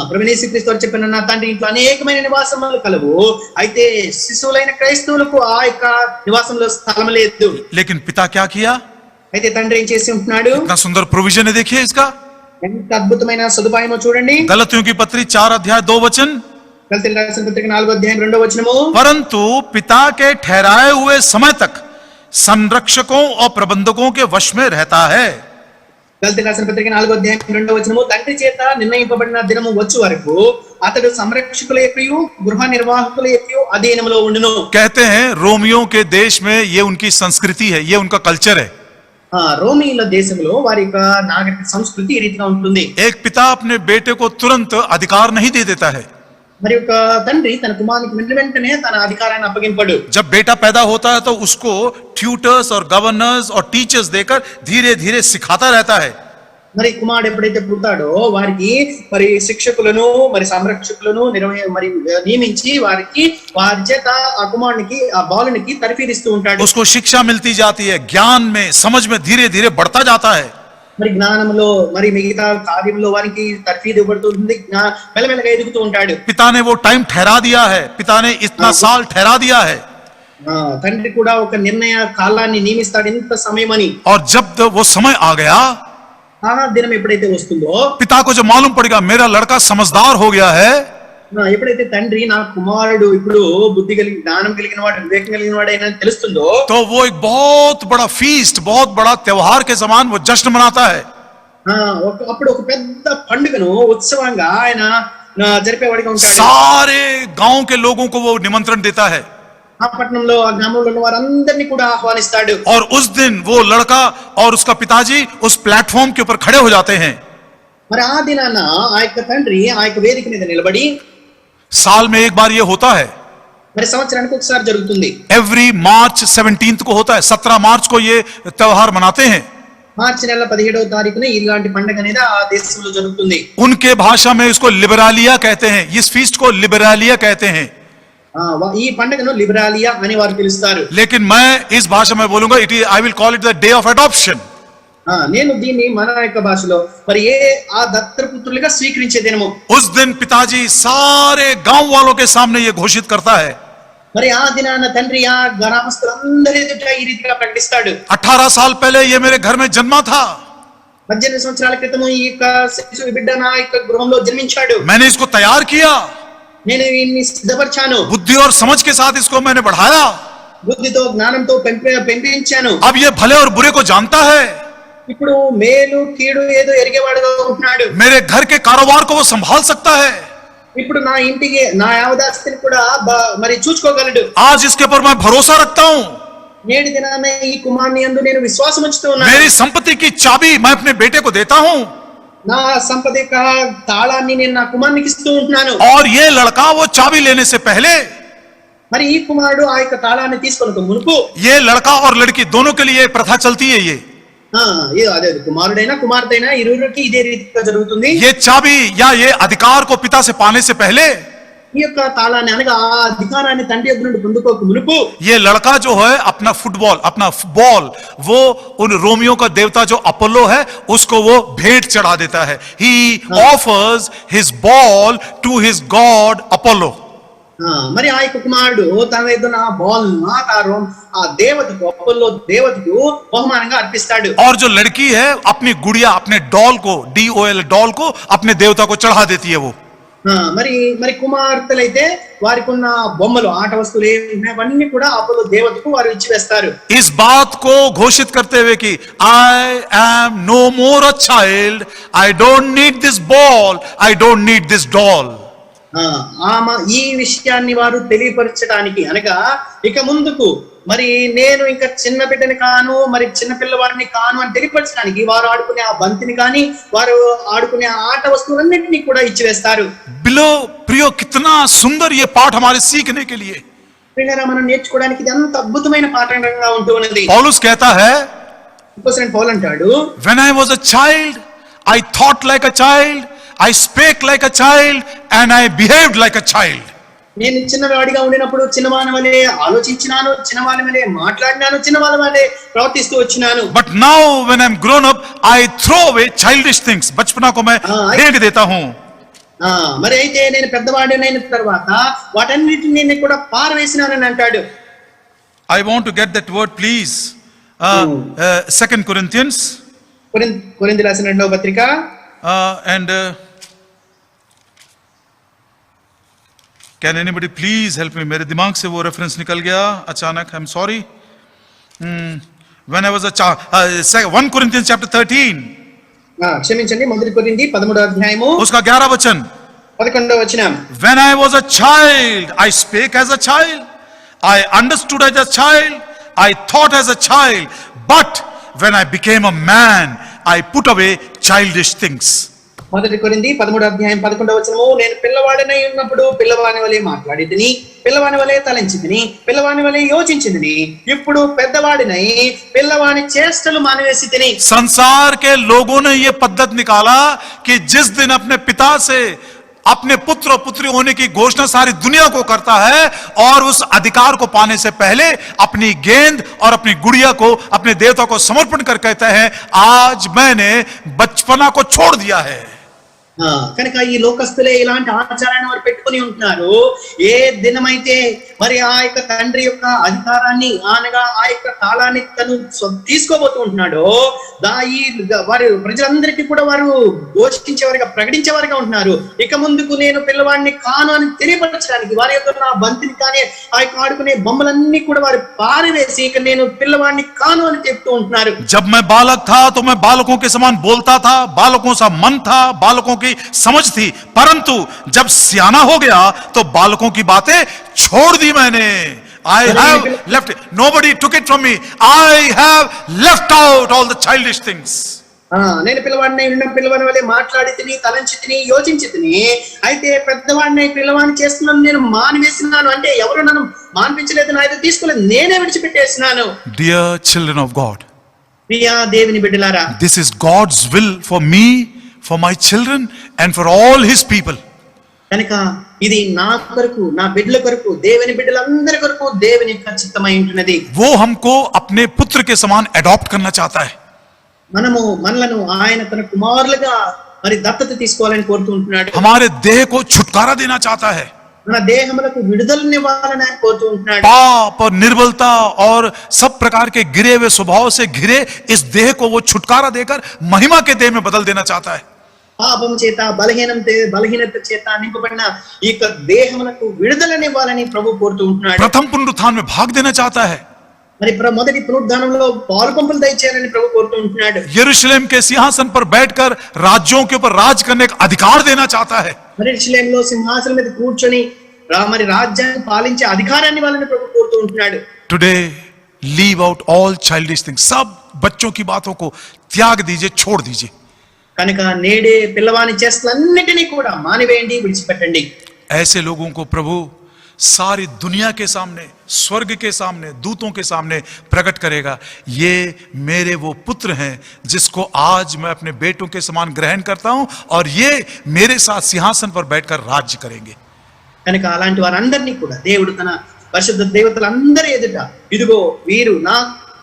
Speaker 2: ప్రభువైన యేసుక్రీస్తు వారు చెప్పిన, నా తండ్రి ఇంట్లో అనేకమైన నివాసములు కలవు, అయితే శిశువులైన క్రైస్తవులకు ఆ యొక్క నివాసంలో స్థలం లేదు.
Speaker 1: लेकिन पिता क्या किया?
Speaker 2: అయితే తండ్రి ఏం చేసి ఉంటున్నాడు?
Speaker 1: इतना सुंदर प्रोविजन है, देखिए इसका.
Speaker 2: ఎంత అద్భుతమైన సదుపాయమో చూడండి.
Speaker 1: गलतियों की पत्री 4 अध्याय 2 वचन.
Speaker 2: గలతీయులకు రాసిన పత్రిక 4వ అధ్యాయం 2వ వచనము.
Speaker 1: परंतु पिता के ठहराए हुए समय तक संरक्षकों और प्रबंधकों के वश में रहता है.
Speaker 2: గలతీయులకు రాసిన పత్రిక 4వ అధ్యాయం 2వ వచనము. తండ్రి చేత నిర్ణయింపబడిన దినము వచ్చు వరకు అతడు సంరక్షకుల యొక్కయు గృహ నిర్వాహకుల యొక్కయు అధీనములో ఉండును.
Speaker 1: कहते हैं रोमियो के देश में ये उनकी संस्कृति है, ये उनका कल्चर है.
Speaker 2: రోమీయుల దేశంలో వారి యొక్క నాగరిక సంస్కృతి ఈ రీతిగా ఉంటుంది.
Speaker 1: एक पिता अपने बेटे को तुरंत अधिकार नहीं दे देता है.
Speaker 2: మరి ఒక తండ్రి తన కుమారునికి వెంటనే తన అధికారాన్ని అప్పగింపడు.
Speaker 1: जब बेटा पैदा होता है तो उसको ट्यूटर्स और गवर्नर्स और टीचर्स देकर धीरे धीरे सिखाता रहता है.
Speaker 2: మరి కుమారుడు ఎప్పుడైతే పుడతాడో వారికి మరి శిక్షకులను, మరి సంరక్షకులను మరి నియమించి వారి చేత ఆ కుమారునికి, ఆ బాలునికి తర్ఫీదిస్తూ ఉంటాడు.
Speaker 1: उसको शिक्षा मिलती जाती है, ज्ञान में, समझ में धीरे धीरे बढ़ता जाता है.
Speaker 2: మరి జ్ఞానంలో, మరి మిగతా కార్యంలో వారికి తర్ఫీదు ఇవ్వబడుతూ ఉంటుంది. మెల్లమెల్లగా ఎదుగుతూ ఉంటాడు.
Speaker 1: पिता ने वो टाइम ठहरा दिया है. पिता ने इतना साल ठहरा दिया है.
Speaker 2: తండ్రి కూడా ఒక నిర్ణయ కాలాన్ని నియమిస్తాడు, ఇంత సమయమని.
Speaker 1: और जब वो समय आ गया,
Speaker 2: ఆ దినం ఎప్పుడైతే వస్తుందో,
Speaker 1: पिता को जब मालूम पड़ेगा मेरा लड़का समझदार हो गया है,
Speaker 2: ఎప్పుడైతే తండ్రి నా కుమారుడు ఇప్పుడు బుద్ధి కలిగి, జ్ఞానం కలిగిన వాడు, వివేకం కలిగిన వాడైనా తెలుస్తుందో,
Speaker 1: तो वो एक बहुत बड़ा फीस्ट, बहुत बड़ा त्योहार के समान वो जश्न मनाता है.
Speaker 2: అప్పుడు ఒక పెద్ద పండుగను, ఉత్సవంగా ఆయన జరిపేవాడిగా ఉంటాడు.
Speaker 1: सारे गांव के लोगों को वो निमंत्रण देता है.
Speaker 2: ఆ పట్టణంలో, ఆ గ్రామంలో ఉన్న వారందరినీ కూడా ఆహ్వానిస్తాడు.
Speaker 1: और उस दिन वो लड़का और उसका पिताजी उस प्लेटफॉर्म के ऊपर खड़े हो जाते हैं.
Speaker 2: మరి ఆ దినాన ఆ యొక్క తండ్రి ఆ యొక్క వేదిక మీద నిలబడి,
Speaker 1: साल में एक बार ये होता है,
Speaker 2: మరి సంవత్సరానికి ఒకసారి జరుగుతుంది.
Speaker 1: एवरी मार्च 17 को होता है. 17 मार्च को ये त्योहार मनाते हैं.
Speaker 2: మార్చి నెల 17వ తారీఖున ఇలాంటి పండుగ అనేది ఆ దేశంలో జరుగుతుంది.
Speaker 1: उनके भाषा में इसको लिबरालिया कहते हैं, इस फीस्ट को लिबरालिया कहते हैं.
Speaker 2: ఈ పండుగను లిబరాలియా అని వారు పిలుస్తారు.
Speaker 1: लेकिन मैं इस भाषा में बोलूंगा, it is, I will call it the day of adoption.
Speaker 2: నేను దీన్ని మన యొక్క భాషలో మరి ఆ దత్తపుత్రులుగా స్వీకరించే దినము.
Speaker 1: उस दिन पिताजी सारे गांव वालों के सामने ये घोषित करता है.
Speaker 2: మరి ఆ దినాన తండ్రి ఆ గ్రామస్తులందరి ఎదుట ఈ రీతిగా ప్రకటిస్తాడు.
Speaker 1: 18 साल पहले ये मेरे घर में जन्मा था.
Speaker 2: 18 సంవత్సరాల క్రితం ఈ యొక్క శిశువు బిడ్డ నా యొక్క గృహంలో జన్మించాడు.
Speaker 1: मैंने इसको तैयार किया,
Speaker 2: నేను వీరిని సిద్ధపరిచాను.
Speaker 1: बुद्धि और समझ के साथ इसको मैंने बढ़ाया.
Speaker 2: బుద్ధితో జ్ఞానంతో పెంపించాను.
Speaker 1: अब ये भले और बुरे को जानता है.
Speaker 2: ఇప్పుడు మేలు కీడు ఏదో ఎరిగేవాడుగా ఉంటున్నాడు.
Speaker 1: मेरे घर के कारोबार को वो संभाल सकता है.
Speaker 2: ఇప్పుడు నా ఇంటికి నా యావదాస్తిని కూడా మరి చూసుకోగలడు.
Speaker 1: आज इसके ऊपर मैं भरोसा रखता हूँ.
Speaker 2: నేటి దినాన ఈ కుమారుని యందు నేను విశ్వాసం ఉంచుతూ ఉన్నాను.
Speaker 1: मेरी संपत्ति की चाबी मैं अपने बेटे को देता हूँ.
Speaker 2: నా సంపద యొక్క తాళాన్ని నేను నా కుమారునికి ఇస్తూ ఉంటున్నాను.
Speaker 1: और ये लड़का वो चाबी लेने से पहले,
Speaker 2: మరి ఈ కుమారుడు ఆ యొక్క తాళాన్ని తీసుకొనక మునుపు
Speaker 1: ये लड़का और लड़की दोनों के लिए प्रथा चलती है.
Speaker 2: అదే కుమారుడైనా కుమార్తెైనా ఇరువురికి ఇదే రీతిగా జరుగుతుంది.
Speaker 1: ये चाबी या ये अधिकार को पिता से पाने से पहले,
Speaker 2: ఈ యొక్క తాళాన్ని అనగా ఆ అధికారాన్ని తండ్రి యొద్ద నుండి పొందుకోక మునుపు
Speaker 1: ये लड़का जो है अपना फुटबॉल, अपना बॉल, वो उन रोमियो का देवता जो अपोलो है उसको वो भेंट चढ़ा देता है. He offers his ball to his god Apollo.
Speaker 2: మరి ఆ యొక్క కుమారుడు తన ఎదున బాల్ ఆ దేవతకు అపోల్లో దేవతకు బహుమానంగా అర్పిస్తాడు.
Speaker 1: और जो लड़की है अपनी गुड़िया, अपने डॉल को, DOL डॉल को अपने देवता को चढ़ा देती है. वो
Speaker 2: మరి మరి కుమార్తెలైతే వారికి ఉన్న బొమ్మలు ఆట వస్తువులు ఏవన్నీ కూడా అపోలో దేవతకు వారు ఇచ్చి వేస్తారు.
Speaker 1: इस बात को घोषित करते हुए कि I am no more a child, I don't need this ball, I don't need this doll.
Speaker 2: ఈ విషయాన్ని వారు తెలియపరచడానికి అనగా ఇక ముందుకు మరి నేను ఇంకా చిన్న బిడ్డని కాను, మరి చిన్న పిల్లవాడిని కాను అని తెలియపరచడానికి వారు ఆడుకునే ఆ బంతిని కానీ వారు ఆడుకునే ఆట వస్తువులన్నింటినీ కూడా ఇచ్చివేస్తారు.
Speaker 1: बिलो प्रियो, कितना सुंदर ये पाठ हमारे सीखने के लिए.
Speaker 2: మనం నేర్చుకోవడానికి ఇది ఎంత అద్భుతమైన పాఠంగా ఉంటూ ఉన్నది.
Speaker 1: पौलुस कहता है,
Speaker 2: పౌలు అంటాడు,
Speaker 1: when I was a child, I thought like a child, I spake like a child, and I behaved like a child.
Speaker 2: నేను చిన్నవాడిగా ఉండినప్పుడు చిన్నవాని వలె ఆలోచించినాను, చిన్నవాని వలె మాట్లాడినాను, చిన్నవాని వలె ప్రవర్తిస్తూ వచ్చినాను.
Speaker 1: But now when I'm grown up, I throw away childish things. बचपना को मैं फेंक देता हूँ.
Speaker 2: మరి అయితే నేను పెద్దవాడినైన తర్వాత వాటన్నిటిని నేను కూడా పారవేసినానని అంటాడు.
Speaker 1: I want to get that word, please. 2 Corinthians.
Speaker 2: కొరింథీ రాసిన 2వ పత్రిక
Speaker 1: and can anybody please help me? मेरे दिमाग से वो रेफरेंस निकल गया अचानक. I'm sorry. When I was a child, 1 Corinthians chapter 13.
Speaker 2: క్షమించండి, 1 కొరింథీ 13వ అధ్యాయము
Speaker 1: उसका 11 वचन.
Speaker 2: 11వ వచనం.
Speaker 1: When I was a child, I spake as a child, I understood as a child, I thought as a child, but when I became a man, I put away childish things.
Speaker 2: 1 కొరింథీ 13వ అధ్యాయం 11వ వచనము, నేను పిల్లవాడినై ఉన్నప్పుడు పిల్లవాని వలె మాట్లాడితిని, పిల్లవాని వలె తలంచితిని, పిల్లవాని వలె యోచించితిని, ఇప్పుడు పెద్దవాడినై పిల్లవాని చేష్టలు మానివేసితిని.
Speaker 1: संसार के लोगों ने ये पद्धत निकाला कि जिस दिन अपने पिता से अपने पुत्र और पुत्री होने की घोषणा सारी दुनिया को करता है और उस अधिकार को पाने से पहले अपनी गेंद और अपनी गुड़िया को अपने देवता को समर्पण कर कहता है, आज मैंने बचपना को छोड़ दिया है.
Speaker 2: కనుక ఈ లోకస్తులే ఇలాంటి ఆచారాన్ని వారు పెట్టుకుని ఉంటున్నారు. ఏ దినమైతే మరి ఆ యొక్క తండ్రి యొక్క అధికారాన్ని అనగా ఆ యొక్క తాళాన్ని తను తీసుకోబోతూ ఉంటున్నాడో వారి ప్రజలందరికీ కూడా వారు ఘోషించేవారుగా ప్రకటించేవారుగా ఉంటున్నారు. ఇక ముందుకు నేను పిల్లవాడిని కాను అని తెలియపరచడానికి వారి యొక్క నా బంతిని కానీ ఆ యొక్క ఆడుకునే బొమ్మలన్నీ కూడా వారు పారివేసి ఇక నేను పిల్లవాడిని కాను అని చెప్తూ ఉంటున్నారు.
Speaker 1: जब मैं बालक था तो मैं बालकों के समान बोलता था, बालकों सा मन था, बालकों की समझ थी, परंतु जब सियाना हो गया तो बालकों की बातें छोड़ दी मैंने. I have left it. Nobody took it from me. I have left out all the childish things.
Speaker 2: నేను పిల్లవాడినై ఉన్న పిల్లవాని వలె మాట్లాడి తిని, తలంచి తిని, యోచించి తిని, అయితే పెద్దవాడినై పిల్లవాడిని చేస్తున్నాను నేను మానివేసినాను. అంటే ఎవరు నన్ను మాన్పించలేదు, నా అయితే తీసుకోలేదు, నేనే విడిచిపెట్టేసినాను.
Speaker 1: Dear children of God,
Speaker 2: Priya దేవుని బిడ్డలారా,
Speaker 1: This is God's will for me, for my children, and for all His people.
Speaker 2: కనుక ఇది నా కొరకు, నా బిడ్డల కొరకు, దేవుని బిడ్డలందరి కొరకు దేవుని యొక్క చిత్తమై ఉంటున్నది.
Speaker 1: वो हमको अपने पुत्र के समान अडॉप्ट करना चाहता है.
Speaker 2: మనలను ఆయన తన కుమారులుగా మరి దత్తత తీసుకోవాలని కోరుతూ ఉంటున్నాడు.
Speaker 1: हमारे देह को छुटकारा देना चाहता है.
Speaker 2: మన దేహములకు విడుదలనివ్వాలని ఆయన కోరుతూ ఉంటున్నాడు.
Speaker 1: पाप और निर्बलता और सब प्रकार के गिरे हुए स्वभाव से घिरे इस देह को वो छुटकारा देकर महिमा के देह में बदल देना चाहता है.
Speaker 2: పాపము చేత బలహీనత చేత నింపబడిన ఈ యొక్క దేహములకు విడుదలనివ్వాలని ప్రభు కోరుతూ ఉంటున్నాడు.
Speaker 1: प्रथम पुनरुत्थान में भाग देना चाहता है.
Speaker 2: మరి మొదటి పునరుద్ధానంలో పాలుపంపులు దయచేయాలని ప్రభు కోరుతూ ఉంటున్నాడు.
Speaker 1: यरूशलेम के सिंहासन पर बैठकर राज्यों के ऊपर राज करने का अधिकार देना चाहता है.
Speaker 2: మరి యెరూషలేములో సింహాసనం మీద కూర్చొని మరి రాజ్యాన్ని పాలించే అధికారాన్ని వాళ్ళని ప్రభు కోరుతూ ఉంటున్నాడు.
Speaker 1: Today leave out all childish things. सब बच्चों की बातों को त्याग दीजिए, छोड़ दीजिए.
Speaker 2: కనుక నేడే పిల్లవాని చేష్టలన్నిటినీ కూడా మానివేయండి, విడిచిపెట్టండి.
Speaker 1: ऐसे लोगों को प्रभु सारी दुनिया के सामने, स्वर्ग के सामने, दूतों के सामने प्रकट करेगा. ये मेरे वो पुत्र हैं जिसको आज मैं अपने बेटों के समान ग्रहण करता हूं और ये मेरे साथ सिंहासन पर बैठकर राज्य करेंगे.
Speaker 2: కనుక అలాంటి వారందరినీ కూడా దేవుడు తన పరిశుద్ధ దేవతలందరి ఎదుట ఇదిగో వీరు నా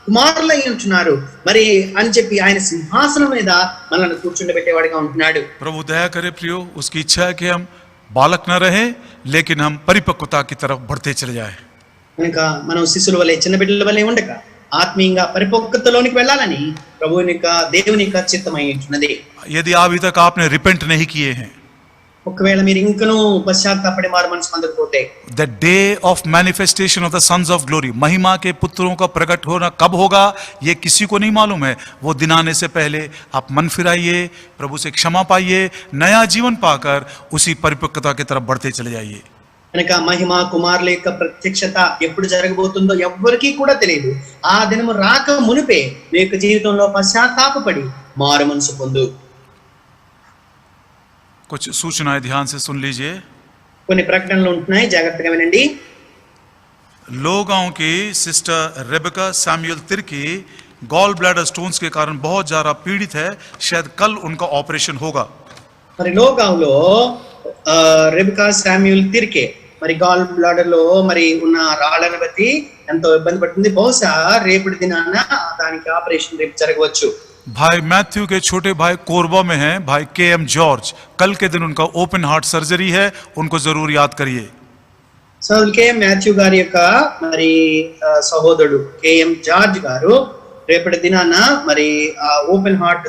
Speaker 2: కుమారులై ఉంటున్నారు మరి అని చెప్పి ఆయన సింహాసనం మీద మనల్ని కూర్చుండబెట్టేవాడిగా ఉంటున్నాడు.
Speaker 1: प्रभु दया करे प्रियो, उसकी इच्छा है कि हम बालक न रहे लेकिन हम परिपक्वता की तरफ बढ़ते चले जाए.
Speaker 2: కనుక మనం శిశుల వలె, చిన్న బిడ్డల వలె ఉండక ఆత్మీయంగా పరిపక్వతలోనికి వెళ్ళాలని ప్రభువుని యొక్క దేవుని యొక్క చిత్తమై ఉంటున్నది.
Speaker 1: यदि अभी तक आपने रिपेंट नहीं किए हैं,
Speaker 2: ఒకవేళ మీరు ఇంకనూ పశ్చాత్తాపడి మారు మనసు పొందకపోతే,
Speaker 1: the day of manifestation of the sons of glory, महिमा के पुत्रों का प्रकट होना कब होगा ये किसी को नहीं मालूम है. वो दिन आने से पहले आप मन फिराइए, प्रभु से क्षमा पाइए, नया जीवन पाकर उसी परिपक्वता की तरफ बढ़ते चले जाइए.
Speaker 2: కనుక మహిమ కుమారుల యొక్క ప్రత్యక్షత ఎప్పుడు జరగబోతుందో ఎవ్వరికీ కూడా తెలియదు. ఆ దినము రాక మునిపే మీ యొక్క జీవితంలో పశ్చాత్తాపపడి మారు మనసు పొందు.
Speaker 1: कुछ सूचनाएं ध्यान से सुन लीजिए.
Speaker 2: కొన్ని ప్రకటనలు ఉంటున్నాయి, జాగ్రత్తగా వినండి.
Speaker 1: लोगांव की sister Rebecca Samuel Tirkey gall bladder stones के कारण बहुत ज्यादा पीड़ित है. शायद कल उनका ऑपरेशन होगा.
Speaker 2: మరి లోగాంలో రెబెకా శామ్యూల్ తిరికే మరి గాల్ బ్లాడర్ లో మరి ఉన్న రాళ్ళను బట్టి ఎంతో ఇబ్బంది పడుతుంది. బహుశా రేపటి దినాన దానికి ఆపరేషన్ రేపు జరగవచ్చు.
Speaker 1: भाई मैथ्यू के छोटे भाई कोरबा में हैं, भाई KM जॉर्ज. कल के दिन उनका ओपन हार्ट सर्जरी है, उनको जरूर याद करिए.
Speaker 2: సౌల్ కే మాథ్యూ గారి యొక్క మరి సహోదరుడు KM జార్జ్ గారు రేపటి దినాన మరి ఓపెన్ హార్ట్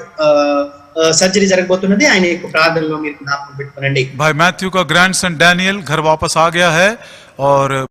Speaker 2: सर्जरी జరగబోతున్నది. ఆయన యొక్క ప్రార్థనలో మీరు జ్ఞాపకం పెట్టుకోండి.
Speaker 1: भाई मैथ्यू का ग्रैंडसन डैनियल घर वापस आ गया है और